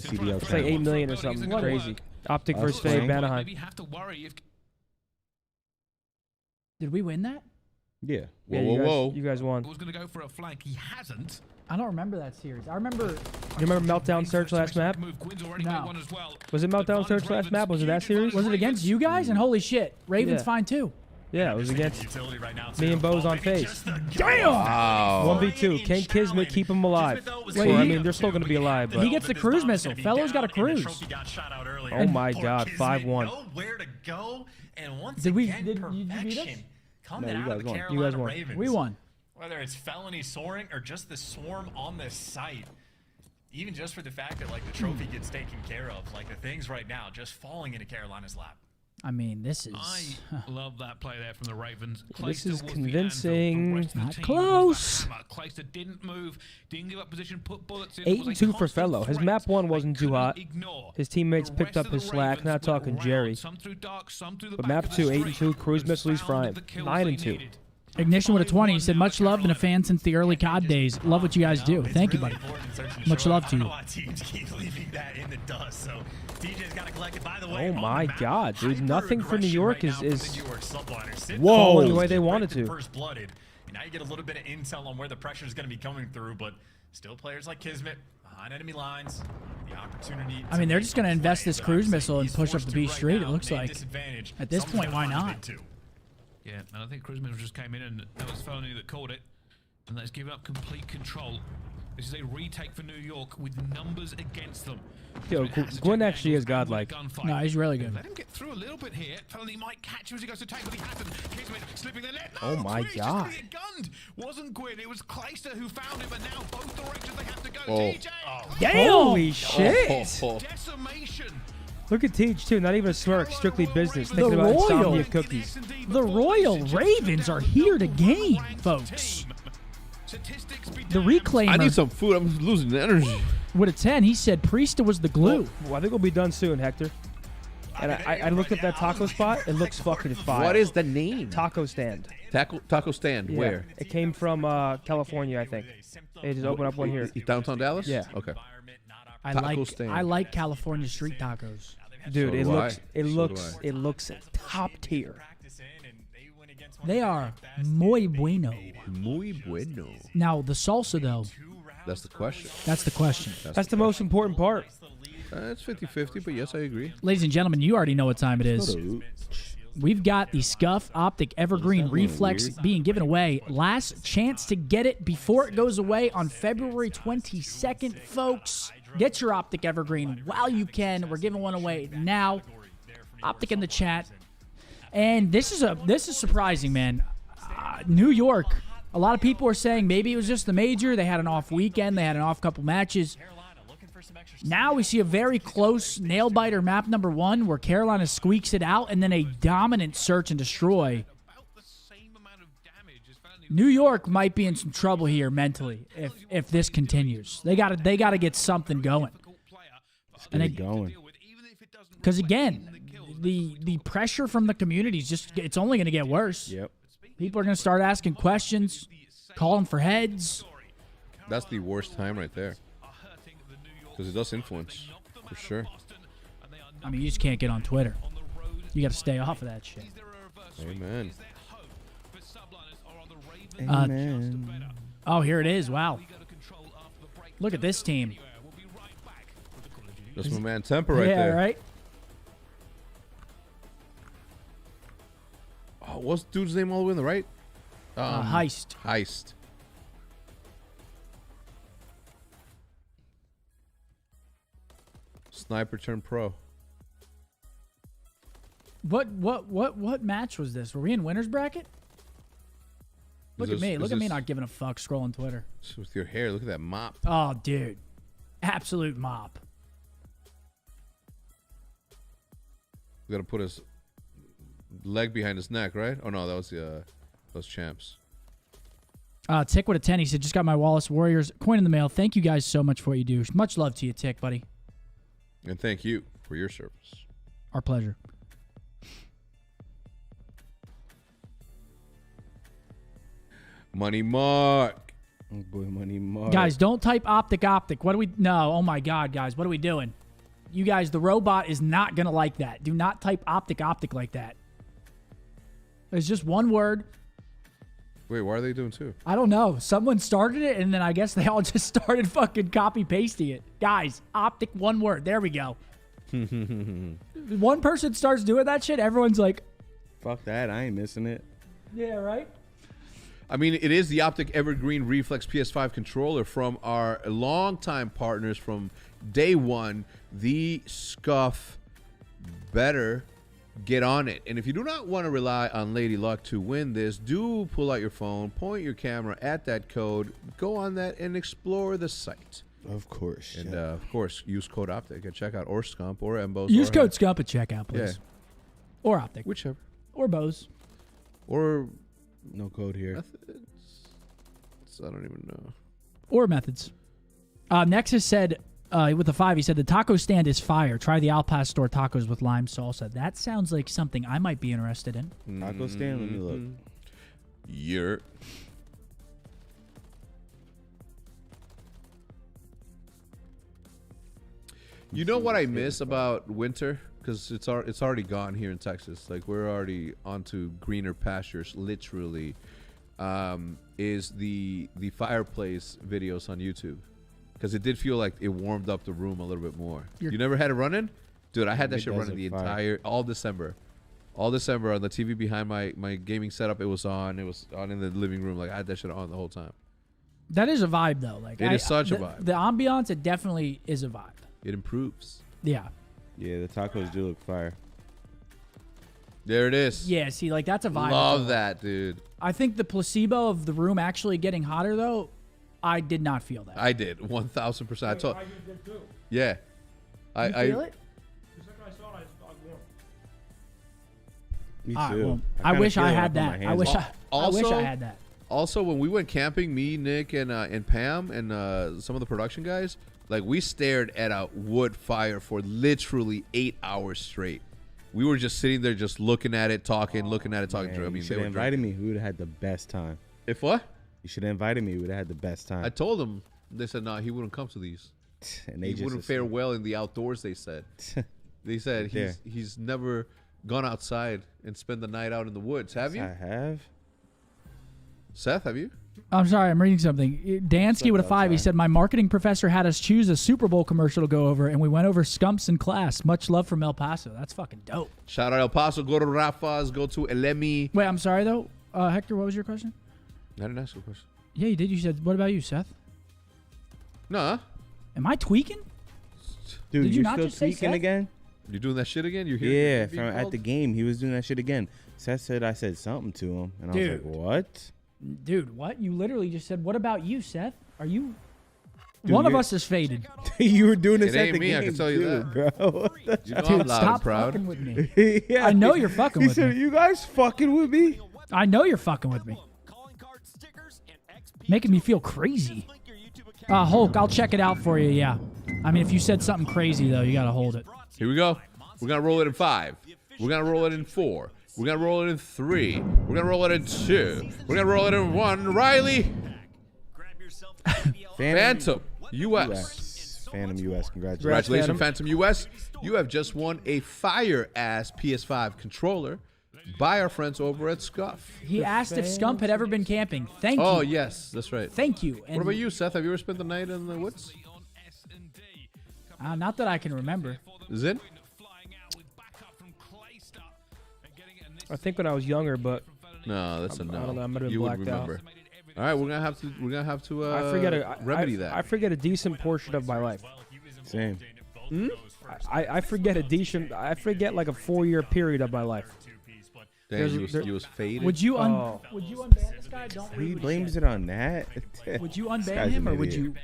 CDL it's like 8 channel. million or something crazy. Optic versus That's FaZe crazy. Anaheim. Maybe have to worry if Did we win that? Yeah. Yeah, you guys won. was going to go for a flank. He hasn't. I don't remember that series. I remember. You remember Meltdown Search last map? No. Was it Meltdown Search last map? Was it that series? Was it against you guys? And holy shit, Ravens Yeah. fine too. Yeah, it was against me and Bo's on FaZe. Damn! Wow. 1v2. Can Kismet keep him alive? Wait, Well, I mean, they're still going to be alive, but... He gets the cruise missile. Fellows got a cruise. Oh my god, 5-1. Where to go? And once Did we? again, Did you beat us? perfection coming No, you out of guys the won. Carolina You guys won. Ravens. We won. Whether it's felony soaring or just the swarm on the site, even just for the fact that like the trophy gets taken care of, like the things right now just falling into Carolina's lap. I mean, this is. I love that play there from the Ravens. This is Clayster was the convincing. anvil. The rest of the Not team was close. the hammer. Clayster didn't move, didn't give up position, put bullets in. 8-2 for Fellow. His map 1 wasn't too hot. His teammates picked up his slack. Not talking Jerry. Some through dark, some through the But back map of the 2, street, 8-2. Cruise and missile, he's found frying. the kills 9-2. they needed. Ignition with a 20. He said, much love. Been a fan since the early COD days. Love what you guys do. Thank you, buddy. Much love to you. Teams keep leaving that in the dust, so DJ's got to collect it. By the way, Oh my God, dude! Nothing for New York is Whoa. falling the way they wanted to. First-blooded. And now you get a little bit of intel on where the pressure is going to be coming through, but still players like Kismet behind enemy lines. The opportunity. I mean, they're just going to invest this cruise missile and push up the B Street, it looks like. At this point, why not? Yeah, and I think Cruise Missile just came in, and that was Felony that called it, and that's given up complete control. This is a retake for New York with numbers against them. Yo, Gwen actually is godlike. No, he's really good. Let him get through a little bit here. Felony might catch him as he goes to take, but he hasn't. Kismet slipping the net. No, Oh my Twitch is God. gonna get gunned. Wasn't Gwyn, it was Clayster who found him, but now both directions they have to go. Oh. TJ! Damn! Holy shit! Decimation. Look at Teach too. Not even a smirk. Strictly business. The Thinking about Royal, insomnia cookies. the Royal Ravens are here to game, folks. The Reclaimer. I need some food. I'm losing the energy. With a 10, he said Priesta was the glue. Well, I think we'll be done soon, Hector. And I looked at that taco spot. It looks fucking fire. What is the name? Taco stand. Taco stand. Yeah. Where? It came from California, I think. They just opened up one here. Downtown Dallas? Yeah. Okay. I like California street tacos. Dude, So it do looks I. it So looks do it looks top tier. They are muy bueno. Muy bueno. Now, the salsa, though, That's the question. that's the question. That's the most important part. It's 50-50, but yes, I agree. Ladies and gentlemen, you already know what time it is. We've got the Scump Optic Evergreen Reflex being given away. Last chance to get it before it goes away on February 22nd, folks. Get your Optic Evergreen while you can. We're giving one away now. Optic in the chat. And this is surprising, man. New York, a lot of people are saying maybe it was just the major. They had an off weekend. They had an off couple matches. Now we see a very close nail-biter map number 1 where Carolina squeaks it out and then a dominant search and destroy. New York might be in some trouble here mentally if this continues. They gotta get something going. Because again, the pressure from the community is it's only going to get worse. Yep. People are going to start asking questions, calling for heads. That's the worst time right there. Because it does influence, for sure. I mean, you just can't get on Twitter. You got to stay off of that shit. Amen. Oh, here it is. Wow. Look at this team. That's my man Temper right there. Yeah, right? Oh, what's the dude's name all the way on the right? Heist. Heist. Sniper turned pro. What match was this? Were we in winner's bracket? Look at me. Look at me not giving a fuck scrolling Twitter. With your hair, look at that mop. Oh, dude. Absolute mop. We gotta put his leg behind his neck, right? Oh no, that was those champs. Tick with a 10. He said, just got my Wallace Warriors coin in the mail. Thank you guys so much for what you do. Much love to you, Tick, buddy. And thank you for your service. Our pleasure. Money Mark. Oh boy, Money Mark. Guys, don't type optic. What do we... No, oh my God, guys. What are we doing? You guys, the robot is not going to like that. Do not type optic like that. It's just one word. Wait, why are they doing two? I don't know. Someone started it, and then I guess they all just started fucking copy-pasting it. Guys, optic, one word. There we go. One person starts doing that shit, everyone's like... Fuck that. I ain't missing it. Yeah, right? I mean, it is the Optic Evergreen Reflex PS5 controller from our longtime partners from day one, the Scuff. Better get on it. And if you do not want to rely on Lady Luck to win this, do pull out your phone, point your camera at that code, go on that and explore the site. Of course. And of course, use code Optic at checkout, or Scump, or Embos. Use code Scump at checkout, please. Yeah. Or Optic. Whichever. Or Bose. Or... No code here. I don't even know. Or Methods. Nexus said, with the 5, he said, the taco stand is fire. Try the Al Pastor tacos with lime salsa. That sounds like something I might be interested in. Taco stand? Let me look. Year. You know what I miss about winter? Because it's already gone here in Texas. Like, we're already onto greener pastures, literally. Is the fireplace videos on YouTube? Because it did feel like it warmed up the room a little bit more. You never had it running? Dude, I had that shit running the entire all December on the TV behind my gaming setup. It was on in the living room. Like, I had that shit on the whole time. That is a vibe, though. Like, it is such a vibe. The ambiance, it definitely is a vibe. It improves. Yeah. Yeah, the tacos do look fire. There it is. Yeah, see, like, that's a vibe. Love that, dude. I think the placebo of the room actually getting hotter, though, I did not feel that. I did 1,000%. I told. Yeah. You feel it? Me All right, too. well, I wish I had that. I wish I had that. Also, when we went camping, me, Nick, and Pam, and some of the production guys, like, we stared at a wood fire for literally 8 hours straight. We were just sitting there, just looking at it, talking, looking at it, talking. Man, I mean, you should have invited me. We would have had the best time. If what? You should have invited me. We would have had the best time. I told them. They said, no, he wouldn't come to these. And he wouldn't fare well in the outdoors, they said. They said he's never gone outside and spent the night out in the woods. Have you? I have. Seth, have you? I'm sorry, I'm reading something. Dansky with a 5. He said, my marketing professor had us choose a Super Bowl commercial to go over, and we went over Scumps in class. Much love from El Paso. That's fucking dope. Shout out El Paso. Go to Rafa's. Go to Elemi. Wait, I'm sorry, though. Hector, what was your question? I didn't ask you a question. Yeah, you did. You said, what about you, Seth? Nah. Am I tweaking? Dude, did you not still just say tweaking Seth? again? You doing that shit again? You hear? Yeah, at the game, he was doing that shit again. Seth said I said something to him, and I was like, what? Dude, what? You literally just said, what about you, Seth? Are you... Dude, One of us is faded. You were doing this It at ain't the me, game, I can tell you too, that. bro. You know I'm Dude, loud stop and proud. fucking with me. Yeah, I know you're fucking he with said, me. you guys fucking with me? I know you're fucking with me. Making me feel crazy. Hulk, I'll check it out for you, yeah. I mean, if you said something crazy, though, you got to hold it. Here we go. We're going to roll it in 5. We're going to roll it in 4. We're going to roll it in 3. We're going to roll it in 2. We're going to roll it in 1. Riley. Phantom US. Phantom US. Congratulations, Phantom US. You have just won a fire-ass PS5 controller by our friends over at Scuff. He asked if Scump had ever been camping. Thank you. Oh, yes. That's right. Thank you. What about you, Seth? Have you ever spent the night in the woods? Not that I can remember. Is it? I think when I was younger, but no, that's a no. I don't know. I might have been you blacked would remember. All right, we're gonna have to I forget remedy that. I forget a decent portion of my life. Same. I forget a decent. I forget like a 4-year period of my life. Damn, you was faded. Would you unban this guy? Don't He blames it on that. Would you This unban guy's him, an or would idiot. you?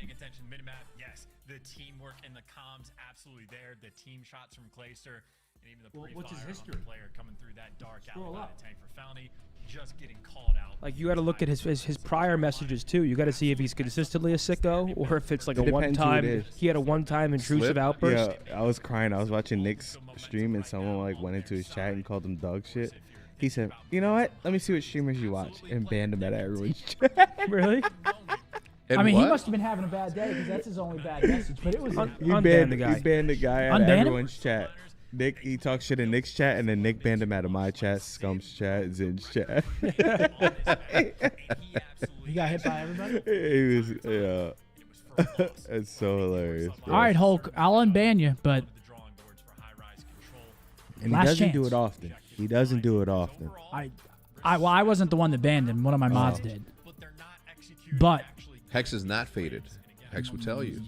Yes, the teamwork and the comms absolutely there. The team shots from Clayster and even the what's his pre-fire history? on the player coming through that dark Scroll alley by up. the tank for Founty, just getting called out. Like you got to look at his prior messages too. You got to see if he's consistently a sicko or if it's like It a depends who it one-time. is. He had a one-time intrusive outburst. Yeah, I was crying. I was watching Nick's stream, and someone like went into his chat and called him dog shit. He said, "You know what? Let me see what streamers you watch," and banned him at everyone's chat. Really? I mean, he must have been having a bad day because that's his only bad message. But it was. He banned the guy out of Unban him? everyone's chat. Nick, he talked shit in Nick's chat, and then Nick banned him out of my chat, Scump's chat, Zin's chat. He got hit by everybody. He was, yeah. It's so hilarious. Bro. All right, Hulk, I'll unban you, but. And last he doesn't chance. do it often. He doesn't do it often. Well, I wasn't the one that banned him. One of my mods did. But Hex is not faded. Hex will tell you.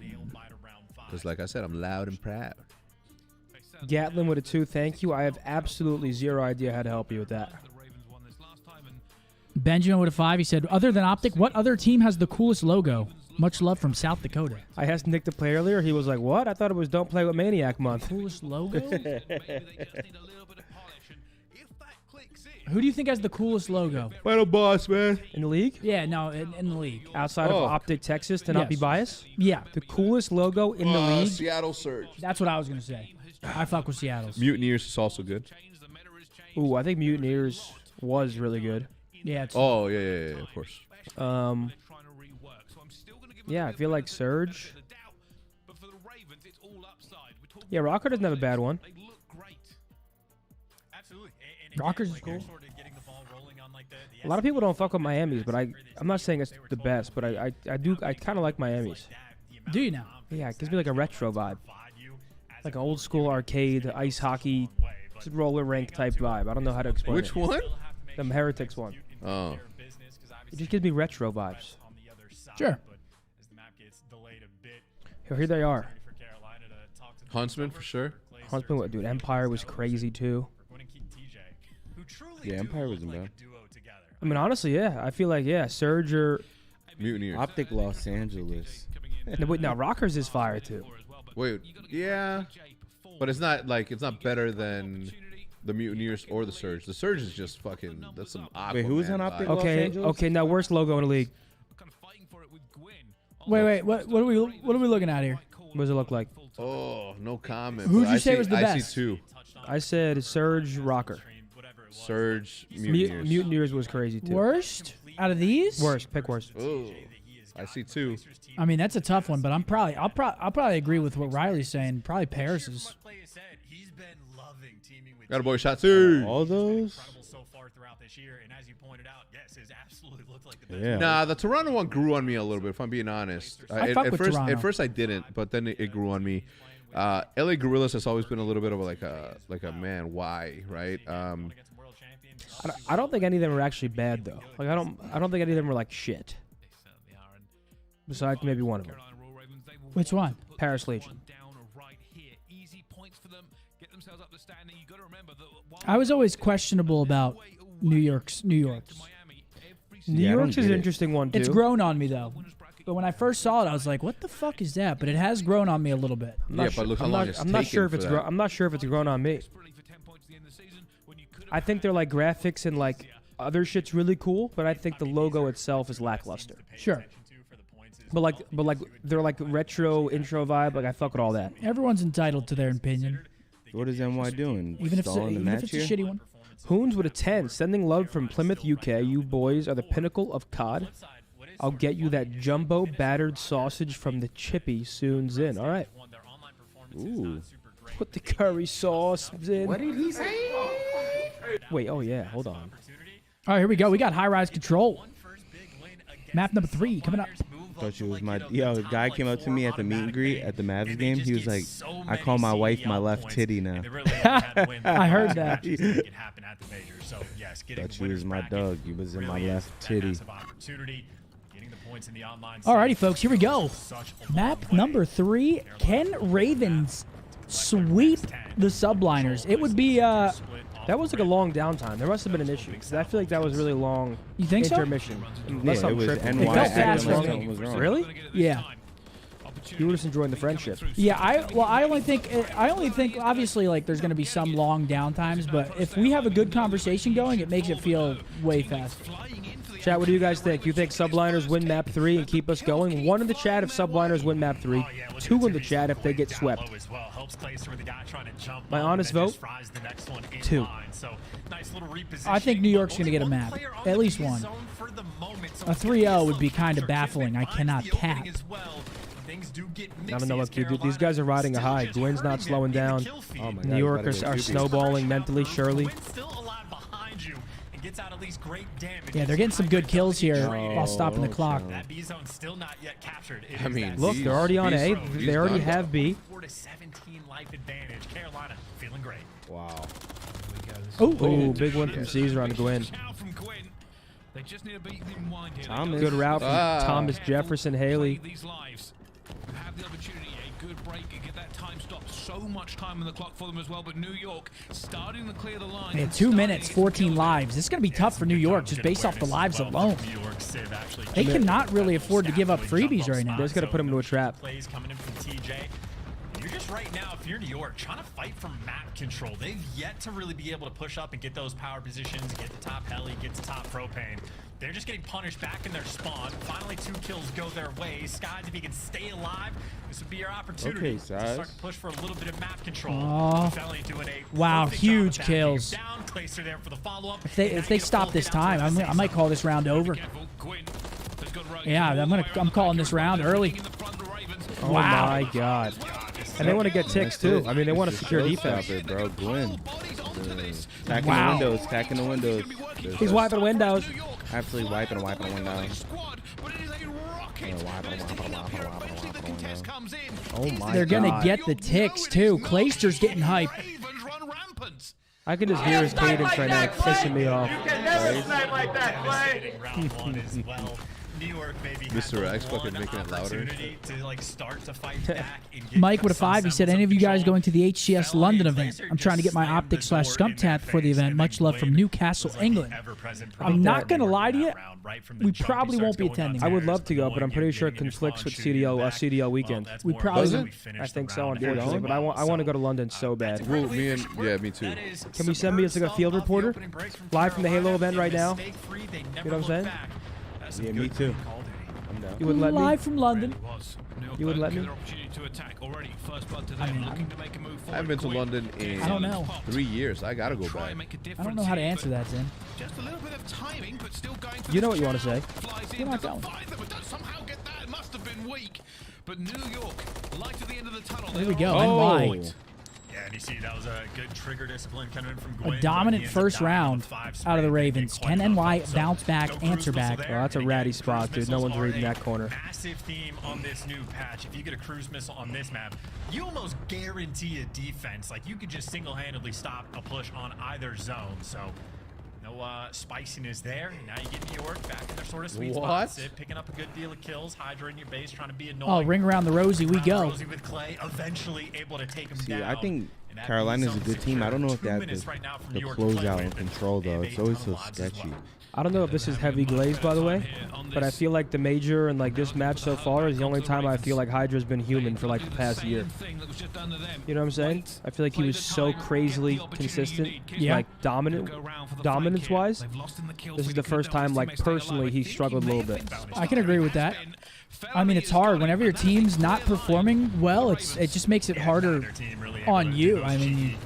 Because like I said, I'm loud and proud. Gatlin with a 2. Thank you. I have absolutely zero idea how to help you with that. Benjamin with a 5. He said, other than Optic, what other team has the coolest logo? Much love from South Dakota. I asked Nick to play earlier. He was like, "What? I thought it was Don't Play with Maniac Month." Coolest logo? Who do you think has the coolest logo? Final boss, man. In the league? Yeah, no, in the league. Outside of Optic Texas, to not be Yes. biased? Yeah. The coolest logo in the league? Seattle Surge. That's what I was going to say. I fuck with Seattle's. Mutineers is also good. Ooh, I think Mutineers was really good. Yeah. Oh, yeah, of course. Yeah, I feel like Surge. Yeah, Rocker doesn't have a bad one. Rockers is cool. A lot of people don't fuck with Miami's, but I'm not saying it's the best, but I kind of like Miami's. Do you now? Yeah, it gives me like a retro vibe, like an old school arcade ice hockey roller rink type vibe. I don't know how to explain Which it. one? The Heretics one. Oh. It just gives me retro vibes. Sure. Here they are. Huntsman for sure. Huntsman, what, dude? Empire was crazy too. Yeah, Empire wasn't bad. I mean, honestly, yeah. I feel like, yeah, Surge or Mutineers. Optic Los Angeles. No, wait, now Rockers is fire too. Wait, yeah, but it's not better than the Mutineers or the Surge. The Surge is just fucking. That's some Aquaman. Wait, who's on Optic Los Okay, Angeles? okay. Now, worst logo in the league. Wait. What are we looking at here? What does it look like? Oh, no comment. Who'd but you I say see- was the I best? see two. I said Surge, Rocker. Surge, Mutineers. Mutineers was crazy too. Worst out of these? Worst. Pick worst. Oh, I see two. I mean, that's a tough one, but I'll probably agree with what Riley's saying. Probably Paris is. Got a boy shot two. All those? Yeah. Nah, the Toronto one grew on me a little bit, if I'm being honest. I fuck with Toronto. At first I didn't, but then it grew on me. LA Gorillas has always been a little bit of like a man, why, right? I don't think any of them were actually bad though. Like I don't think any of them were like shit. Besides maybe one of them. Which one? Paris Legion. I was always questionable about New York's. New Yeah, I York's don't is get an it. interesting one too. It's grown on me though. But when I first saw it, I was like, "What the fuck is that?" But it has grown on me a little bit. I'm not Yeah, sure- but look how I'm long not- it's I'm not sure if taken it's for that. I'm not sure if it's grown on me. I think they're like graphics and like other shit's really cool, but I think the logo itself is lackluster. Sure. But like they're like retro intro vibe. Like I fuck with all that. Everyone's entitled to their opinion, What is NY doing? even if it's, Stalling the even if match it's a here? shitty one. Hoons with a 10, sending love from Plymouth, UK. You boys are the pinnacle of COD. I'll get you that jumbo battered sausage from the Chippy soon's in. All right. Ooh. Put the curry sauce in. What did he say? Wait, oh yeah, hold on. All right, here we go. We got high rise control. Map number 3 coming up. Thought you was my a guy came up to me at the meet and greet at the Mavs game. He was like, "I call my wife my left titty now." I heard that. Thought you was my dog. You was in my left titty. Alrighty, folks, here we go. Map number 3. Can Ravens sweep the subliners? It would be That was like a long downtime. There must have been an issue because I feel like that was really long. You think so? intermission. Unless Yeah, I'm it was tripping. NY It felt fast acting like for me. something was wrong. Really? Yeah. You were just enjoying the friendship. Yeah, I only think obviously like there's going to be some long downtimes, but if we have a good conversation going, it makes it feel way faster. Chat, what do you guys think? You think subliners win map 3 and keep us going? 1 in the chat if subliners win map 3. 2 in the chat if they get swept. My honest vote? 2. I think New York's going to get a map, at least one. A 3-0 would be kind of baffling. I cannot cap. I don't know what to do. These guys are riding a high. Gwen's not slowing down. Oh my God, New Yorkers are snowballing mentally, surely. Yeah, they're getting some good kills here while stopping the clock. That B zone still not yet captured. I mean, Look, they're already on A. They already have B. 4 to 17 life advantage. Carolina feeling great. Wow. Oh, big one from Caesar on Gwen. They just need to beat them wide here. Thomas. Good route from Thomas Jefferson Haley. These lives. You have the opportunity, a good break, and get that time stopped. So much time on the clock for them as well, but New York starting to clear the line. Man, 2 minutes, 14 lives. This is going to be tough for New York just based off the lives alone. They cannot really afford to give up freebies right now. They're just going to put him into a trap. Plays coming in from TJ. You're just right now, if you're New York, trying to fight for map control. They've yet to really be able to push up and get those power positions, get the top heli, get the top propane. they're just getting punished back in their spawn. Finally, 2 kills go their way. Skies, if you can stay alive, this would be your opportunity to start to push for a little bit of map control. Wow, huge kills. Down. Clayster there for the follow-up. If they stop this time, I might call this round over. Yeah, I'm calling this round early. Oh my god. And they want to get ticks too. I mean, they want to secure defense. Bro, Gwyn. Attacking the windows, attacking the windows. He's wiping windows. Absolutely wiping windows. Oh my They're god. gonna get the ticks too. Clayster's getting hype. I can just hear his cadence right now, pissing me off. You can never snipe like that, Clay. Round 1 as well. New York, maybe Mr. X fucking making it louder. To like start to fight back and get Mike with a 5. He said, any of you guys going to the HCS London event? I'm trying to get my Optic/Scump tat for the event. Much love from Newcastle, England. I'm not going to lie to you. We probably won't be attending. I would love to go, but I'm pretty sure it conflicts with CDL weekend. We probably I think so, unfortunately. But I want to go to London so bad. Well, me too. Can we send me as like a field reporter live from the Halo event right now? You know what I'm saying? Yeah, me too. You would let me? Live from London. You would let me? I haven't been to London in I don't know. 3 years. I gotta go back. I don't know how to answer that, Zen. Just a little bit of timing, but still going for You know what you want to say. You're not going. Somehow get that. It must have been weak. But New York, light at the end of the tunnel. There we go. Oh. NY. Yeah, and you see that was a good trigger discipline coming in from Gwyn. A dominant first round out of the Ravens. Can NY bounce back, answer back? Well, that's a ratty spot, dude. No one's reading that corner. Massive theme on this new patch. If you get a cruise missile on this map, you almost guarantee a defense. Like, you could just single-handedly stop a push on either zone. So, no spiciness there. Now you get New York back in their sort of sweet spot. Picking up a good deal of kills. Hydra in your base, trying to be annoying. Oh, ring around the rosy we go. Rosie with Clay, eventually able to take him down. I think Carolina's a good team. I don't know if they have the closeout and control, though. It's always so sketchy. I don't know if this is heavy glaze, by the way, but I feel like the major and like this match so far is the only time I feel like Hydra's been human for like the past year. You know what I'm saying? I feel like he was so crazily consistent, like dominance-wise. This is the first time, like personally, he struggled a little bit. I can agree with that. I mean, it's hard. Whenever your team's not performing well, it just makes it harder on you. I mean,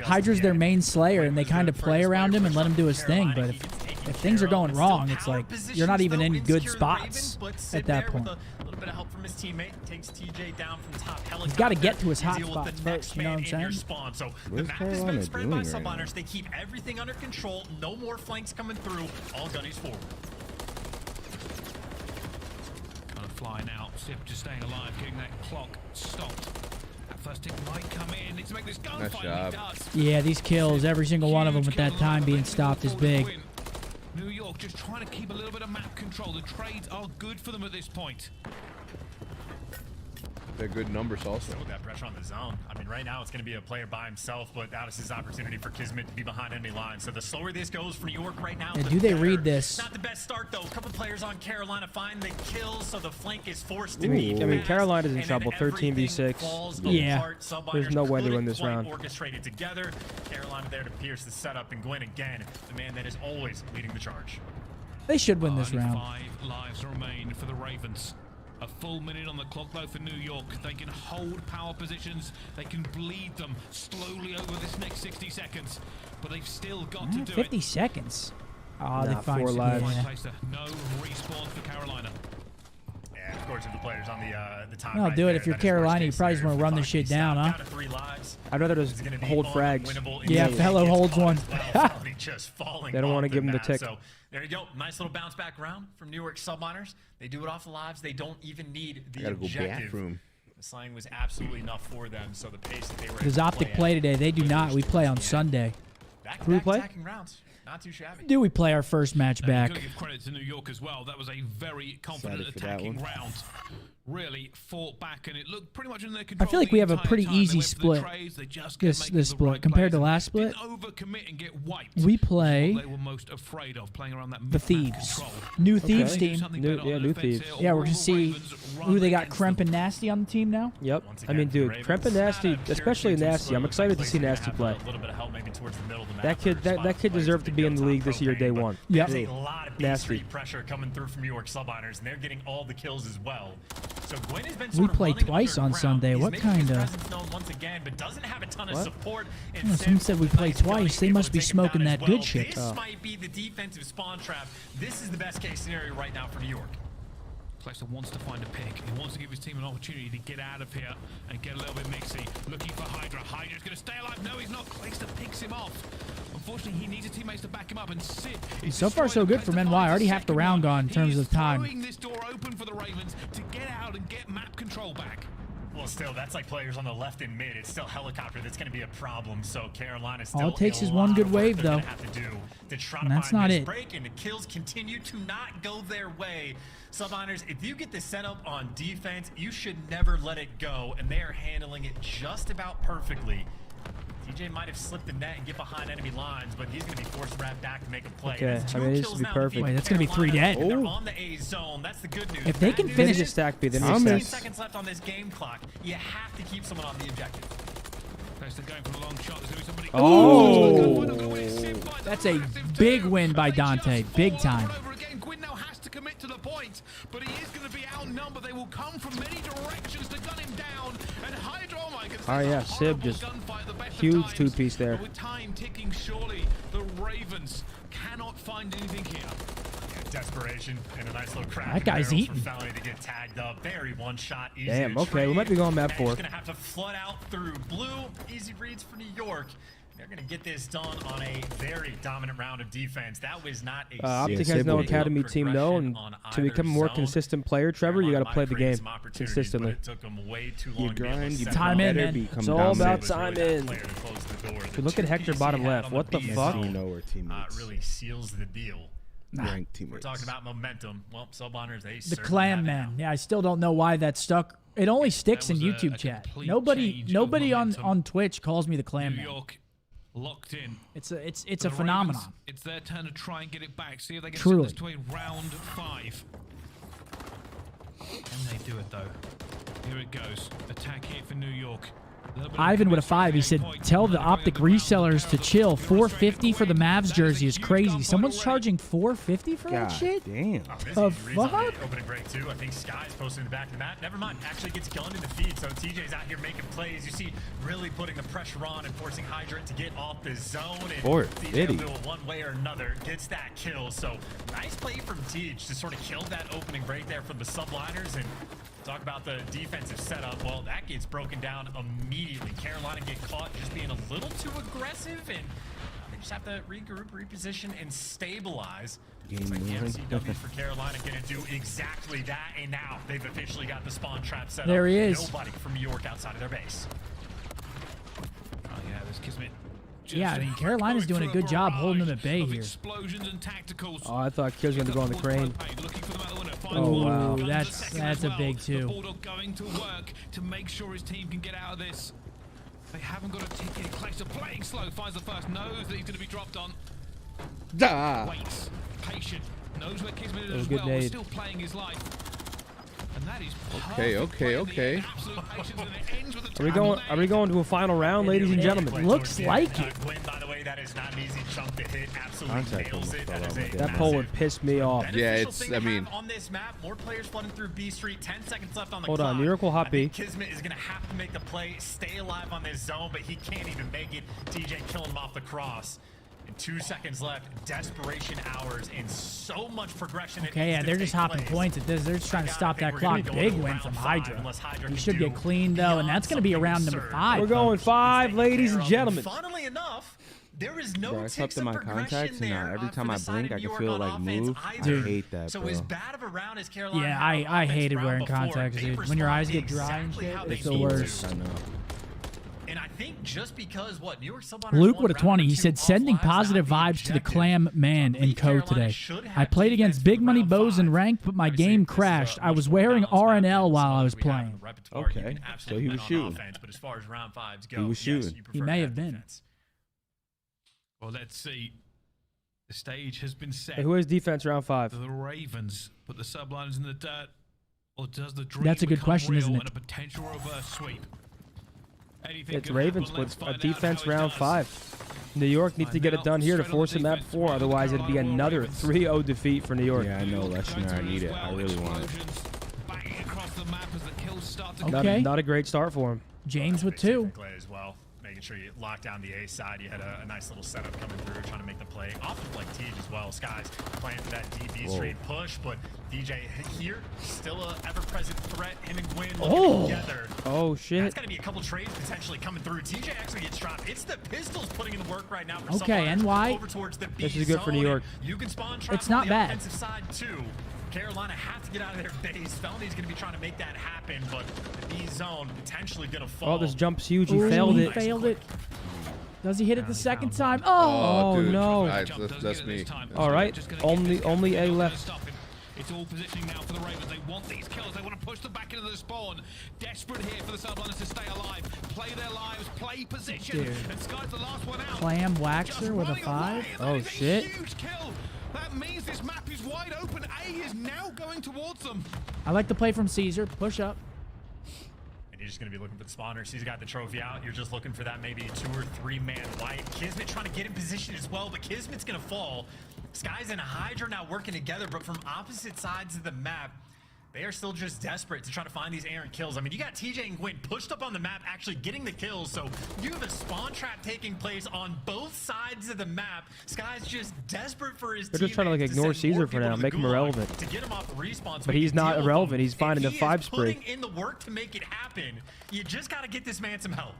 Hydra's their main slayer, and they kind of play around him and let him do his thing. But if things are going wrong, it's like you're not even in good spots at that point. A little bit of help from his teammate takes TJ down from the top. He's got to get to his hot spot first. You know what I'm saying? So the map has been spread by Subliners. They keep everything under control. No more flanks coming through. All gunnies forward. Flying out, Sip just staying alive, getting that clock stopped. That first tick might come in. Needs to make this gunfight. Yeah, these kills, every single one of them with that time being stopped is big. New York just trying to keep a little bit of map control. The trades are good for them at this point. They're good numbers also. With that pressure on the zone. I mean, right now it's going to be a player by himself, but that is his opportunity for Kismet to be behind enemy lines. So the slower this goes for New York right now, Yeah, do they read this? Not the best start, though. A couple players on Carolina find the kills, so the flank is forced to be I mean, Carolina's in trouble. 13v6. Yeah. There's no way to win this round. Orchestrated together. Carolina there to pierce the setup, and Gwyn again, the man that is always leading the charge. They should win this round. 5 lives remain for the Ravens. A full minute on the clock, though, for New York. They can hold power positions. They can bleed them slowly over this next 60 seconds. But they've still got to do 50 it. seconds. Oh, they find 4 lives. No respawn for Carolina. Yeah, of course, if the players on the top. No, do it. If you're Carolina, you probably just want to run this shit down, huh? I'd rather just hold frags. Yeah, Fellow holds one. They don't want to give him the tick. So there you go. Nice little bounce back round from New York Subliners. They do it off the lives. They don't even need the objective. The slang was absolutely enough for them. So the pace that they were. Does Optic play today? They do not. We play on Sunday. Who we play? Rounds. Not too shabby. Do we play our first match back? Give credit to New York as well. That was a very confident attacking round. really fought back, and it looked pretty much in their control. I feel like we have a pretty easy split. This split compared to last split. We play they were most afraid of playing around that the Thieves, new Thieves team. New Thieves. Yeah, we're gonna see who they got. Kremp and Nasty on the team now. Yep. I mean, dude, Kremp and Nasty, especially Nasty. I'm excited to see Nasty play. That kid deserved to be in the league this year, day one. Yep. There's a lot of Nasty pressure coming through from New York Subliners, and they're getting all the kills as well. So Gwyn has been We play twice on Sunday. What kind of? Once again, but doesn't have a ton of What? support. Yeah, someone said we play twice. They must be smoking that good shit. This might be the defensive spawn trap. This is the best case scenario right now for New York. Clayster wants to find a pick. He wants to give his team an opportunity to get out of here and get a little bit mixy. Looking for Hydra. Hydra's going to stay alive. No, he's not. Clayster picks him off. Unfortunately, he needs his teammates to back him up, and Sid is So far, so good from NY. Already half the round gone in terms of time. throwing this door open for the Ravens to get out and get map control back. Well, still, that's like players on the left and mid. It's still helicopter that's going to be a problem. So Carolina still All it takes is one good wave, though. And that's not it. Break, and the kills continue to not go their way. Subliners, if you get the setup on defense, you should never let it go, and they are handling it just about perfectly. TJ might have slipped the net and get behind enemy lines, but he's going to be forced to wrap back to make a play. Okay, I mean, this would be perfect. Wait, that's going to be 3 dead. They're on the A zone. That's the good news. If they can finish it, stack B, then 16 seconds left on this game clock. You have to keep someone on the objective. Clayster going for a long shot. There's going to be somebody. Oh, that's a big win by Dante. Big time. Gwyn now has to commit to the point, but he is going to be outnumbered. They will come from many directions to gun him down. And Hydra, oh my goodness. Oh yeah, Sib just huge two-piece there. But with time ticking, surely the Ravens cannot find anything here. Desperation and a nice little crack. That guy's eating. For Fallion to get tagged up. Very one shot. Easy Damn. to Okay, trade. we might be going map 4. He's gonna have to flood out through blue. Easy reads for New York. They're going to get this done on a very dominant round of defense. That was not a Optic has no academy team, no, and to become a more consistent player, Trevor, you got to play the game consistently. You grind, you time in, man. It's all about time in. If you look at Hector bottom left, what the fuck? Really seals the deal. Ranked teammates. We're talking about momentum. Well, Subliners, they The Clan Man. Yeah, I still don't know why that stuck. It only sticks in YouTube chat. Nobody on Twitch calls me the Clan Man. Locked in. It's a phenomenon. Ravens, it's their turn to try and get it back. See if they can Truly. send this to a round 5. Can they do it though? Here it goes. Attack here for New York. Ivan with a 5. He said, "Tell the Optic resellers to chill. 450 for the Mavs jersey is crazy. Someone's charging 450 for that shit. Damn. The fuck? Opening break too. I think Sky's posting in the back of the mat. Never mind. Actually gets gunned in the feed. So TJ's out here making plays. You see, really putting the pressure on and forcing Hydra to get off the zone. And TJ will do it one way or another. Gets that kill. So nice play from Tej to sort of kill that opening break there for the Subliners. And talk about the defensive setup. Well, that gets broken down immediately. Carolina get caught just being a little too aggressive, and they just have to regroup, reposition, and stabilize. Looks like the MCW for Carolina going to do exactly that, and now they've officially got the spawn trap set up. There he is. Nobody from New York outside of their base. Oh yeah, this Kismet. Yeah, I mean, Carolina's doing a good job holding them at bay here. Oh, I thought Kill's going to go on the crane. Oh, wow. That's a big 2. Bulldog going to work to make sure his team can get out of this. They haven't got a ticket. Clayster playing slow. Finds the first. Knows that he's going to be dropped on. Waits. Patient. Knows where Kismet is as well. We're still playing his life. And that is Okay. Are we going to a final round, ladies and gentlemen? Looks like it. Gwyn, by the way, that is not an easy chunk to hit. Absolutely nails it. That pole would piss me off. Yeah, it's. I mean, on this map, more players flooding through B Street. 10 seconds left on the Hold clock. on, New York will hop B. Kismet is going to have to make the play, stay alive on this zone, but he can't even make it. TJ killing him off the cross. And 2 seconds left. Desperation hours and so much progression. Okay, yeah, they're just hopping points at this. They're just trying to stop that clock. Big win from Hydra. He should get clean, though, and that's going to be around number 5. We're going 5, ladies and gentlemen. Funnily enough, there is no Bro, I slept in my contacts, and now every time I blink, I can feel it, like, move. I hate that, bro. So as bad of a round as Carolina. Yeah, I hated wearing contacts, dude. When your eyes get dry and shit, it's the worst. And I think just because New York Subliners Luke won with a round 20. number He 2 said, sending off lives, positive that vibes to the objective. Clam Man in code today. I played against big money bows and ranked, but my game crashed. I was wearing RNL while I was playing. Okay, so he was shooting. But as far as round 5s go, He was shooting. He may have been. Well, let's see. The stage has been set. Hey, who has defense round 5? The Ravens put the subliners in the dirt, or does the dream That's a good become question, real isn't it? and a potential reverse sweep? Anything It's could Ravens, happen. Let's but a find out defense how it round does. 5. New York needs to get it done here to force him at 4. Otherwise, it'd be another 3-0 defeat for New York. Yeah, I know, Leshner. I need it. I really want it. Banging across the map as the kills start to Okay. Not a great start for him. James with 2. As well, making sure you lock down the A side. You had a nice little setup coming through, trying to make the play off of Teej as well. Skies playing for that DB straight push, but DJ here still a ever-present threat. Him and Gwyn looking together. Oh shit! That's gonna be a couple trades potentially coming through. TJ actually gets dropped. It's the Pistols putting in the work right now. For Okay, Subliners NY. over towards the B This is good for New zone. York. You can spawn trap It's on not the bad. offensive side too. Carolina have to get out of their base. Felony's going to be trying to make that happen, but the B zone potentially going to fall. Oh, this jump's huge. He Ooh, failed he it. failed it. Does he hit it the second time? Oh, dude. no. That's me. All right, only A left. It's all positioning now for the Ravens. They want these kills. They want to push them back into the spawn. Desperate here for the Subliners to stay alive, play their lives, play position. Dude. And Sky's the last one out. Clam Waxer with a 5. Oh shit! Huge kill. That means this map is wide open. A is now going towards them. I like the play from Caesar. Push up. And you're just going to be looking for the spawners. He's got the trophy out. You're just looking for that maybe 2 or 3 man wipe. Kismet trying to get in position as well, but Kismet's going to fall. Skies and Hydra now working together, but from opposite sides of the map, they are still just desperate to try to find these errant kills. I mean, you got TJ and Gwyn pushed up on the map, actually getting the kills, so you have a spawn trap taking place on both sides of the map. Sky's just desperate for his They're just trying to like ignore Caesar for now, make him irrelevant. to get him off respawn. But he's not irrelevant. He's finding the 5 spree. Putting in the work to make it happen. You just got to get this man some help.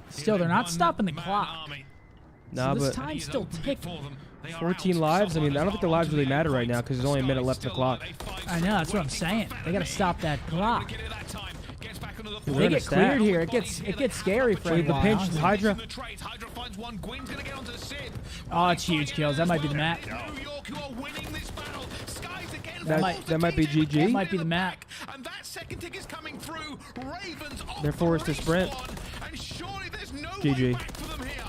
Still, they're not stopping the clock. Nah, So this but time's still ticking. 14 lives. I mean, I don't think the lives really matter right now because there's only a minute left in the clock. I know, that's what I'm saying. They got to stop that clock. Dude, They get cleared here. It gets scary for Wait, the a pinch, while. Hydra. Oh, it's huge kills. That might be the map. That might be GG. That might be the map. And that second tick is coming through. Ravens off They're forced to sprint. and surely there's no GG. way back for them here.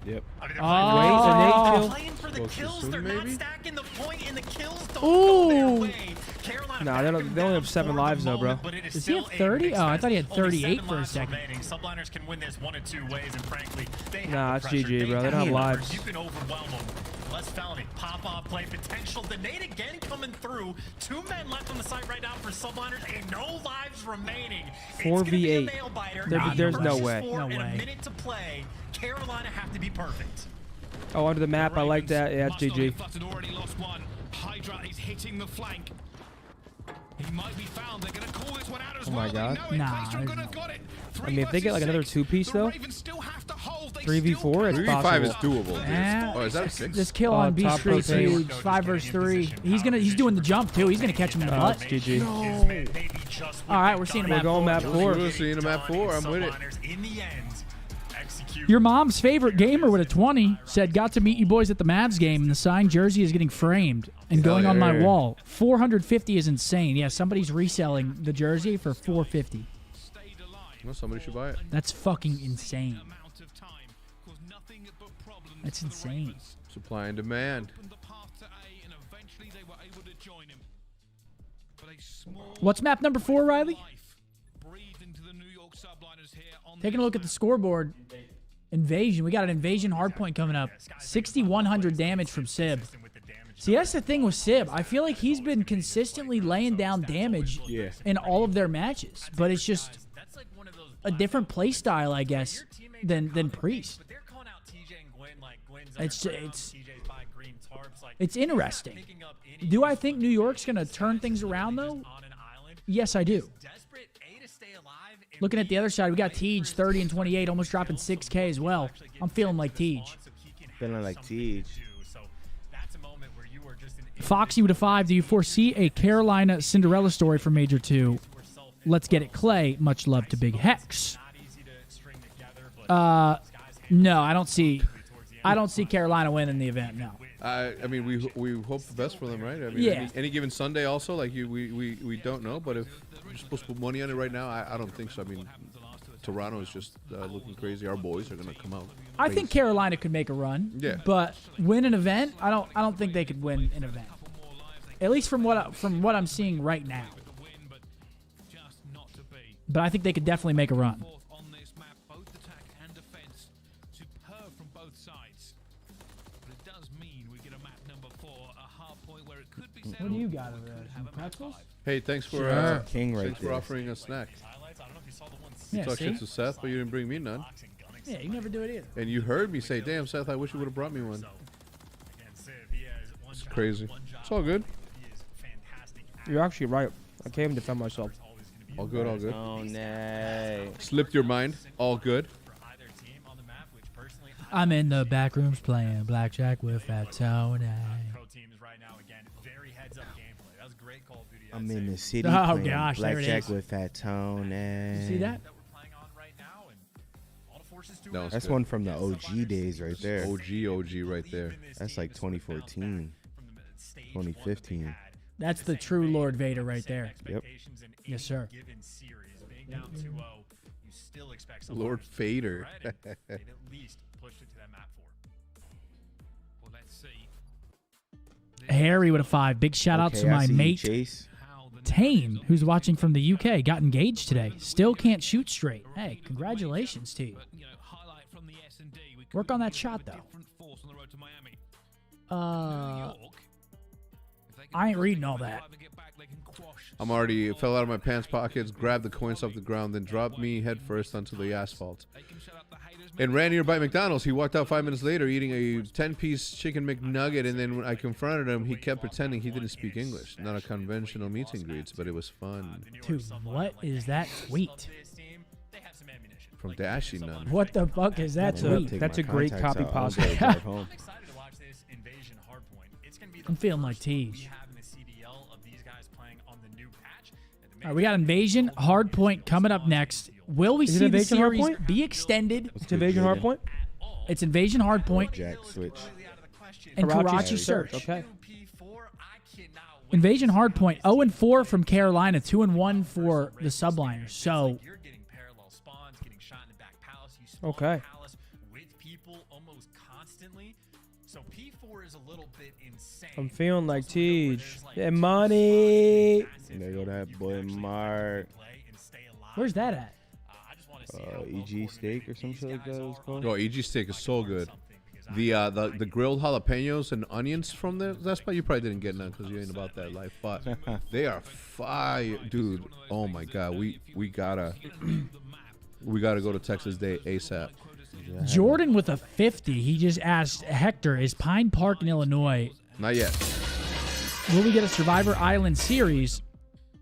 Yep. Oh. Wait, Playing for the Close to kills, soon, they're not maybe? stacking the point, and the kills don't go their Ooh. way. Carolina Nah, they only have 7 lives though, bro. Does he have 30? Oh, I thought he had 38 for a second. Subliners can win this 1 of 2 ways, and frankly, they have Nah, the it's pressure. GG, bro. They don't have lives. You can overwhelm them. Less Felony, pop-off play potential. The nade again coming through. 2 men left on the site right now for Subliners, and no lives remaining. 4v8. There's no way. No In a way. minute to play, Carolina have to be perfect. Oh, under the map. I like that. Yeah, it's GG. Already lost one. Hydra is hitting the flank. He might be found. They're going to call this one out as Oh well. my God. They know it. Nah, Claystrom there's got it. I mean, if they get like another 2-piece The though, Ravens still have to hold. They 3v4, it's 3v5 possible. is doable. Yeah. Oh, is that a 6? This kill on B top Street's rotation. huge. 5 versus 3. He's doing the jump too. He's gonna catch him in the butt. It's GG. All right, we're seeing a We're map going 4. map 4. We're seeing him at 4. I'm with it. In the end, execute. Your mom's favorite gamer with a 20 said, got to meet you boys at the Mavs game, and the signed jersey is getting framed and going on my yeah. wall. 450 is insane. Yeah, somebody's reselling the jersey for 450. Well, somebody should buy it. That's fucking insane. That's insane. Supply and demand. What's map number 4, Riley? Taking a look at the scoreboard. Invasion. We got an Invasion hardpoint coming up. 6,100 damage from Sib. See, that's the thing with Sib. I feel like he's been consistently laying down damage in all of their matches. But it's just a different play style, I guess, than Priest. It's interesting. Do I think New York's going to turn things around, though? Yes, I do. Looking at the other side, we got Tej, 30 and 28, almost dropping 6K as well. I'm feeling like Tej. Feeling like Tej. Foxy with a 5. Do you foresee a Carolina Cinderella story for Major 2? Let's get it, Clay. Much love to Big Hex. No, I don't see Carolina winning the event. No. I mean, we hope the best for them, right? I mean, Yeah. any given Sunday, also, like we don't know. But if you're supposed to put money on it right now, I don't think so. I mean, Toronto is just looking crazy. Our boys are gonna come out. I think Carolina could make a run. Yeah. But win an event, I don't think they could win an event. At least from what I'm seeing right now. But I think they could definitely make a run. What do you got over there? Some pretzels? Hey, thanks for King right thanks for there. offering a snack. Yeah, You talk see? shit to Seth, but you didn't bring me none. Yeah, you never do it either. And you heard me say, "Damn, Seth, I wish you would have brought me one." It's crazy. It's all good. You're actually right. I came to defend myself. All good, all good. Oh, no. Slipped your mind. All good. I'm in the back rooms playing blackjack with Fat Tony. I'm in the city Oh, playing gosh, there it blackjack is. with Fat Tony. You see that? No, That's one from the OG days right there. OG right there. That's like 2014, 2015. That's the true Lord Vader right there. Yep. Yes, sir. Lord Fader. Harry with a 5. Big shout out to Okay, I my see you, mate Chase. Tane, who's watching from the UK. Got engaged today. Still can't shoot straight. Hey, congratulations to you. Work on that shot though. I ain't reading all that. I'm already fell out of my pants pockets, grabbed the coins off the ground, then dropped me head first onto the asphalt. And ran nearby McDonald's. He walked out 5 minutes later eating a 10-piece chicken McNugget, and then when I confronted him, he kept pretending he didn't speak English. Not a conventional meet and greets, but it was fun. Dude, what is that tweet? From Dashy None. What the fuck is that tweet? That's a great copy pasta. I'm feeling like Tej. All right, we got Invasion Hardpoint coming up next. Will we Is it see the Invasion series Hardpoint? be extended? It's Invasion Hardpoint? It's Invasion Hardpoint Jack switch. and Karachi Karachi Search. Search. Okay. Invasion Hardpoint 0-4 from Carolina, 2-1 for the Subliners. So Okay. I'm feeling like Tej. Yeah, money. There go that boy Mark. where's that at? EG steak or some shit like that was called. Oh, EG steak is so good. The grilled jalapenos and onions from there. That's why you probably didn't get none because you ain't about that life. But they are fire, dude. Oh my god, we gotta go to Texas Day ASAP. Yeah. Jordan with a 50. He just asked Hector, is Pine Park in Illinois? Not yet. Will we get a Survivor Island series?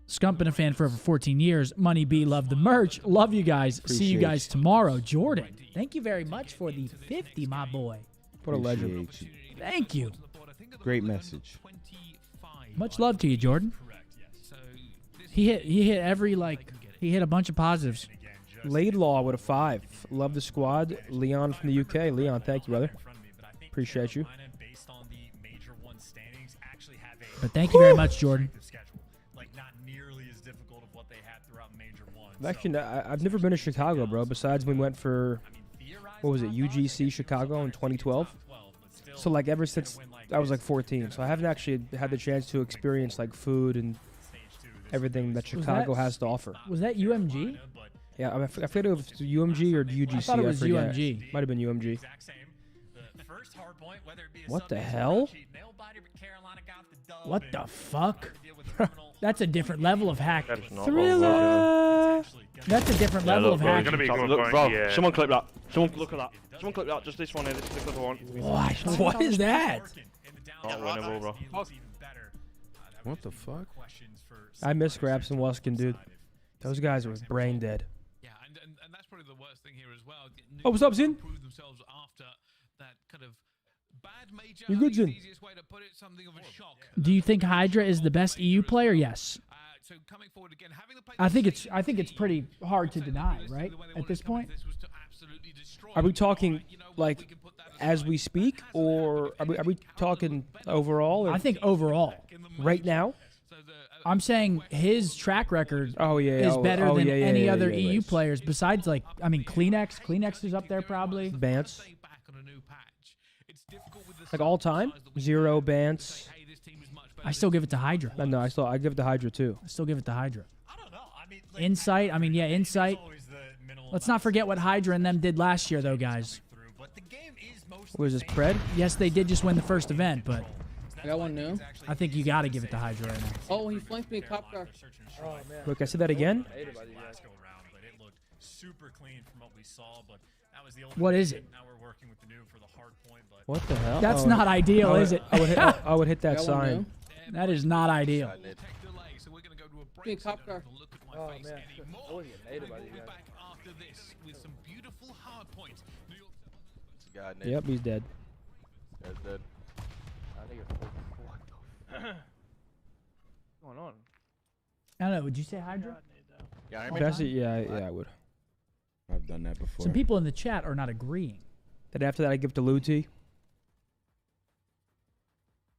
Scump been a fan for over 14 years. Money B, love the merch. Love you guys. See you guys tomorrow. Jordan, thank you very much for the 50, my boy. What a legend. Thank you. Great message. Much love to you, Jordan. He hit every he hit a bunch of positives. Laidlaw with a 5. Love the squad. Leon from the UK. Leon, thank you, brother. Appreciate you. But thank you very much, Jordan. Actually, I've never been to Chicago, bro. Besides, we went for, what was it, UGC Chicago in 2012. So, like, ever since I was, like, 14. So I haven't actually had the chance to experience, like, food and everything that Chicago has to offer. Was that UMG? Yeah, I forget if it was UMG or UGC. I thought it was forget. UMG. Might have been UMG. What the hell? What the fuck? That's a different level of hack. Thriller! That's a different level of hack. Look, bro, someone clip that. Someone look at that. Someone clip that. Just this one here. This is the clip I want. What is that? Not winnable, bro. What the fuck? I miss Graps and Weskin, dude. Those guys were brain dead. Yeah, and that's probably the worst thing here as well. Oh, what's up, Zin? Prove themselves after that kind of bad major. You good, Zin? Easiest way to put it, something of a shock. Do you think Hydra is the best EU player? Yes. So coming forward again, having the I think it's pretty hard to deny, right? At this point. Are we talking like as we speak, or are we talking overall? Or I think overall. Right now. I'm saying his track record Oh, yeah, is better than any other yeah, EU right. players besides, like, I mean, Kleenex is up there probably. Bance. Like all time? 0 Bance. I still give it to Hydra. No, I give it to Hydra too. I still give it to Hydra. Insight, I mean, yeah, Insight. Let's not forget what Hydra and them did last year, though, guys. What is this, Pred? Yes, they did just win the first event, but I got one new. I think you got to give it to Hydra right now. Oh, he flanked me, cop car. Oh, man. Look, I said that again. Super clean from what we saw, but that was the old. What is it? Now we're working with the new for the hard point, but What the hell? That's not ideal, is it? I would hit that Got one sign. new. That is not ideal. Me, cop car. Oh, man. I wasn't getting nated by these guys. Yep, he's dead. That's dead. I think it's what's going on? I don't know. Would you say Hydra? Yeah, Yeah, I would. I've done that before. Some people in the chat are not agreeing. Then after that, I give it to Luti.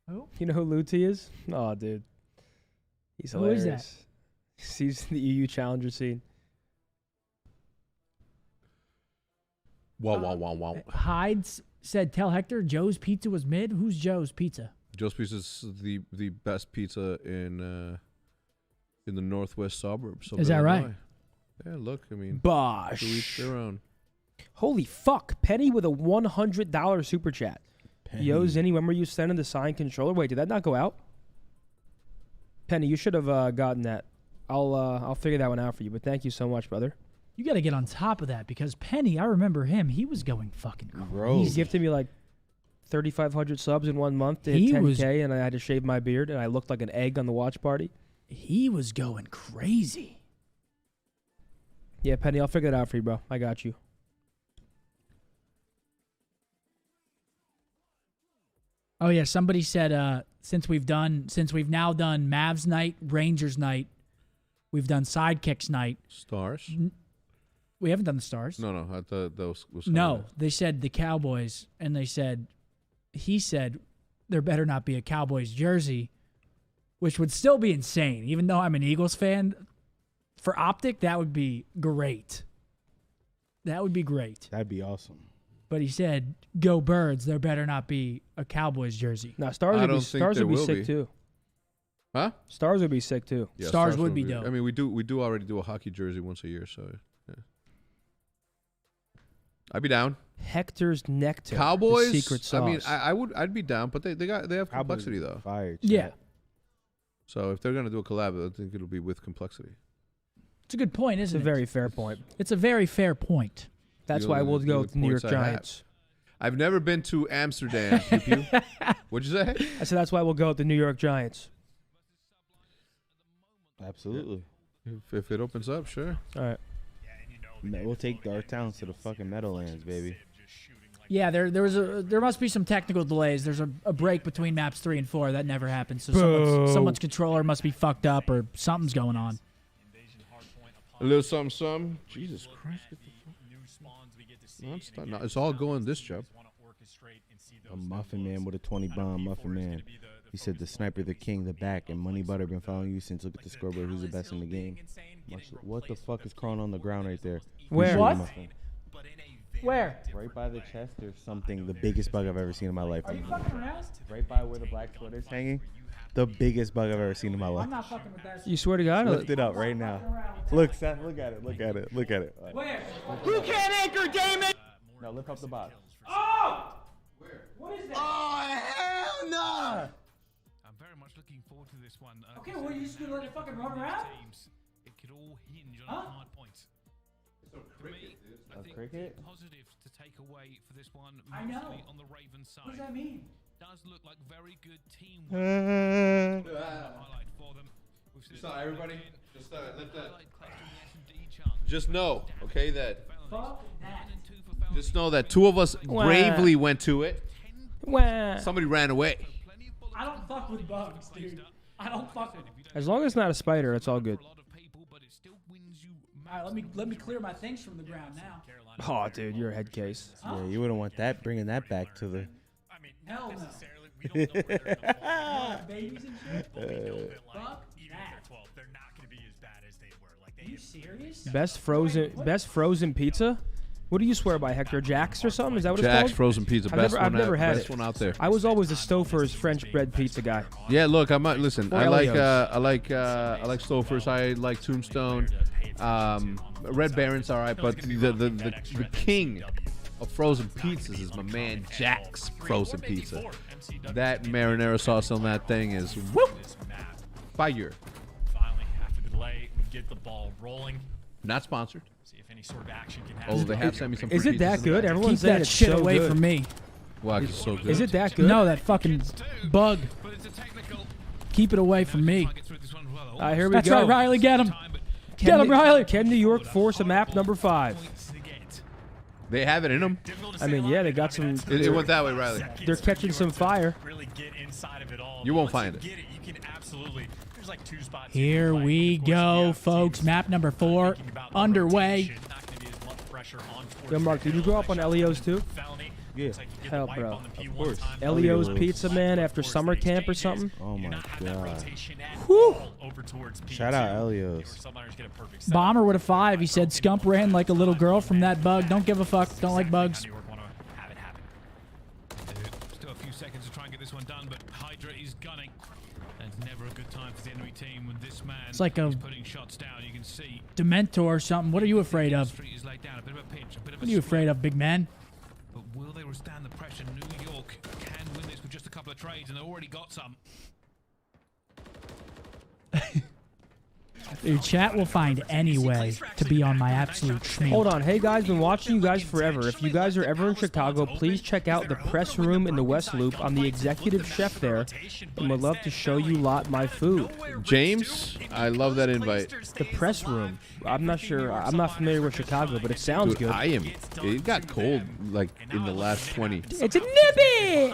Who? You know who Luti is? Oh, dude. He's Who is hilarious. that? He's in the EU Challenger scene. Wow. Hydes said, "Tell Hector Joe's Pizza was mid." Who's Joe's Pizza? Joe's Pizza is the best pizza in the northwest suburbs. of Is that right? Illinois. Yeah, look, I mean, Bosh. to each their own. Holy fuck. Penny with a $100 super chat. Yo, Zinni, when were you sending the signed controller? Wait, did that not go out? Penny, you should have gotten that. I'll figure that one out for you, but thank you so much, brother. You got to get on top of that because Penny, I remember him. He was going fucking crazy. He gifted me like 3,500 subs in 1 month to hit He 10K, and I had to shave my beard, and I looked like an egg on the watch party. He was going crazy. Yeah, Penny, I'll figure that out for you, bro. I got you. Oh yeah, somebody said since we've now done Mavs night, Rangers night, we've done Sidekicks night. Stars? We haven't done the Stars. No, I thought those was No, they said the Cowboys, and he said there better not be a Cowboys jersey, which would still be insane. Even though I'm an Eagles fan, for Optic that would be great. That would be great. That'd be awesome. But he said, "Go Birds! There better not be a Cowboys jersey." No, Stars would be sick too. Huh? Stars would be sick too. Yeah, Stars would be dope. I mean, we do already do a hockey jersey once a year, so yeah. I'd be down. Hector's Nectar. Cowboys. The secret sauce. I mean, I'd be down, but they have complexity though. Fire. Yeah, So if they're gonna do a collab, I think it'll be with complexity. it's a good point, It's isn't a it? very fair point. It's a very fair point. That's The why only- we'll the go only with the New York points I have. Giants. I've never been to Amsterdam. Pew pew. What'd you say? I said that's why we'll go with the New York Giants. Absolutely. If it opens up, sure. All right. We'll take our talents to the fucking Meadowlands, baby. Yeah, there must be some technical delays. There's a break between maps 3 and 4 that never happened. So someone's controller must be fucked up or something's going on. A little something. Jesus Christ. Get the fuck. No, it's not. No, it's all going this job. A Muffin Man with a 20 bomb. Muffin Man. He said the sniper, the king, the back, and Money Butter been following you since look at the scoreboard. Who's the best in the game? What the fuck is crawling on the ground right there? Where? What? Muffin? Where? Right by the chest, there's something, the biggest bug I've ever seen in my life. Are you fucking around? Right by where the black foot is hanging, the biggest bug I've ever seen in my life. I'm not fucking with that. You swear to God? Lift it up right now. Look, Seth, look at it. Look at it. Look at it. Where? You can't anchor, Damon! Now lift up the box. Oh! Where? What is that? Oh, hell no! I'm very much looking forward to this one. Okay, well, you just gonna let it fucking run around? It could all hinge on Huh? a hard point. For me, I think cricket? the positive to take away for this one, I know. mostly on the Ravens side. What does that mean? Does look like very good teamwork. Highlight for them. We've seen So everybody, just let that. highlight close to the S&D chart. Just know, okay, that. Fuck that. Just know that two of us bravely went to it. Wah. Somebody ran away. I don't fuck with bugs, dude. I don't fuck with. As long as it's not a spider, it's all good. A lot of people, but it still wins you All right, let me clear my things from the ground now. Oh, dude, you're a head case. Yeah, you wouldn't want that. Bringing that back to the. Hell no. We don't know where they're gonna fall. Babies and shit. But we know that, like, Fuck even if they're 12, they're not going to be as bad as they were. Like, Are you serious? Best frozen pizza? What do you swear by, Hector? Jack's or something? Is that what it's Jack's called? frozen pizza, I've never had best it. one out there. I was always a Stouffer's French bread pizza guy. Yeah, look, I might listen. Or I like Elio's. Stouffer's. I like Tombstone. Red Baron's all right, but the king of frozen pizzas is my man Jack's frozen pizza. That marinara sauce on that thing is whoop, fire. Finally, after the delay, we get the ball rolling. Not sponsored. See if any sort of action can happen. Although they have sent me some. Is free it that pizzas. good? Everyone's Keep saying that it's shit so away good. from me. Wow, it's so good. Is it that good? No, that fucking bug. Keep it away from me. Here we That's go. right, Riley. Get him. Get him, Riley. Can New York force a map number 5? They have it in them. I mean, yeah, they got some. It went that way, Riley. They're catching some fire. Really get inside of it all. You won't find it. Get it. You can absolutely. There's like 2 spots. Here we go, folks. Map number 4 underway. Yo, Mark, did you grow up on Elio's too? Yeah. Hell, bro. Of course. Elio's Pizza, man, after summer camp or something? Oh my god. Whew. Shout out Elio's. Bomber with a 5. He said Scump ran like a little girl from that bug. Don't give a fuck. Don't like bugs. Still a few seconds to try and get this one done, but Hydra is gunning. And it's never a good time for the enemy team when this man It's like a is putting shots down. You can see Dementor or something. What are you afraid of? Street is laid down. A bit of a pinch, a bit of What are you afraid of, big man? But will they withstand the pressure? New York can win this with just a couple of trades, and they already got some. Dude, chat will find any way to be on my absolute schmeal. Hold on. Hey, guys, been watching you guys forever. If you guys are ever in Chicago, please check out the press room in the West Loop. I'm the executive chef there and would love to show you lot my food. James, I love that invite. The press room. I'm not sure. I'm not familiar with Chicago, but it sounds Dude, good. I am. It got cold like in the last 20. It's a nippy!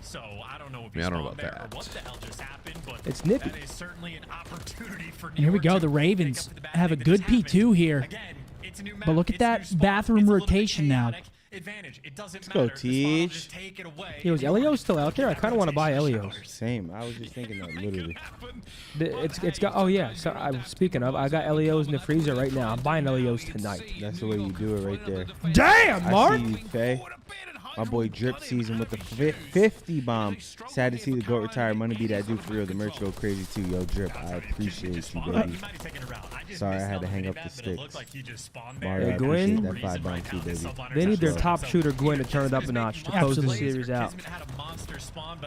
So I don't know. I mean, I don't know about that. What the hell just happened, but it's nippy. that is certainly an opportunity for New Here we York go. to The Ravens pick up the bad have a thing good that has happened. P2 here. Again, it's a new map, But look at it's a new that spot, bathroom it's a little bit rotation now. chaotic. Advantage. It doesn't Let's go, matter. The spot will just Teach. take it away. Yo, is Elio still out there? I kind of want to buy Elio's. Same. I was just thinking that literally. It's got. Oh yeah. So speaking of, I got Elio's in the freezer right now. I'm buying Elio's tonight. That's the way you do it right there. Damn, Mark. I see you, Faye. My boy Drip season with the 50 bomb. Sad to see the GOAT retire. Money be that dude for real. The merch go crazy too. Yo, Drip, I appreciate you, baby. Sorry, I had to hang up the sticks. Mario, I Gwyn. appreciate that 5 bomb too, baby. They need their Let's go. top shooter Gwyn to turn it up a notch to close the Absolutely. series out.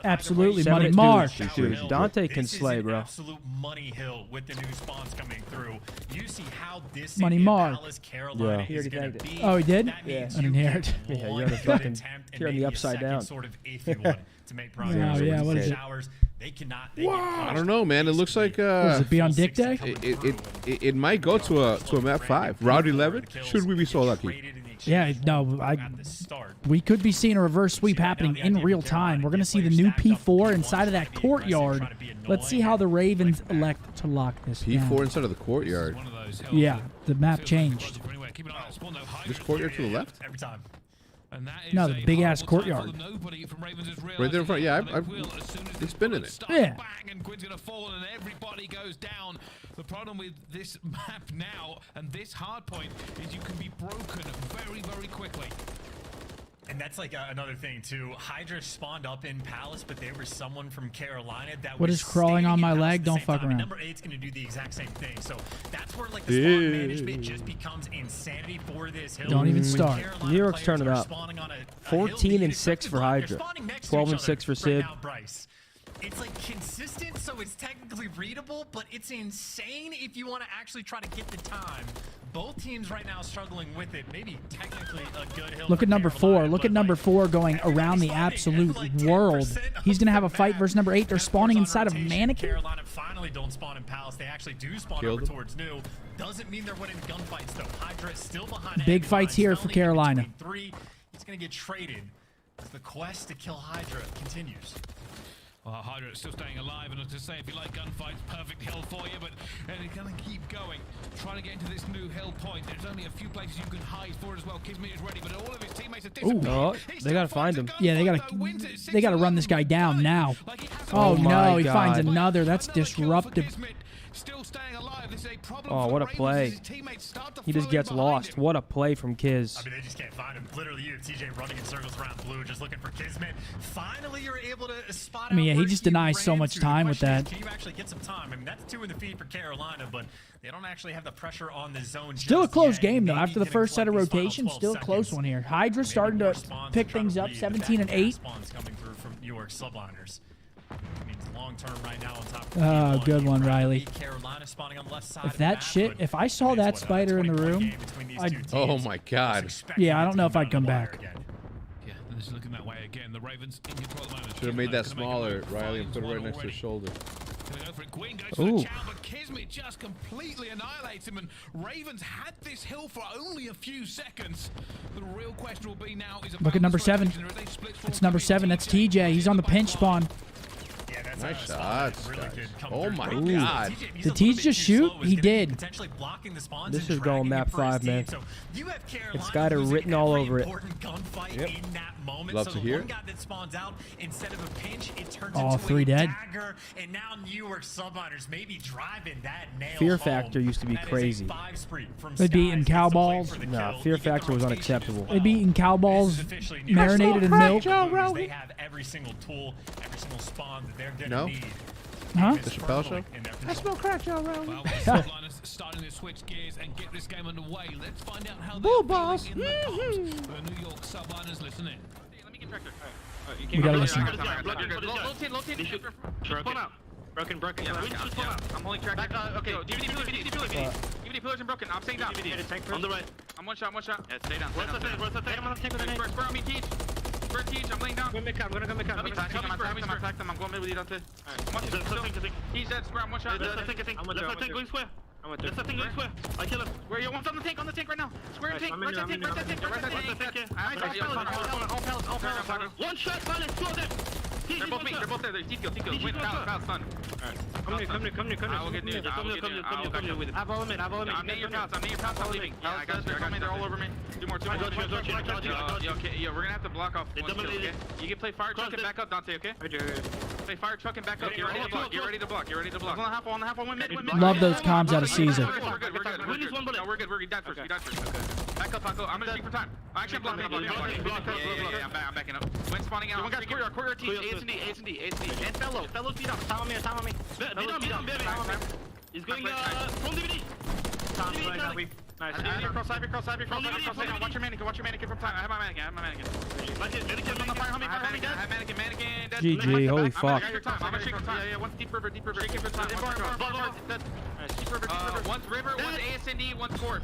Absolutely, Seven- Money dude, Mar. Dude, Dante can This is slay, an bro. absolute money hill with the new spawns coming through. You see how this Money Mar. Dallas, Carolina He is already going thanked to it. be. Oh, he did? That Yeah. means I didn't you hear get it. Yeah, one you're the good fucking- attempt and you're on the maybe a upside second down. Sort of iffy one to make progress. Yeah, yeah, what is it? Showers, they cannot. I don't know, man. It looks like What is it, be on Dick Day? it might go to a map 5. Round 11. Should we be so lucky? Yeah, no, we could be seeing a reverse sweep happening in real time. We're going to see the new P4 inside of that courtyard. Let's see how the Ravens elect to lock this P4 down. inside of the courtyard. Yeah, the map changed. This courtyard to the left? Every time. No, the big-ass courtyard. Right there in front. Yeah, it's been in it. Yeah. And Quinn's gonna fall and everybody goes down. The problem with this map now and this hard point is you can be broken very, very quickly. And that's like another thing too. Hydra spawned up in Palace, but there was someone from Carolina that What was is crawling on staying my in Palace leg? at the Don't same fuck time. And around. Number 8's going to do the exact same thing. So that's where like the spawn management just becomes insanity for this hill. Don't even When start. Carolina New York's players turning are up. spawning on a 14 hill, and 6 for Hydra. 12 and 6 for Sid. Right now, Bryce. It's like consistent, so it's technically readable, but it's insane if you want to actually try to get the time. Both teams right now struggling with it. Maybe technically a good hill. Look for at number Carolina, 4. Look but, at number 4 going around the absolute world. He's going to have a fight versus number 8. They're spawning inside of Mannequin. Carolina finally don't spawn in Palace. They actually do spawn Killed over him. towards New. Doesn't mean they're winning gunfights though. Hydra is still behind. Big enemy fights lines. here It's for only Carolina. between 3. He's going to get traded as the quest to kill Hydra continues. Well, Hydra is still staying alive, and as I say, if you like gunfights, perfect hill for you, but they're going to keep going, trying to get into this new hill point. There's only a few places you can hide for as well. Kismet is ready, but all of his teammates are disappearing. Oh, they got to find him. Yeah, they gotta run this guy down now. Oh no, he finds another. That's disruptive. Still staying alive. This is a problem. Oh, what a play. He just gets lost. What a play from Kiz. I mean, they just can't find him. Literally, you have TJ running in circles around blue, just looking for Kismet. Finally, you're able to spot I mean, yeah, out he where just denies so ran much to. time The with question that. is, can you actually get some time? I mean, that's 2 in the feed for Carolina, but they don't actually have the pressure on the zone. Still a just close yet. game, though. Maybe After the can first set of collect these final rotations, 12 still a close seconds. one here. Hydra starting to pick things up, 17 and 8. Spawns coming through from New York subliners. I mean, long term right now on top. Oh, good one, Riley. Carolina spawning on the left side If that shit, if I saw that spider in the room, I'd, Oh my God. yeah, I don't know if I'd come back. Yeah, and this is looking that way again. The Ravens in control at the moment. Should have made that smaller, Riley, and put it right next to his shoulder. Ooh. But Kismet just completely annihilates him, and Ravens had this hill for only a few seconds. The real question will be now is Look at number 7. It's number 7. That's TJ. He's on the pinch spawn. Nice shots, guys. Oh my God. Did Teej just shoot? He did. This is going map 5, man. It's got it written all over it. Yep. Love to hear. Oh, 3 dead. And now New York subliners maybe driving that nail Fear home. Factor used to be crazy. They'd be eating cow balls. Nah, Fear Factor was unacceptable. They'd be eating cow balls marinated in milk. They have every single tool, every single spawn that they're gonna need. Huh? The Chappelle Show? I smell crack, Joe Rogan. Well, subliners starting to switch gears and get this game underway. Let's find out how Bull they're balls. feeling in the comms. The New York subliners, listen in. We gotta listen. Broken. Yeah. I'm holding track. Okay. DVD pillars and broken. I'm staying down. On the right. I'm one shot. Yeah, stay down. Where's the thing? I'm on the tank with the name. Spur on me, Teach. Spur Teach. I'm laying down. I'm gonna come back up. I'm attack them. I'm going middle with you, Dante. He's dead. Square. I'm one shot. Left tank. Left tank going square. Left tank going square. I kill him. Where you? One's on the tank right now. Square tank. Right tank. All pallets. One shot, pallets. 2 of them. They're both there. There's T-kill. Wait, pallets, stun. Come near. I will get near. I have all of it. I'm near your pallets. I'm leaving. Yeah, I got you. They're all over me. 2 more. Okay, we're gonna have to block off one kill, okay? You can play fire truck and back up, Dante, okay? Play fire truck and back up. You're ready to block. On the half, one mid. Love those comms out of Caesar. We're good. No, we're good. We died first. Back up, Paco. I'm gonna shoot for time. Actually, I'm blocking. Yeah, I'm backing up. When spawning out. One guy's courier team. A&D. And fellow beat up. Time on me. Beat up, baby. He's going from DVD. Nice. Cross side. Watch your mannequin from time. I have my mannequin. Mannequin on the fire, homie. I have mannequin. GG, holy fuck. I'm gonna shake for time. Yeah, one's deep river. Shaking for time. Deep river. One's river, one's ASND, one's court.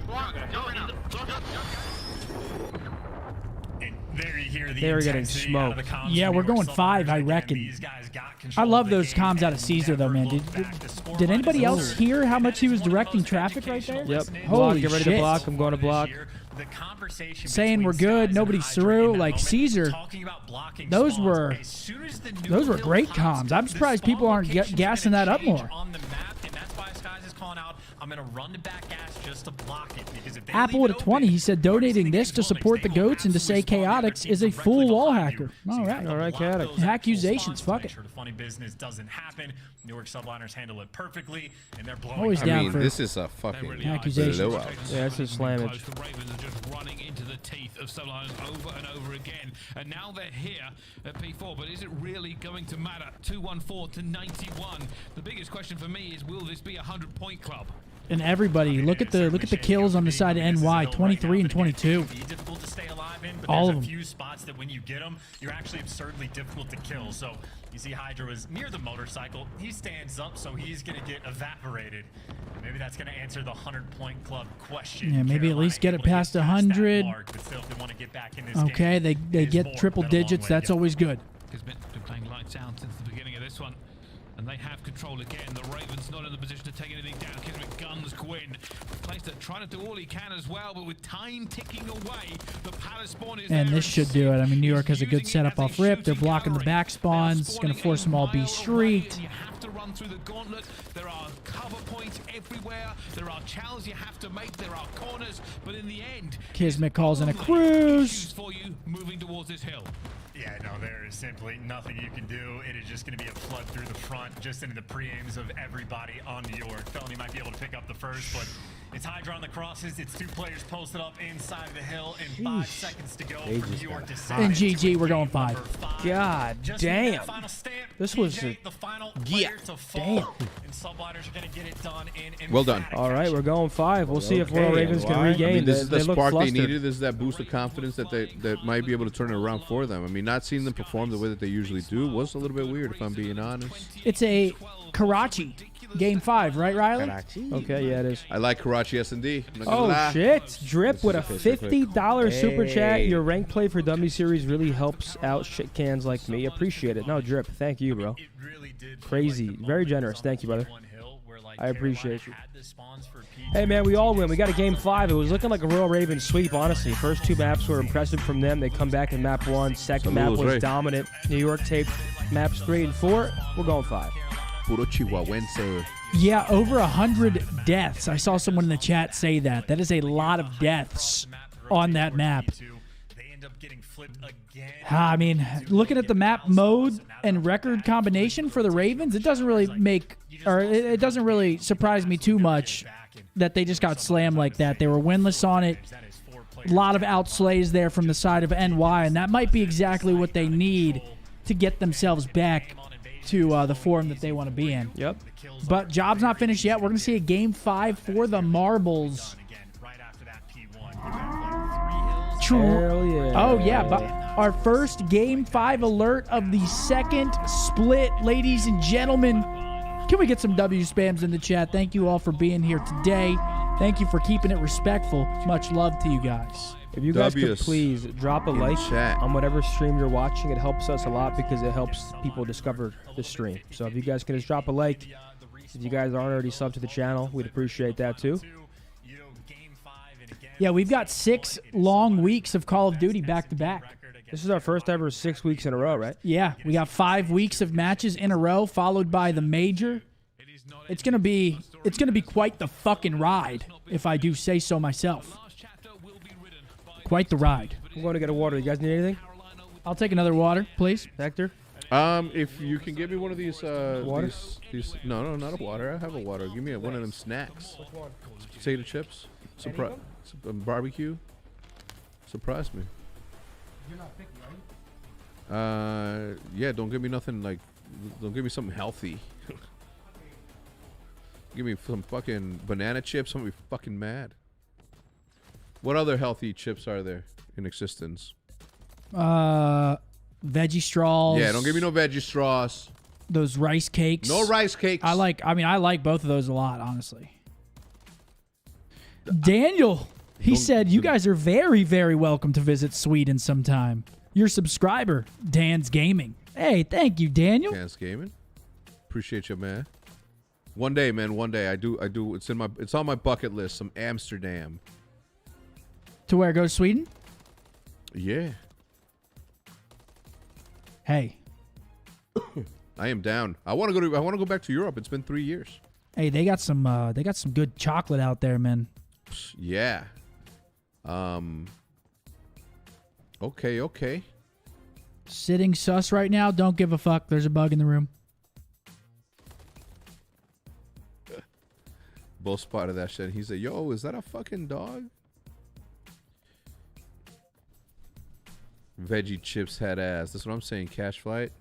There you hear the They were getting intensity out of the smoked. comms Yeah, from we're New York going 5, I subliners. reckon. These guys got I control love of the those game comms out of and Caesar, though, man. never looked back. The score Did line anybody is else hear how much he was directing traffic right there? Yep. Holy Get ready shit. to block. I'm going to block. The conversation Saying we're between good, Skies nobody's and Hydra through. in that Like moment, Caesar, talking about blocking those spawns. were As soon as the new hill great pops, comms. I'm the surprised spawn people aren't location's gassing gonna that up change more. on the map, and that's why Skies is calling out, I'm going to run the back gas just to block it. Because if they Apple leave at it a 20, open, he said donating this to support the goats and to say Chaotix is a full wall hacker. All right, Chaotix. Accusations, fuck it. Sure the funny business doesn't happen. New York subliners handle it perfectly, and they're blowing. Always I down mean, for this is a fucking accusations. blowout. Yeah, this is slammage. The Ravens are just running into the teeth of subliners over and over again, and now they're here at P4. But is it really going to matter? 214 to 91. The biggest question for me is, will this be a 100-point club? And everybody, look at the kills on the side of NY, 23 and 22. Difficult to stay alive in, but All there's of a them. few spots that when you get them, you're actually absurdly difficult to kill. So you see Hydra was near the motorcycle. He stands up, so he's going to get evaporated. Maybe that's going to answer the 100-point club question. Yeah, maybe at least get it past 100. Okay, they get triple digits. That's always good. He's been playing lights out since the beginning of this one. And they have control again. The Ravens not in the position to take anything down. Kismet guns Gwyn. Placed it, trying to do all he can as well, but with time ticking away, the Palace spawn is And there. this should do it. I mean, New York has a good setup off rip. They're blocking the back spawns. It's going to force them all be streaked. You have to run through the gauntlet. There are cover points everywhere. There are challenges you have to make. There are corners. But in the end, Kismet calls in a cruise. for you moving towards this hill. Yeah, no, there is simply nothing you can do. It is just going to be a flood through the front, just into the pre-aims of everybody on New York. Felony might be able to pick up the first, but it's Hydra on the crosses. It's 2 players posted up inside of the hill, and 5 seconds to go for New York to set And it. GG, we're going 5. God damn. This was the final yeah. player to fall, Damn. and Subliners are going to get it done in Well done. All right, we're going 5. We'll see if Royal Ravens can regain. I mean, this is the They look spark they flustered. needed. This is that boost of confidence that might be able to turn it around for them. I mean, not seeing them perform the way that they usually do was a little bit weird, if I'm being honest. It's a Karachi game 5, right, Riley? Okay, yeah, it is. I like Karachi S&D. I'm not gonna Oh, lie. shit. Drip with a $50 super chat. Hey. Your rank play for Dummy Series really helps out shit cans like me. Appreciate it. No, Drip, thank you, bro. Crazy. Very generous. Thank you, brother. I appreciate you. Hey, man, we all win. We got a game 5. It was looking like a Royal Ravens sweep, honestly. First 2 maps were impressive from them. They come back in map 1. Second map was dominant. New York taped maps 3 and 4. We're going 5. Puro Chihuahuense. Yeah, over 100 deaths. I saw someone in the chat say that. That is a lot of deaths on that map. I mean, looking at the map mode and record combination for the Ravens, it doesn't really it doesn't really surprise me too much that they just got slammed like that. They were winless on it. A lot of outslays there from the side of NY, and that might be exactly what they need to get themselves back to the form that they want to be in. Yep. But job's not finished yet. We're going to see a game 5 for the Marbles. True. Hell yeah. Oh, yeah. But our first game 5 alert of the second split, ladies and gentlemen. Can we get some W spams in the chat? Thank you all for being here today. Thank you for keeping it respectful. Much love to you guys. If you guys could please drop a like on whatever stream you're watching, it helps us a lot because it helps people discover the stream. So if you guys can just drop a like, if you guys aren't already subbed to the channel, we'd appreciate that too. Yeah, we've got 6 long weeks of Call of Duty back to back. This is our first ever 6 weeks in a row, right? Yeah, we got 5 weeks of matches in a row, followed by the major. It's gonna be quite the fucking ride, if I do say so myself. Quite the ride. I'm going to get a water. You guys need anything? I'll take another water, please. Hector? If you can give me one of these, Water? these no, not a water. I have a water. Give me one of them snacks. Which one? Potato chips. Barbecue. Surprise me. You're not picky, are you? Yeah. Don't give me nothing like. Don't give me something healthy. Give me some fucking banana chips. I'm gonna be fucking mad. What other healthy chips are there in existence? Veggie straws. Yeah, don't give me no veggie straws. Those rice cakes. No rice cakes. I like both of those a lot, honestly. Daniel, he said, you guys are very, very welcome to visit Sweden sometime. Your subscriber, Dan's Gaming. Hey, thank you, Daniel. Dan's Gaming. Appreciate you, man. One day, man. One day. I do. It's on my bucket list. Some Amsterdam. To where goes Sweden? Yeah. Hey. I am down. I want to go back to Europe. It's been 3 years. Hey, they got some good chocolate out there, man. Yeah. Okay. Sitting sus right now. Don't give a fuck. There's a bug in the room. Bo spotted that shit. He said, "Yo, is that a fucking dog?" Veggie chips had ass. That's what I'm saying. Cash flight.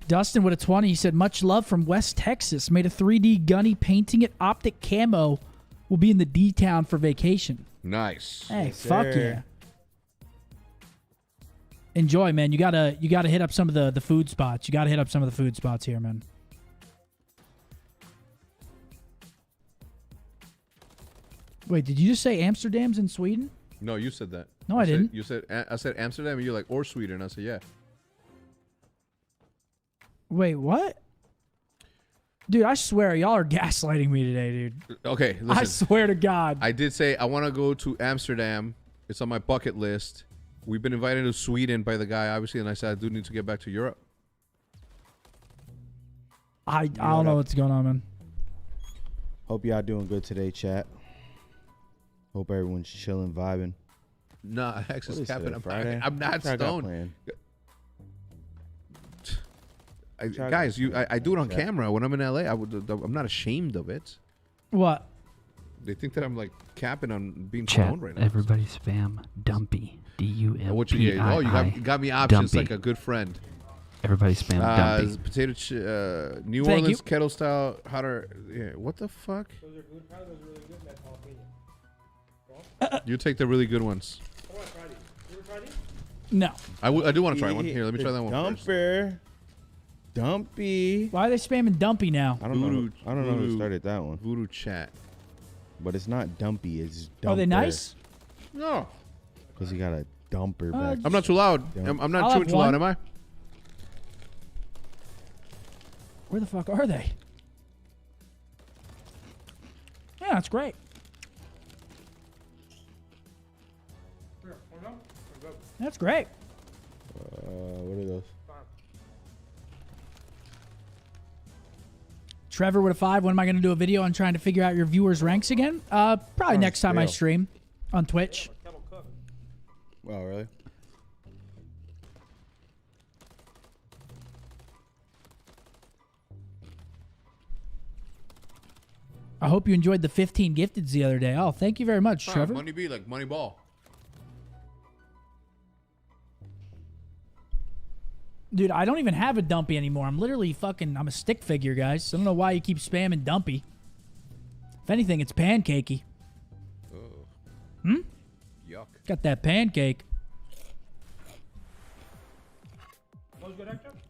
Dustin with a 20. He said, much love from West Texas. Made a 3D gunny, painting it optic camo. Will be in the D-Town for vacation. Nice. Hey, fuck yeah. Enjoy, man. You gotta hit up some of the food spots. You gotta hit up some of the food spots here, man. Wait, did you just say Amsterdam's in Sweden? No, you said that. No, I didn't. You said I said Amsterdam, and you're like, or Sweden. I said, yeah. Wait, what? Dude, I swear, y'all are gaslighting me today, dude. Okay, listen. I swear to God. I did say I want to go to Amsterdam. It's on my bucket list. We've been invited to Sweden by the guy, obviously, and I said I do need to get back to Europe. I don't know what's going on, man. Hope y'all doing good today, chat. Hope everyone's chilling, vibing. Nah, Hex is capping. I'm not What I got stoned. planned? Guys, I do it on camera when I'm in LA. I'm not ashamed of it. What? They think that I'm like capping on being Chat, stoned right now. everybody spam Dumpy. D-U-M-P-I-I. What you get? Oh, you got me options Dumpy. like a good friend. Everybody spam Dumpy. Potato New Thank Orleans you. kettle style hotter. Yeah, what the fuck? You take the really good ones. No. I do want to try one. Here, let me try that one first. Dumper. Dumpy. Why are they spamming Dumpy now? I don't know. I don't know who started that one. Voodoo chat. But it's not Dumpy. It's Dumper. Are they nice? No. Because you got a dumper back. I'm not too loud. Dump. I'm not I'll chewing have too loud, one. am I? Where the fuck are they? Yeah, that's great. That's great. What are those? Trevor with a 5. When am I going to do a video on trying to figure out your viewers' ranks again? Probably next time I scale. stream on Twitch. Oh, really? I hope you enjoyed the 15 gifteds the other day. Oh, thank you very much, Trevor. Money be like money ball. Dude, I don't even have a Dumpy anymore. I'm literally I'm a stick figure, guys. I don't know why you keep spamming Dumpy. If anything, it's pancakey. Yuck. Got that pancake.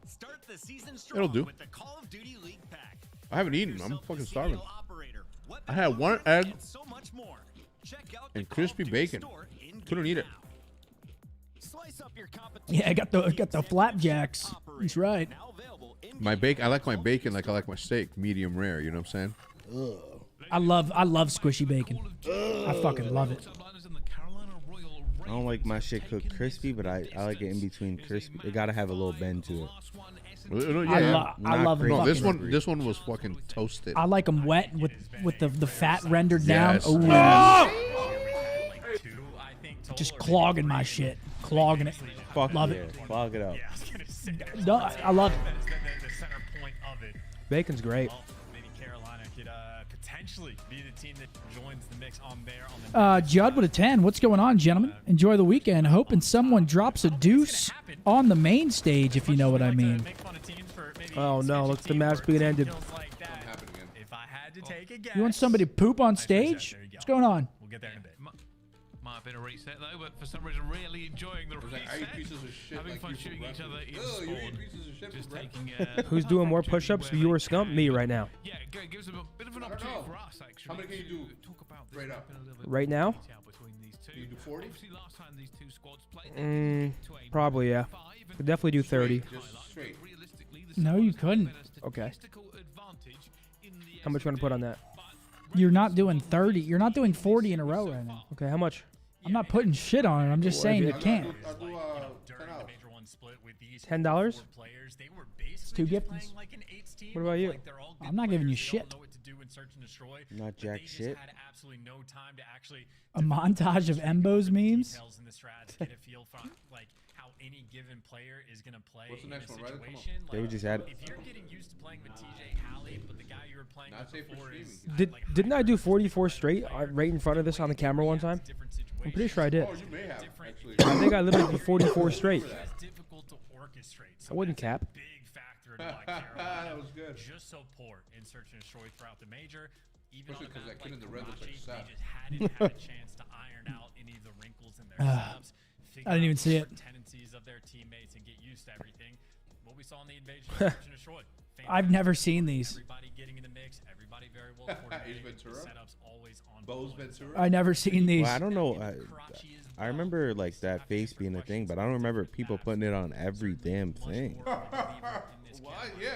Start the season strong It'll do. with the Call of Duty League pack. I haven't eaten. I'm fucking starving. Operator, I had one egg and so much more. Check out and crispy bacon. Couldn't eat it. Slice up your Yeah, I got the flapjacks. That's right. My bacon. I like my bacon like I like my steak, medium rare. You know what I'm saying? I love squishy bacon. I fucking love it. I don't like my shit cooked crispy, but I like it in between crispy. It gotta have a little bend to it. I love them. No, this one was fucking toasted. I like them wet with the fat rendered Yes, down. Ooh. yes. Just clogging my shit. Clogging it. Fuck love yeah. it. Clog it up. No, I love it. The center point of it. Bacon's great. Maybe Carolina could potentially be the team that joins the mix on there. Judd with a 10. What's going on, gentlemen? Enjoy the weekend. Hoping someone drops a deuce on the main stage, if you know what I mean. Oh no, look, the match being ended. You want somebody to poop on stage? What's going on? We'll get there in a bit. Might have been a reset though, but for some reason really enjoying the reset. Having fun shooting each other in spawn. Just taking Who's doing more push-ups, you or Scump? Me right now. Yeah, it gives a bit of an opportunity for us actually. How many can you do straight up? Right now? Can you do 40? Obviously last time these two squads played, Probably, yeah. Could definitely do 30. Just straight. No, you couldn't. Okay. How much you want to put on that? You're not doing 30. You're not doing 40 in a row right now. Okay, how much? I'm not putting shit on it. I'm just saying you can't. $10? It's too gifted. What about you? I'm not giving you shit. Not jack shit. A montage of Embo's memes? Any given player is going to play. What's the next one, right? Come on. They would just add. If you're getting used to playing with TJ Hallie, but the guy you were playing with before is Didn't I do 44 straight right in front of this on the camera one time? I'm pretty sure I did. Oh, you may have actually. I think I literally did 44 straight. difficult to orchestrate. I wouldn't cap. Big factor in why Carolina That was good. just so poor in search and destroy throughout the major. Even Especially on a 'cause that map kid in the red looks like Karachi, Seth. they just hadn't had a chance to iron out any of the wrinkles in their setups. I didn't even see it. Tendencies of their teammates and get used to everything. What we saw in the invasion of Search and Destroy. I've never seen these. Everybody getting in the mix. Everybody very well coordinated. Ventura? Setups always on. Bo's Ventura? I never seen these. Well, I don't know. I remember like that face being a thing, but I don't remember people putting it on every damn thing. What? Yeah.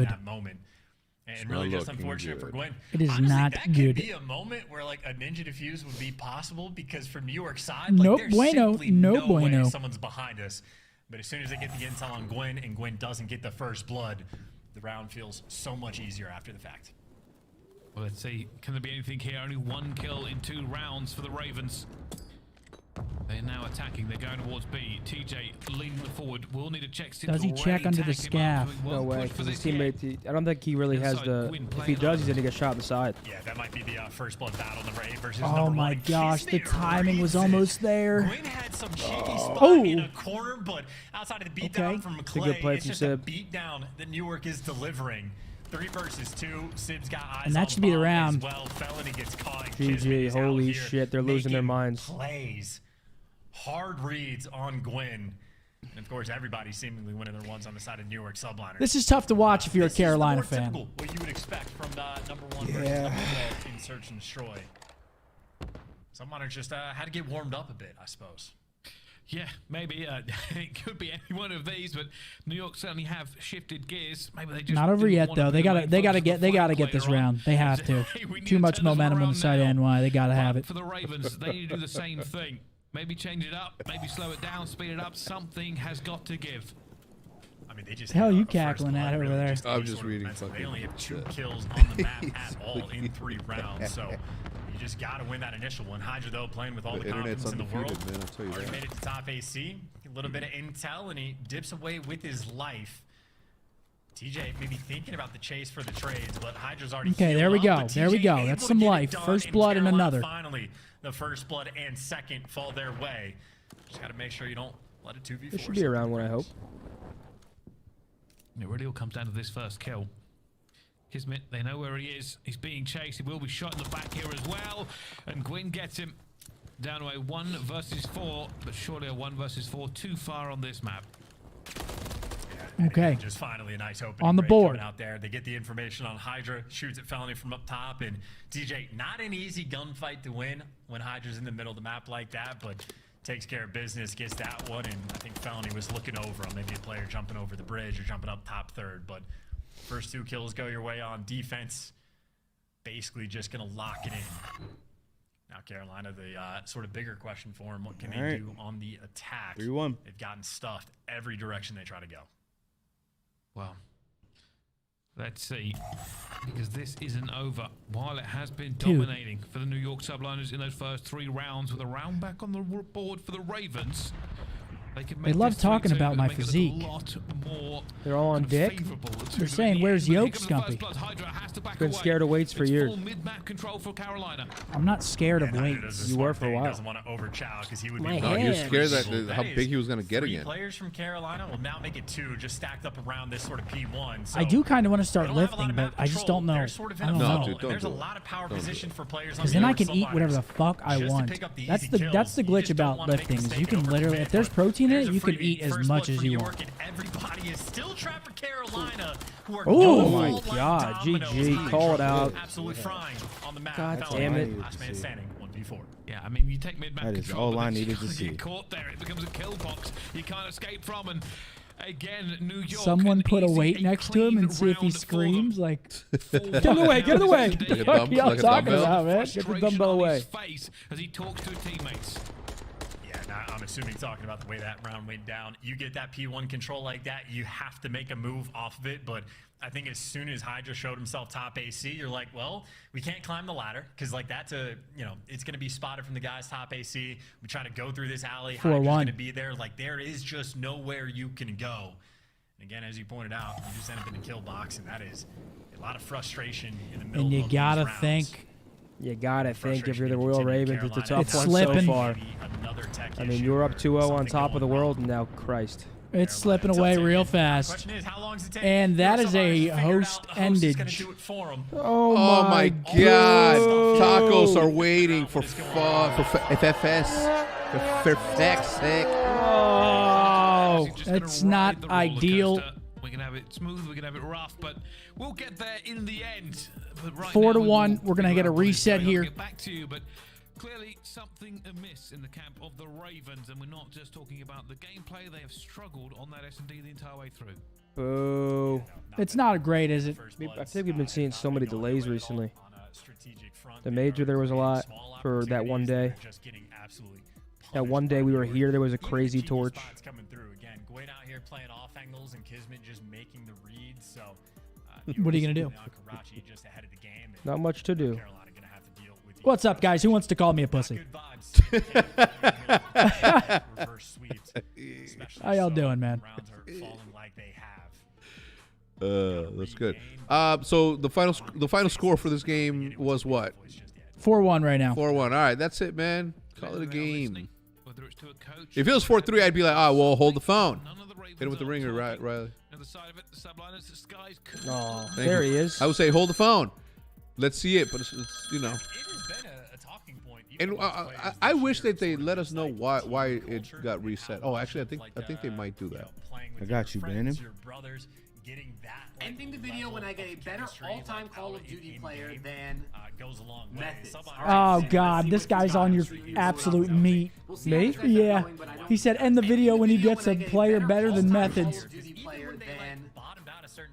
good. that moment. And really just unfortunate for Gwyn. It is Honestly, not that good. could be a moment where like a ninja defuse would be possible because from New York side, No like, there's bueno, simply no way bueno. someone's behind us. But as soon as they get the intel on Gwyn and Gwyn doesn't get the first blood, the round feels so much easier after the fact. Well, let's see. Can there be anything here? Only 1 kill in 2 rounds for the Ravens. They're now attacking. They're going towards B. TJ leaning forward. Will need to check. Does he check under the scaff? No way, because his teammate, I don't think he really has the, if he does, he's going to get shot in the side. Yeah, that might be the first blood battle, number 8 versus Oh number 1. my gosh, the timing was almost there. Gwyn had some cheeky spot Oh. in a corner, but outside of the beatdown from It's a McClay, good play it's from just Sib. a beatdown that New York is delivering. 3 versus 2. Sib's got eyes And that on should be the bomb round. as well. Felony gets caught. And GG, Kismet is out holy here shit, they're losing their making minds. Plays. Hard reads on Gwyn. And of course, everybody seemingly winning their ones on the side of New York subliners. This is tough to watch if you're a Carolina fan. Typical, what you would expect from number 1 versus number 12 in Search and Destroy. Subliners just had to get warmed up a bit, I suppose. Yeah, maybe it could be any one of these, but New York certainly have shifted gears. Maybe they just Not over didn't yet wanna though. They gotta get this round. They have to. Too much momentum on the side of NY. They gotta have it. For the Ravens, they need to do the same thing. Maybe change it up, maybe slow it down, speed it up. Something has got to give. I mean, they just Hell, have you a first cackling blood, at over really there. just I'm any just sort of reading momentum. They fucking only have 2 shit. kills on the map at all in 3 rounds, so you just got to win that initial one. Hydra, though, playing with all the internet's confidence in the world. undefeated, man, I'll tell you Already that. made it to top AC. A little bit of intel, and he dips away with his life. TJ maybe thinking about the chase for the trades, but Hydra's already Okay, there we go. There we go. That's some life. First blood and another. Finally, the first blood and second fall their way. Just got to make sure you don't let it 2v4. This should be around one, I hope. It really all comes down to this first kill. Kismet, they know where he is. He's being chased. He will be shot in the back here as well. And Gwyn gets him down to a 1 versus 4, but surely a 1 versus 4 too far on this map. Okay. Just finally a nice opening. On the break board. coming out there. They get the information on Hydra, shoots at Felony from up top, and DJ, not an easy gunfight to win when Hydra's in the middle of the map like that, but takes care of business, gets that one, and I think Felony was looking over on maybe a player jumping over the bridge or jumping up top third, but first 2 kills go your way on defense. Basically just going to lock it in. Now Carolina, the sort of bigger question for them, what can they do on the attack? 3-1. They've gotten stuffed every direction they try to go. Well, let's see, because this isn't over. While it has been dominating for the New York Subliners in those first 3 rounds, with a round back on the board for the Ravens, they love talking about my physique. They're all on dick. They're saying, "Where's Yoke, Scumpy?" Been scared of weights for years. I'm not scared of weights. You were for a while. Doesn't want to overchow because he would My be. No, he was scared that That how is big he was going to get 3 again. players from Carolina will now make it 2, just stacked up around this sort of P1. So I do kind of want to they start don't have a lot lifting, of but map I just control. don't know. They're sort of in I a don't No, know. dude, and don't there's a do it. lot of power Don't do position for players on Because the then I York can eat whatever the Subliners. fuck I Just to want. pick up the That's easy the kills. that's the You glitch just don't about wanna make a lifting is mistake you can and literally, overcommit, if there's but protein in there's it, a you can freebie. eat as First much blood as for you New want. York, and everybody is still trapped for Carolina, who are Oh going my all God, like dominoes. GG, Hydra call it out. Absolutely frying on the map. God Felony, damn it. Last man standing, 1v4. Yeah, I mean, you take mid-map That is control, all but I then needed to you see. get caught there. It becomes a kill box. You can't escape from, and again, New York. Someone an put a easy, weight next to him and see if he round for them. screams like, "Get it away! Get it away!" Like a Fuck dumb- y'all like a talking dumbbell? about, man? Get the Frustration dumbbell on away. his face as he talks to his teammates. Yeah, now I'm assuming talking about the way that round went down. You get that P1 control like that, you have to make a move off of it. But I think as soon as Hydra showed himself top AC, you're like, well, we can't climb the ladder because like that's it's going to be spotted from the guys top AC. We try to go through this alley. 4-1. Hydra's going to be there. Like there is just nowhere you can go. And again, as you pointed out, you just end up in the kill box, and that is a lot of frustration in the middle And you of these gotta rounds. think. You gotta think if Frustration you're the gonna Royal continue. Ravens, it's a Carolina tough It's one slipping. so far. Maybe another tech I mean, issue you were up or 2-0 on something top of the going world, wrong. and now Christ. It's slipping away real fast. Question is, how long does it take? And that is a Somebody's figured host out the host is gonna endage. do it for 'em. Oh my God. Tacos are waiting for FFS. For feck's sake. Oh, He's just gonna that's ride not the roller ideal. coaster. We can have it smooth, we can have it rough, but we'll get there in the end. But right 4-1. now, We're gonna get a reset here. I'll get back to you, but clearly something amiss in the camp of the Ravens, and we're not just talking about the gameplay. They have struggled on that S&D the entire way through. Boo. It's not great, is it? I think we've been seeing so many delays recently. The major, there was a lot for that one day. That one day we were here, there was a crazy torch. Coming through again. Gwyn out here playing off angles and Kismet just making the reads. So, What are you gonna do? Karachi just ahead of the game. Not much to do. What's up, guys? Who wants to call me a pussy? How y'all doing, man? That's good. So the final score for this game was what? 4-1 right now. 4-1. All right, that's it, man. Call it a game. If it was 4-3, I'd be like, well, hold the phone. Hit him with the ringer, right, Riley? Oh, Thank there you. he is. I would say hold the phone. Let's see it, but it's you know. And I wish that they let us know why it got reset. Oh, actually, I think they might do that. I got you, Brandon. Ending the video when I get a better all-time Call of Duty player than Methods. Oh, God. This guy's on your absolute meat. Me? Yeah. He said end the video when he gets a player better than Methods.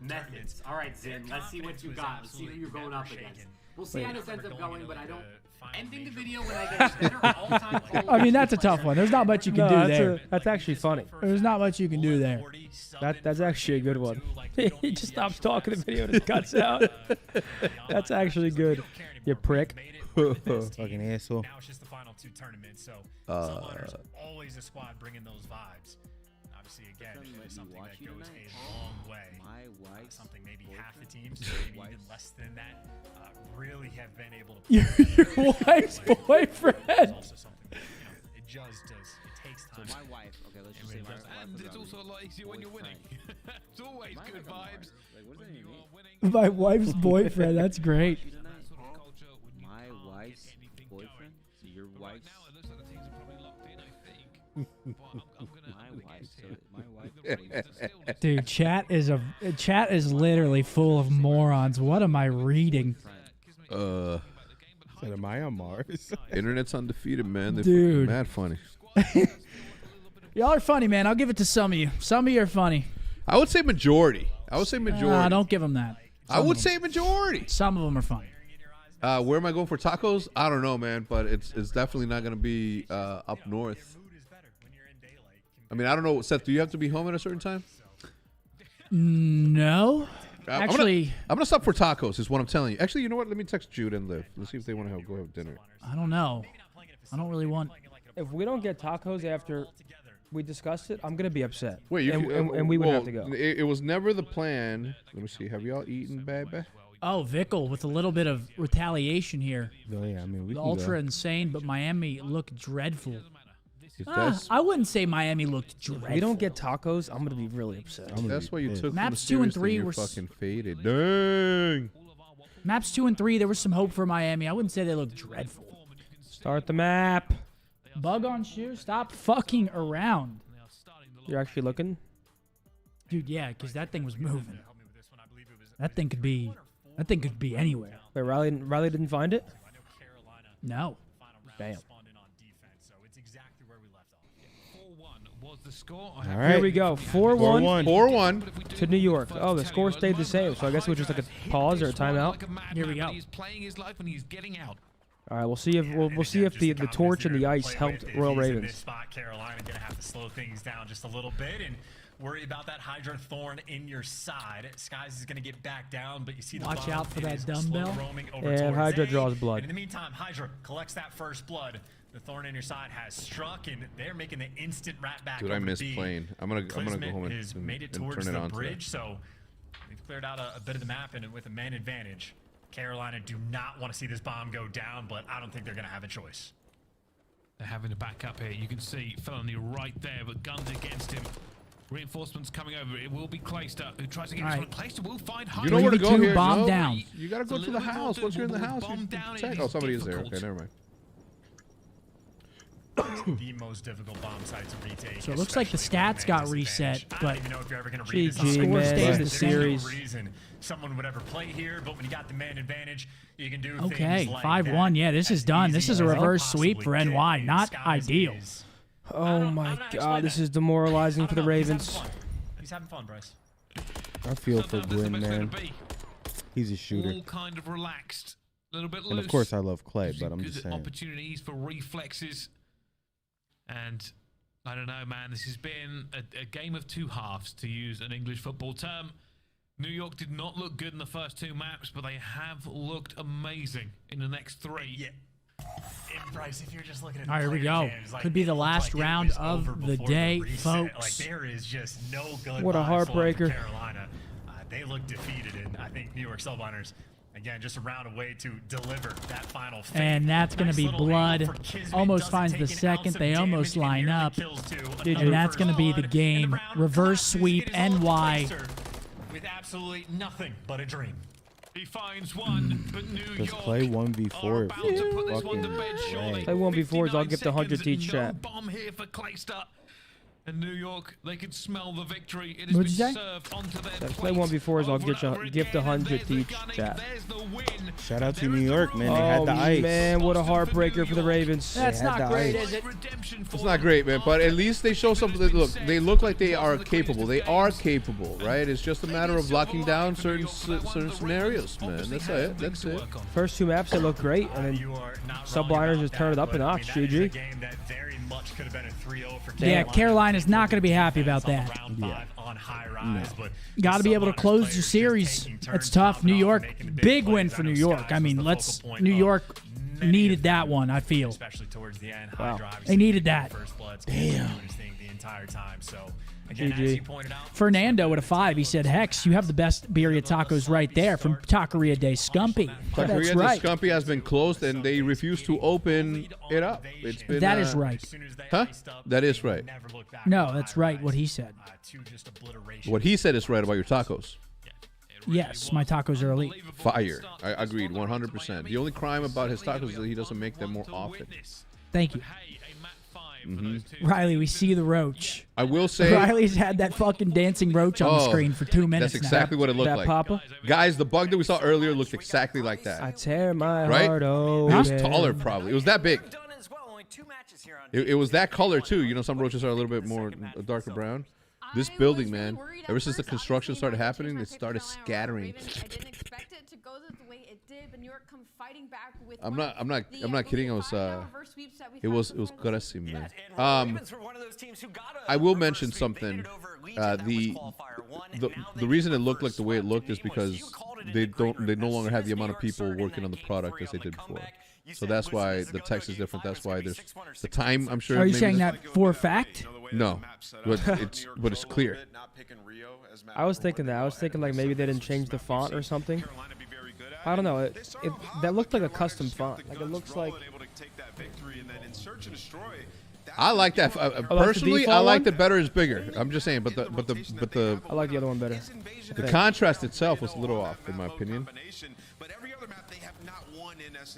Methods. All right, Zin. Let's see what you got. Let's see who you're going up against. We'll see how this ends up going, but I don't. Ending the video when I get a better all-time Call of I mean, that's a tough one. There's not much you can do there. That's actually funny. There's not much you can do there. That's actually a good one. He just stops talking the video and it cuts out. That's actually good. You prick. Fucking asshole. Now it's just the final 2 tournaments, so Subliners always a squad bringing those vibes. Obviously, again, it's something that goes a long way. Something maybe half the teams, maybe even less than that, really have been able to. Your wife's boyfriend. Also something that, it just does. It takes time. My wife. Okay, let's just say my wife. And it's also a lot easier when you're winning. It's always good vibes when you are winning. My wife's boyfriend. That's great. My wife's boyfriend? So your wife's... Dude, chat is literally full of morons. What am I reading? Am I on Mars? Internet's undefeated, man. They're Dude. mad funny. Y'all are funny, man. I'll give it to some of you. Some of you are funny. I would say majority. Don't give them that. I would say majority. Some of them are funny. Where am I going for tacos? I don't know, man, but it's definitely not going to be up north. I mean, I don't know. Seth, do you have to be home at a certain time? No. Actually, I'm gonna stop for tacos. Is what I'm telling you. Actually, you know what? Let me text Jude and Liv. Let's see if they want to go have dinner. I don't know. I don't really want. If we don't get tacos after we discussed it, I'm gonna be upset. Wait, and we would have to go. It was never the plan. Let me see. Have y'all eaten, baby? Oh, Vickle with a little bit of retaliation here. Oh, yeah, I mean, we can Ultra go. insane, but Miami looked dreadful. That's- I wouldn't say Miami looked dreadful. If we don't get tacos, I'm gonna be really upset. That's why you took Maps them 2 and seriously, 3 you're were fucking faded. Dang. Maps 2 and 3, there was some hope for Miami. I wouldn't say they looked dreadful. Start the map. Bug on shoe. Stop fucking around. You're actually looking? Dude, yeah, because that thing was moving. That thing could be anywhere. Wait, Riley didn't find it? No. Damn. Was the score. All right. Here we go. 4-1. 4-1 to New York. Oh, the score stayed the same, so I guess it was just like a pause or a timeout. Here we go. He's playing his life and he's getting out. All right, we'll see if the torch and the ice helped Royal In this Ravens. spot, Carolina gonna have to slow things down just a little bit and worry about that Hydra Thorn in your side. Skies is gonna get back down, but you see the Watch bottom, out for it that is dumbbell. slow roaming over And towards Hydra A. draws blood. And in the meantime, Hydra collects that first blood. The Thorn in your side has struck, and they're making the instant rat back. Dude, over I miss to B. playing. I'm gonna go home and, has made it and towards turn it the on bridge, today. so they've cleared out a bit of the map and with a man advantage. Carolina do not want to see this bomb go down, but I don't think they're going to have a choice. They're having to back up here. You can see Felony right there, but guns against him. Reinforcements coming over. It will be Clayster who tries to get this one. Clayster will find You know where to go here. Bomb no, down. You gotta go to the house. Once you're in the house, you check. Oh, somebody is there. Okay, never mind. The most difficult bomb site to retake. So it looks like the stats got reset, I but don't even know if you're ever going to read this. GG, on man. There's The no series. reason someone would ever play here, but when you got the man advantage, you can do okay, things like 5-1. Yeah, this is done. This is a reverse sweep for NY. Not ideal. Oh my god, this is demoralizing for the Ravens. He's having fun, Bryce. I feel for Sometimes Gwyn, it's better man. to be He's a shooter. all kind of relaxed, a little bit loose. And of course I love Clay, Gives you but I'm good just saying. opportunities for reflexes. And I don't know, man. This has been a game of two halves, to use an English football term. New York did not look good in the first two maps, but they have looked amazing in the next three. Yeah. And Bryce, if you're just looking at All right, here we go. like, Could be the last like round was of over the before day, reset. folks. Like there is just no good. What a vibes flowing from heartbreaker. Carolina. They look defeated, and I think New York Subliners, again, just a round away to deliver that final. And that's going to be blood. Almost finds the second. They almost line up. And that's going to be the game. Reverse sweep NY. With absolutely nothing but a dream. He finds one, but New Does York Clay 1v4 is fucking surely. Play 1v4s, I'll give the 100 to each chat. Bomb here for Clayster. And New York, they could smell the victory. It has What'd been you say? served onto their Play plate 1v4s, I'll over and over give the again. 100 to There's each the gunning, chat. there's the win. Shout out to New York, man. They had Oh the ice. man, what a heartbreaker for the Ravens. That's They had not the great, ice. is it? It's not great, man, but at least they show something. That, look, they look like they are capable. They are capable, right? It's just a matter of locking down certain scenarios, man. That's it. That's it. First two maps, they look great, and then Subliners just turn it up a notch. GG. Yeah, Carolina's not going to be happy about that. Yeah. Got to be able to close your series. That's tough. New York, big win for New York. I mean, New York needed that one, I feel. Wow. They needed that. Damn. GG. Fernando with a 5. He said, Hex, you have the best birria tacos right there from Taqueria de Scumpy. That's Taqueria right. de Scump has been closed, and they refuse to open it up. It's been, That is right. Huh? That is right. No, that's right, what he said. What he said is right about your tacos. Yes, my tacos are elite. Fire. I agreed 100%. The only crime about his tacos is that he doesn't make them more often. Thank you. Mm-hmm. Riley, we see the roach. I will say Riley's had that fucking dancing roach on the screen for 2 minutes That's exactly now. what it looked That like. Papa? Guys, the bug that we saw earlier looked exactly like that. I tear my Right? heart It open. was taller, probably. It was that big. It was that color, too. You know, some roaches are a little bit more darker brown. This building, man, ever since the construction started happening, it started scattering. I'm not kidding. It was crazy, man. I will mention something. The reason it looked like the way it looked is because they no longer have the amount of people working on the product as they did before. So that's why the text is different. That's why there's the time. I'm sure. Are you saying that for a fact? No, but it's clear. I was thinking that. I was thinking like maybe they didn't change the font or something. I don't know. That looked like a custom font. Like it looks like. I like that. Personally, I like it better. It's bigger. I'm just saying, but the I like the other one better. The contrast itself was a little off, in my opinion.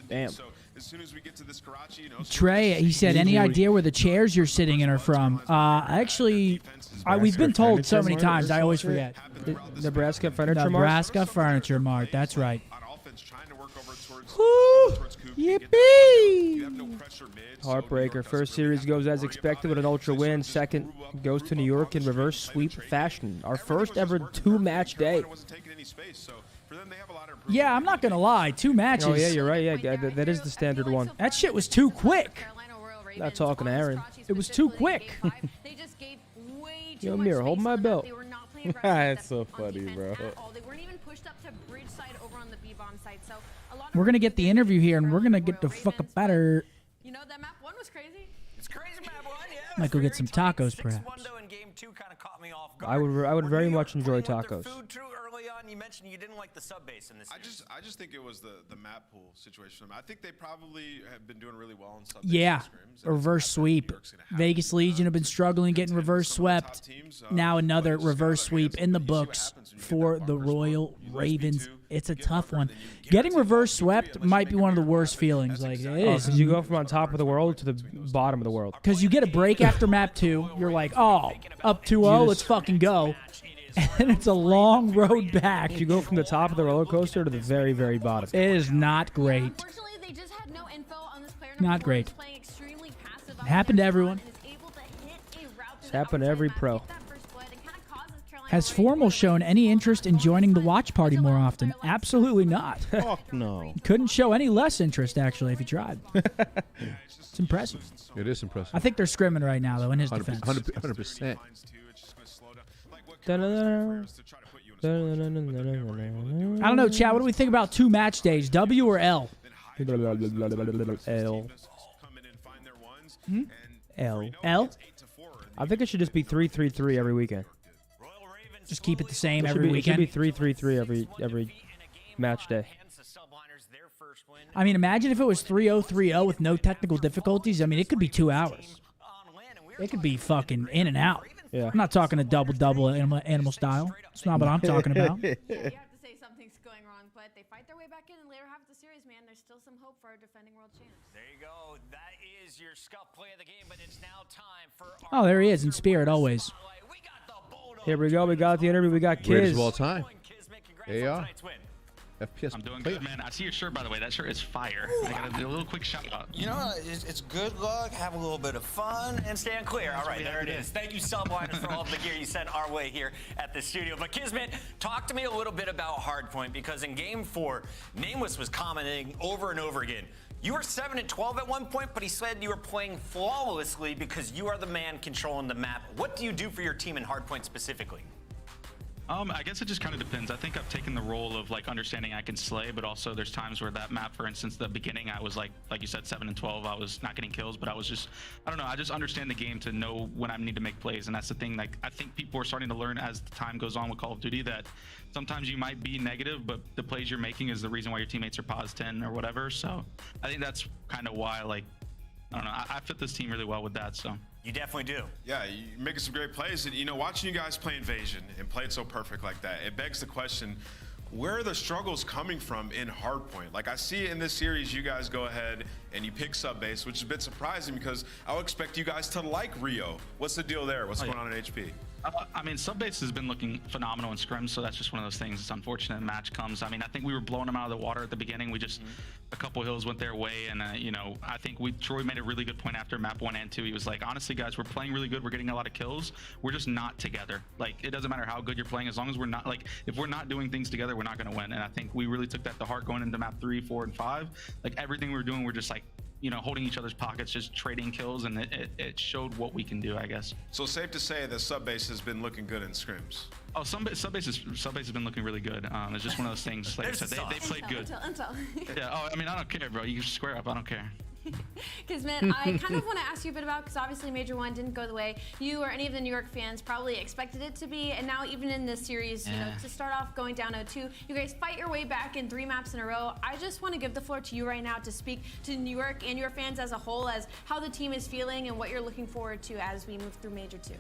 Damn. Trey, he said, any idea where the chairs you're sitting in are from? Actually, we've been told so many times. I always forget. Nebraska Furniture Mart? Nebraska Furniture Mart. That's right. Woo! Yippee! Heartbreaker. First series goes as expected with an ultra win. Second goes to New York in reverse sweep fashion. Our first ever 2-match day. Yeah, I'm not going to lie. 2 matches. Oh, yeah, you're right. Yeah, that is the standard one. That shit was too quick. Not talking to Aaron. It was too quick. Yo, Mirror, hold my belt. That's so funny, bro. We're going to get the interview here, and we're going to get the fuck up out of here. You know, that map 1 was crazy. It's crazy map 1, yeah. Might go get some tacos, perhaps. I would very much enjoy tacos. You mentioned you didn't like the sub base in this. I just think it was the map pool situation. I think they probably have been doing really well in sub. Yeah, reverse sweep. Vegas Legion have been struggling getting reverse swept. Now another reverse sweep in the books for the Royal Ravens. It's a tough one. Getting reverse swept might be one of the worst feelings. Like it is. Because you go from on top of the world to the bottom of the world. Because you get a break after map 2. You're like, oh, up 2-0, let's fucking go. And it's a long road back. You go from the top of the roller coaster to the very, very bottom. It is not great. Not great. It happened to everyone. It's happened to every pro. Has Formal shown any interest in joining the watch party more often? Absolutely not. Fuck no. Couldn't show any less interest, actually, if he tried. It's impressive. It is impressive. I think they're scrimming right now, though, in his defense. 100%. I don't know, Chad. What do we think about 2 match days? W or L? L. Hmm? L. L? I think it should just be 3-3-3 every weekend. Just keep it the same It should every be- weekend? It should be 3-3-3 every match day. I mean, imagine if it was 3-0-3-0 with no technical difficulties. I mean, it could be 2 hours. It could be fucking in and out. Yeah. I'm not talking a double-double animal style. It's not what I'm talking about. You have to say something's going wrong, but they fight their way back in and later half the series, man. There's still some hope for our defending world champs. There you go. That is your Scump play of the game, but it's now time for Oh, there he is in spirit always. Here we go. We got the interview. We got Greatest Kiz. of all time. AR. FPS. I'm doing good, man. I see your shirt, by the way. That shirt is fire. I got to do a little quick shout out. You know, it's good luck, have a little bit of fun, and stand clear. All right, there it is. Thank you, Subliners, for all of the gear you sent our way here at the studio. But Kismet, talk to me a little bit about Hardpoint, because in Game 4, Nameless was commenting over and over again. You were 7-12 at one point, but he said you were playing flawlessly because you are the man controlling the map. What do you do for your team in Hardpoint specifically? I guess it just kind of depends. I think I've taken the role of like understanding I can slay, but also there's times where that map, for instance, the beginning, I was like you said, 7-12. I was not getting kills, but I was just, I don't know. I just understand the game to know when I need to make plays, and that's the thing. Like I think people are starting to learn as the time goes on with Call of Duty that sometimes you might be negative, but the plays you're making is the reason why your teammates are pos 10 or whatever. So I think that's kind of why, like, I don't know. I fit this team really well with that. So. You definitely do. Yeah, you're making some great plays. And, you know, watching you guys play Invasion and play it so perfect like that, it begs the question, where are the struggles coming from in Hardpoint? Like, I see in this series, you guys go ahead and you pick sub-base, which is a bit surprising because I would expect you guys to like Rio. What's the deal there? What's going on in HP? I mean, Subbase has been looking phenomenal in scrims, so that's just one of those things. It's unfortunate match comes. I mean, I think we were blowing them out of the water at the beginning. We just, a couple hills went their way, and, you know, I think Troy made a really good point after map 1 and 2. He was like, honestly, guys, we're playing really good. We're getting a lot of kills. We're just not together. Like, it doesn't matter how good you're playing, as long as we're not, like, if we're not doing things together, we're not going to win. And I think we really took that to heart going into map 3, 4, and 5. Like, everything we were doing, we're just like, you know, holding each other's pockets, just trading kills, and it showed what we can do, I guess. So safe to say that Subbase has been looking good in scrims. Oh, Subbase has been looking really good. It's just one of those things. Like I said, they played good. Yeah. Oh, I mean, I don't care, bro. You square up. I don't care. Kismet, I kind of want to ask you a bit about, because obviously Major 1 didn't go the way you or any of the New York fans probably expected it to be, and now even in this series, you know, to start off going down 0-2, you guys fight your way back in 3 maps in a row. I just want to give the floor to you right now to speak to New York and your fans as a whole, as how the team is feeling and what you're looking forward to as we move through Major 2.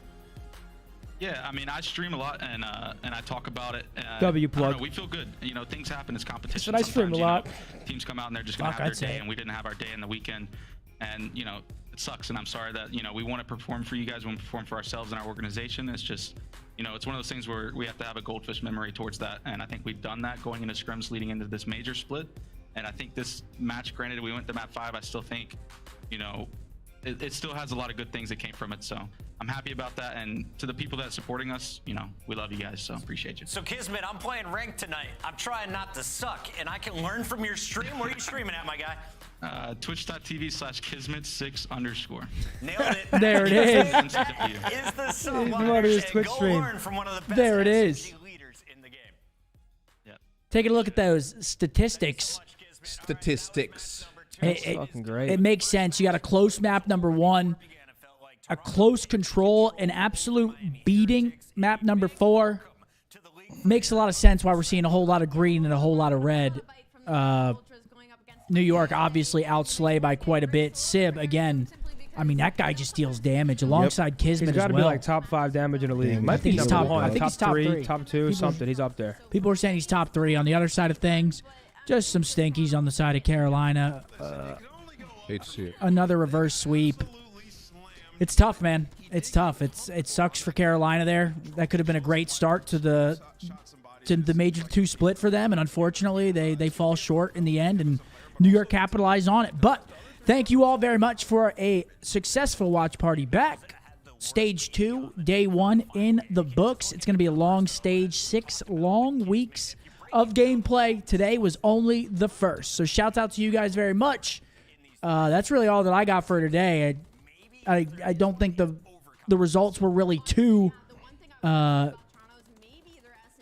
Yeah, I mean, I stream a lot and I talk about it. W I plug. don't know, we feel good. You know, things happen. It's competition. I stream a Sometimes, lot. You know, teams come out and they're just gonna have their day, and we didn't have our day in the weekend. And you know, it sucks. And I'm sorry that we want to perform for you guys, we want to perform for ourselves and our organization. It's just, it's one of those things where we have to have a goldfish memory towards that. And I think we've done that going into scrims leading into this major split. And I think this match, granted, we went to map 5. I still think, it still has a lot of good things that came from it. So I'm happy about that. And to the people that are supporting us, we love you guys. So appreciate you. So Kismet, I'm playing ranked tonight. I'm trying not to suck, and I can learn from your stream. Where are you streaming at, my guy? Twitch.tv/kismet6_. Nailed it. There it is. Is the his Subliners, Twitch and go stream. learn from one of the best There it is. SMG leaders in the game. Taking a look at those statistics. That's fucking great. It makes sense. You got a close map number 1, a close control, an absolute beating map number 4. Makes a lot of sense why we're seeing a whole lot of green and a whole lot of red. New York obviously outslay by quite a bit. Sib, again, I mean, that guy just deals damage alongside Kismet He's got as to well. be like top 5 damage in the league. I think he's top 1. I think he's top 3. Top 2, something. He's up there. People are saying he's top 3. On the other side of things, just some stinkies on the side of Carolina. Hate to see it. Another reverse sweep. It's tough, man. It's tough. It sucks for Carolina there. That could have been a great start to the Major 2 split for them, and unfortunately, they fall short in the end, and New York capitalized on it. But thank you all very much for a successful watch party back. Stage 2, day 1 in the books. It's going to be a long stage, 6 long weeks of gameplay. Today was only the first. So shouts out to you guys very much. That's really all that I got for today. I don't think the results were really too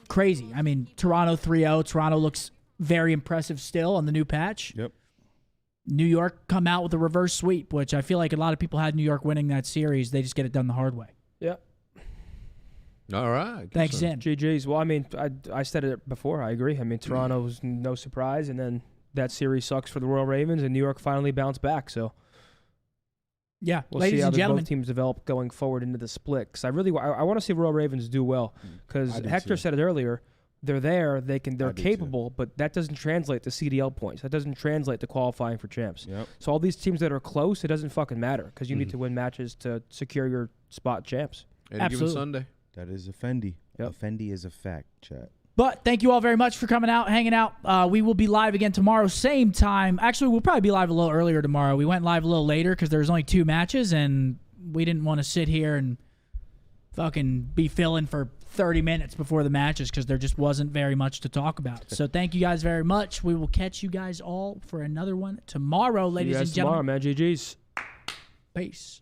crazy. I mean, Toronto 3-0. Toronto looks very impressive still on the new patch. Yep. New York come out with a reverse sweep, which I feel like a lot of people had New York winning that series. They just get it done the hard way. Yep. All right. Thanks, Zin. GG's. Well, I mean, I said it before. I agree. I mean, Toronto's no surprise, and then that series sucks for the Royal Ravens, and New York finally bounced back. So, yeah, we'll ladies see how and gentlemen, both teams develop going forward into the split. Because I want to see Royal Ravens do well. Because Hector said it earlier. They're there. They're capable, but that doesn't translate to CDL points. That doesn't translate to qualifying for champs. Yep. So all these teams that are close, it doesn't fucking matter because you need to win matches to secure your spot champs. Any given Sunday. That is Effendi. Yep. Effendi is a fact, chat. But thank you all very much for coming out, hanging out. We will be live again tomorrow, same time. Actually, we'll probably be live a little earlier tomorrow. We went live a little later because there's only 2 matches, and we didn't want to sit here and fucking be filling for 30 minutes before the matches because there just wasn't very much to talk about. So thank you guys very much. We will catch you guys all for another one tomorrow, ladies and gentlemen. Tomorrow, man. GG's. Peace.